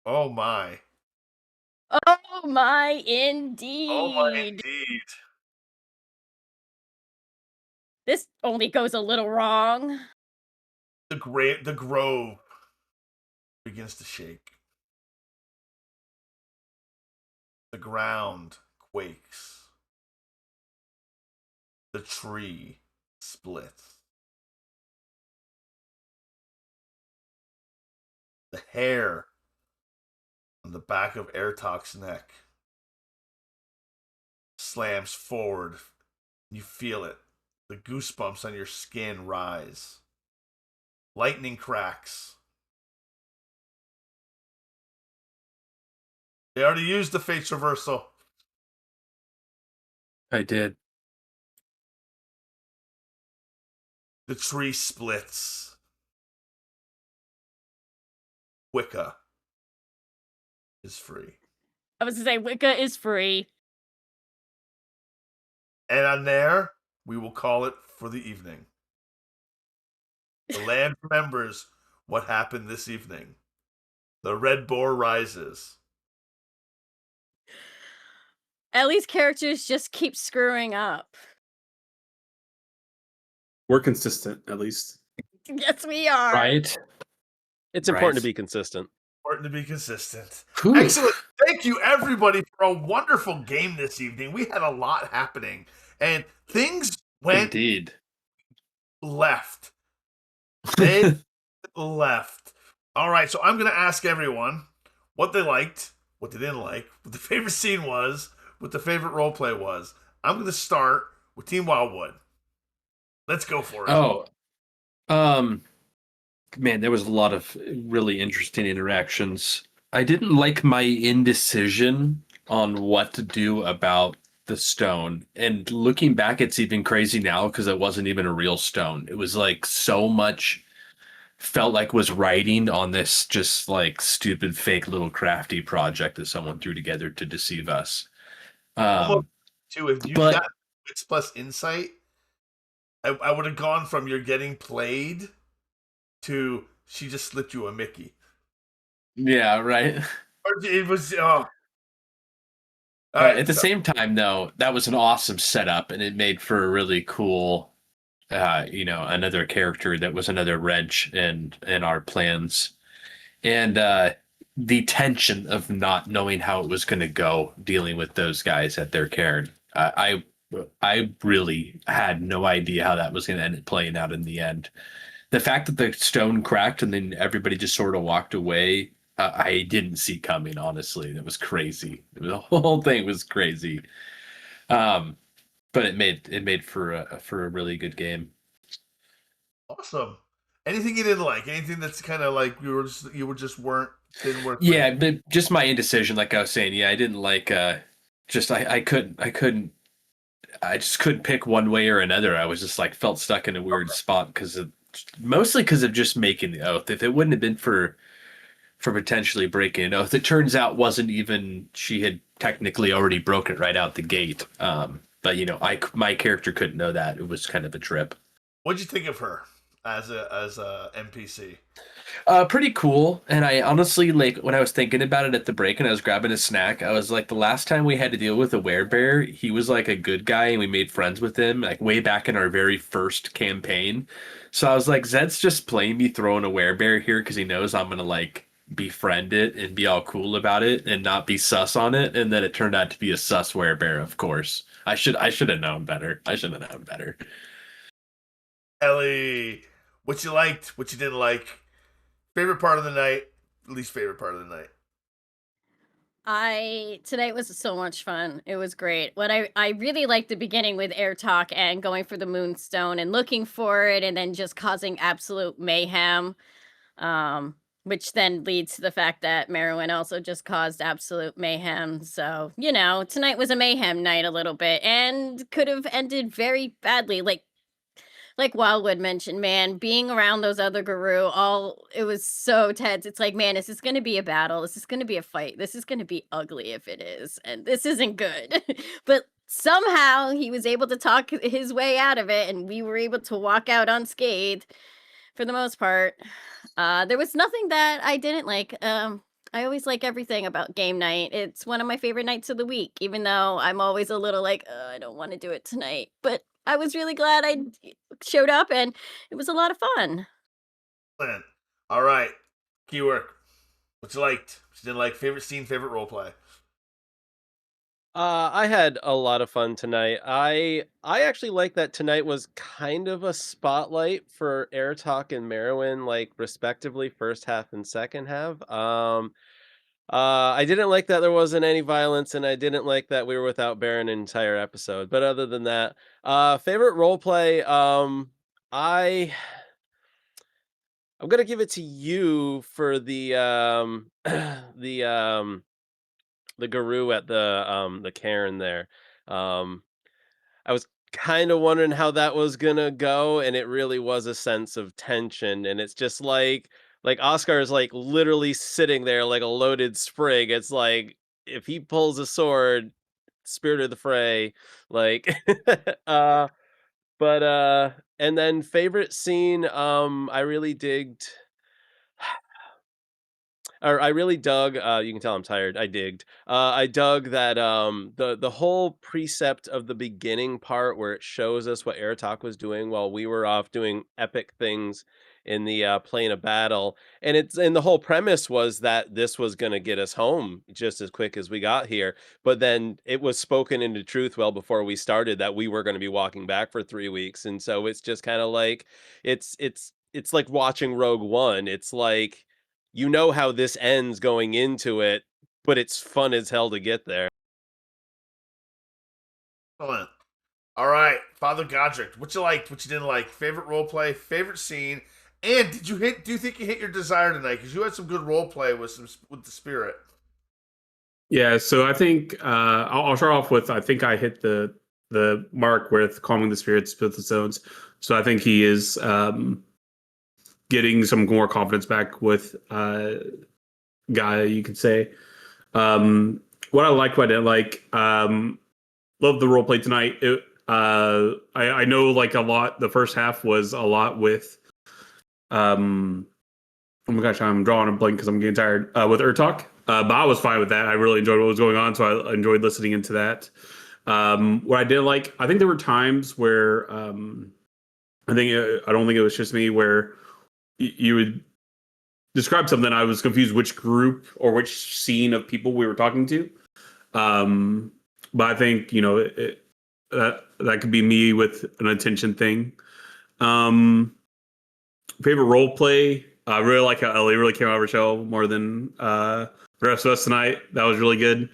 Oh my. Oh my, Oh my indeed. indeed. This only goes a little wrong. The grove begins to shake. The ground quakes. The tree splits. The hair on the back of Airtalk's neck slams forward. You feel it. The goosebumps on your skin rise. Lightning cracks. They already used the Fates Reversal. I did. The tree splits. Wicca is free. I was to say Wicca is free. And on there, we will call it for the evening. The land remembers what happened this evening. The red boar rises. Ellie's characters just keep screwing up. We're consistent, at least. Yes, we are. Right? It's important Right. to be consistent. Important to be consistent. Whew. Excellent. Thank you, everybody, for a wonderful game this evening. We had a lot happening, and things went Indeed. left. They left. All right, so I'm going to ask everyone what they liked, what they didn't like, what the favorite scene was, what the favorite roleplay was. I'm going to start with Team Wildwood. Let's go for it. Oh, man, there was a lot of really interesting interactions. I didn't like my indecision on what to do about the stone. And looking back, it's even crazy now because it wasn't even a real stone. It was like so much felt like was writing on this just like stupid fake little crafty project that someone threw together to deceive us. Almost, too, if you but- got wits plus insight, I would have gone from you're getting played to she just slipped you a Mickey. Yeah, right. Or it was All But right, at the so- same time, though, that was an awesome setup, and it made for a really cool, another character that was another wrench in our plans, and the tension of not knowing how it was going to go, dealing with those guys at their cairn. I really had no idea how that was going to end up playing out in the end. The fact that the stone cracked and then everybody just sort of walked away, I didn't see coming. Honestly, that was crazy. The whole thing was crazy. But it made for a really good game. awesome. Anything you didn't like? Anything that's kind of like didn't work? Yeah, but just my indecision, like I was saying. Yeah, I didn't like. Just I just couldn't pick one way or another. I was just like felt stuck in a weird spot mostly because of just making the oath. If it wouldn't have been for potentially breaking an oath, it turns out wasn't even, she had technically already broken it right out the gate. But my character couldn't know that. It was kind of a trip. What'd you think of her as a NPC? Pretty cool. And I honestly, like, when I was thinking about it at the break and I was grabbing a snack, I was like, the last time we had to deal with a werebear, he was like a good guy and we made friends with him, like way back in our very first campaign. So I was like, Zed's just playing me throwing a werebear here because he knows I'm gonna like befriend it and be all cool about it and not be sus on it. And then it turned out to be a sus werebear, of course. I should have known better. I should have known better. Ellie, what you liked, what you didn't like, Favorite part of the night, least favorite part of the night. Tonight was so much fun. It was great. What I really liked the beginning with Air Talk and going for the Moonstone and looking for it and then just causing absolute mayhem. Which then leads to the fact that Merowyn also just caused absolute mayhem. So, tonight was a mayhem night a little bit and could have ended very badly. Like Wildwood mentioned, man, being around those other Guru, it was so tense. It's like, man, is this going to be a battle? Is this going to be a fight? This is going to be ugly if it is, and this isn't good. But somehow he was able to talk his way out of it, and we were able to walk out unscathed for the most part. There was nothing that I didn't like. I always like everything about game night. It's one of my favorite nights of the week, even though I'm always a little like, I don't want to do it tonight. But I was really glad I showed up, and it was a lot of fun. All right, keyword. What you liked? What you didn't like? Favorite scene, favorite role play. I had a lot of fun tonight. I actually like that tonight was kind of a spotlight for Air Talk and Merowyn, like respectively, first half and second half. I didn't like that there wasn't any violence, and I didn't like that we were without Baron an entire episode. But other than that, favorite role play. I I'm gonna give it to you for the guru at the cairn there. Um, I was kind of wondering how that was gonna go, and it really was a sense of tension. And it's just like Oscar is like literally sitting there like a loaded sprig. It's like if he pulls a sword, spirit of the fray, like uh but and then favorite scene, I really digged or I really dug, you can tell I'm tired. I digged. I dug that the whole precept of the beginning part where it shows us what Aratak was doing while we were off doing epic things in the plane of battle. And the whole premise was that this was going to get us home just as quick as we got here. But then it was spoken into truth well before we started that we were going to be walking back for 3 weeks. And so it's just kind of like it's like watching Rogue One. It's like you know how this ends going into it, but it's fun as hell to get there. Excellent. All right, Father Godric. What you liked? What you didn't like? Favorite role play? Favorite scene? And do you think you hit your desire tonight? Because you had some good role play with the spirit. Yeah, so I think I'll start off with I think I hit the mark with calming the spirits with the zones. So I think he is getting some more confidence back with Gaia, you could say. What I liked, what I didn't like, love the role play tonight. I know like a lot. The first half was a lot with oh my gosh, I'm drawing a blank because I'm getting tired with Urtalk. But I was fine with that. I really enjoyed what was going on, so I enjoyed listening into that. What I didn't like, I think there were times where I don't think it was just me where you would describe something. I was confused which group or which scene of people we were talking to. But I think that could be me with an attention thing. Favorite role play. I really like how Ellie really came out of her shell more than the rest of us tonight. That was really good.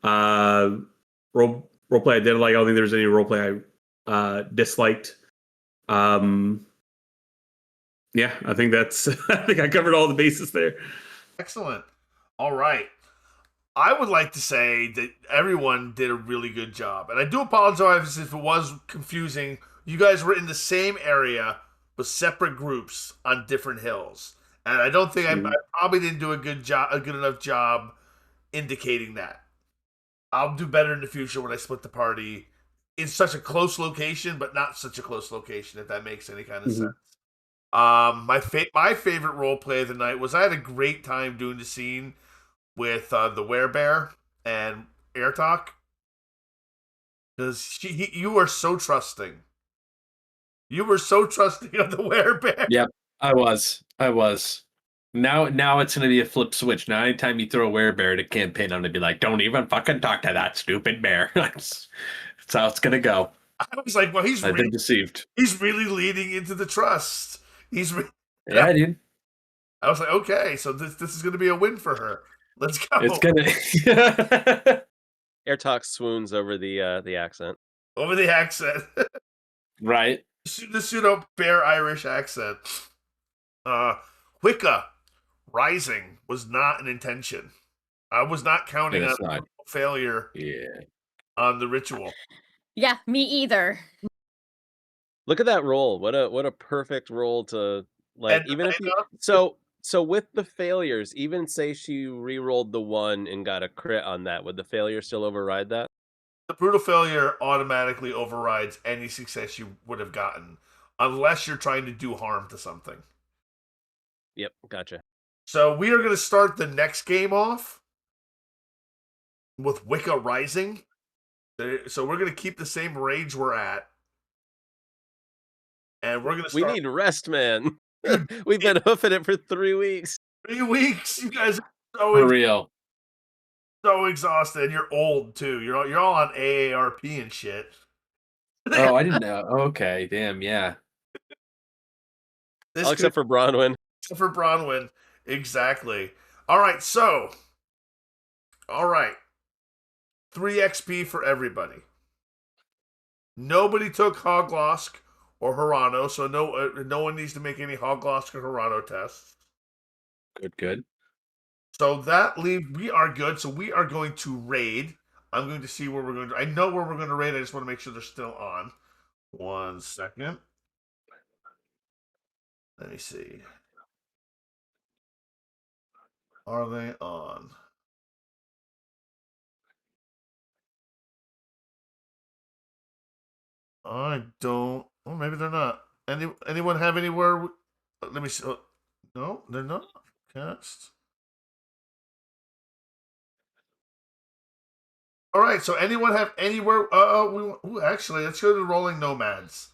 Role play I did like. I don't think there's any role play I disliked. Yeah, I think that's. I think I covered all the bases there. Excellent. All right. I would like to say that everyone did a really good job, and I do apologize if it was confusing. You guys were in the same area with separate groups on different hills, and I don't think I probably didn't do a good enough job indicating that. I'll do better in the future when I split the party in such a close location, but not such a close location, if that makes any kind of sense. My favorite role play of the night was I had a great time doing the scene with the Werebear and Air Talk, because you were so trusting. You were so trusting of the Werebear. Yep, I was. Now it's gonna be a flip switch. Now anytime you throw a werebear at a campaign, I'm gonna be like, don't even fucking talk to that stupid bear. That's how it's gonna go. I was like, well, I've been deceived. He's really leading into the trust. Yeah, dude. I was like, okay, so this is going to be a win for her. Let's go. It's gonna. Airtalk swoons over the accent. Over the accent. Right. The pseudo fair Irish accent. Wicca rising was not an intention. I was not counting It's on not. failure Yeah. on the ritual. Yeah, me either. Look at that roll. What a perfect roll to like. And Even if you so with the failures, even say she re-rolled the 1 and got a crit on that, would the failure still override that? the brutal failure automatically overrides any success you would have gotten, unless you're trying to do harm to something. Yep, gotcha. So we are going to start the next game off with Wicca Rising. So we're going to keep the same rage we're at. And we're going to We start need rest, man. We've been hoofing it for 3 weeks. 3 weeks. You guys are For real. so exhausted. You're old too. You're all on AARP and shit. Oh, I didn't know. Okay, damn, yeah. This All except for Bronwyn. except for Bronwyn. Exactly. All right, so. All right. 3 XP for everybody. Nobody took Hoglosk or Hirano, so no one needs to make any Hoglosk or Hirano tests. Good. So that we are good. So we are going to raid. I'm going to see where we're going to. I know where we're going to raid. I just want to make sure they're still on. 1 second. Let me see. Are they on? I don't. Well, maybe they're not. Anyone have anywhere? Let me see. No, they're not. Cast. All right. So anyone have anywhere? Actually, let's go to Rolling Nomads.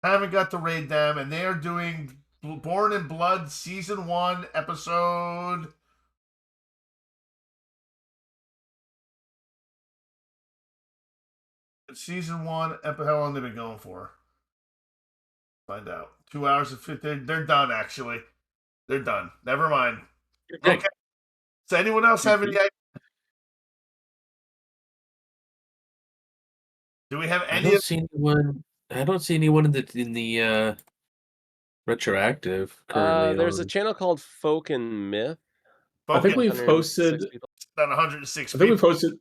Haven't got to raid them, and they are doing Born in Blood Season 1 episode. Season 1 episode. How long have they been going for? Find out. 2 hours and 50. They're done. Actually, they're done. Never mind. Okay. So anyone else have any? Do we have I any? don't see anyone. I don't see anyone in the retroactive currently. There's a on. channel called Folk and Myth. I think we've 106 posted. people. Done 106 I think we people. posted.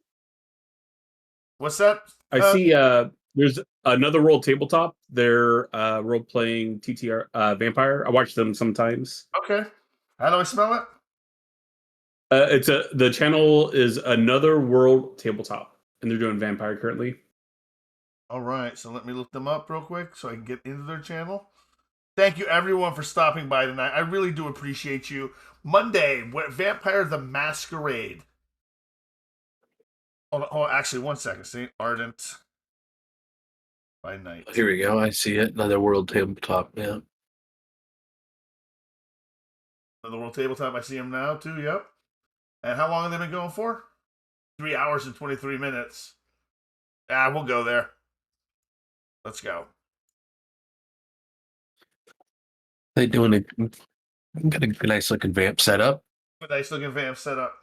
What's that? I see. There's another World Tabletop. They're role playing TTR Vampire. I watch them sometimes. Okay. How do I spell it? The channel is Another World Tabletop, and they're doing Vampire currently. All right. So let me look them up real quick so I can get into their channel. Thank you, everyone, for stopping by tonight. I really do appreciate you. Monday, Vampire the Masquerade. Actually, 1 second. St. Ardent by night. Here we go. I see it. Another World Tabletop. Yeah. The World Tabletop, I see them now, too. Yep. And how long have they been going for? 3 hours and 23 minutes. We'll go there. Let's go. They doing got a nice looking vamp setup. A nice looking vamp setup.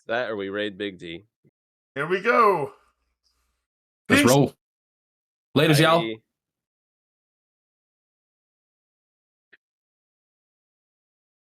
That or we raid Big D. Here we go. Let's Peace. roll. Ladies, y'all. Bye.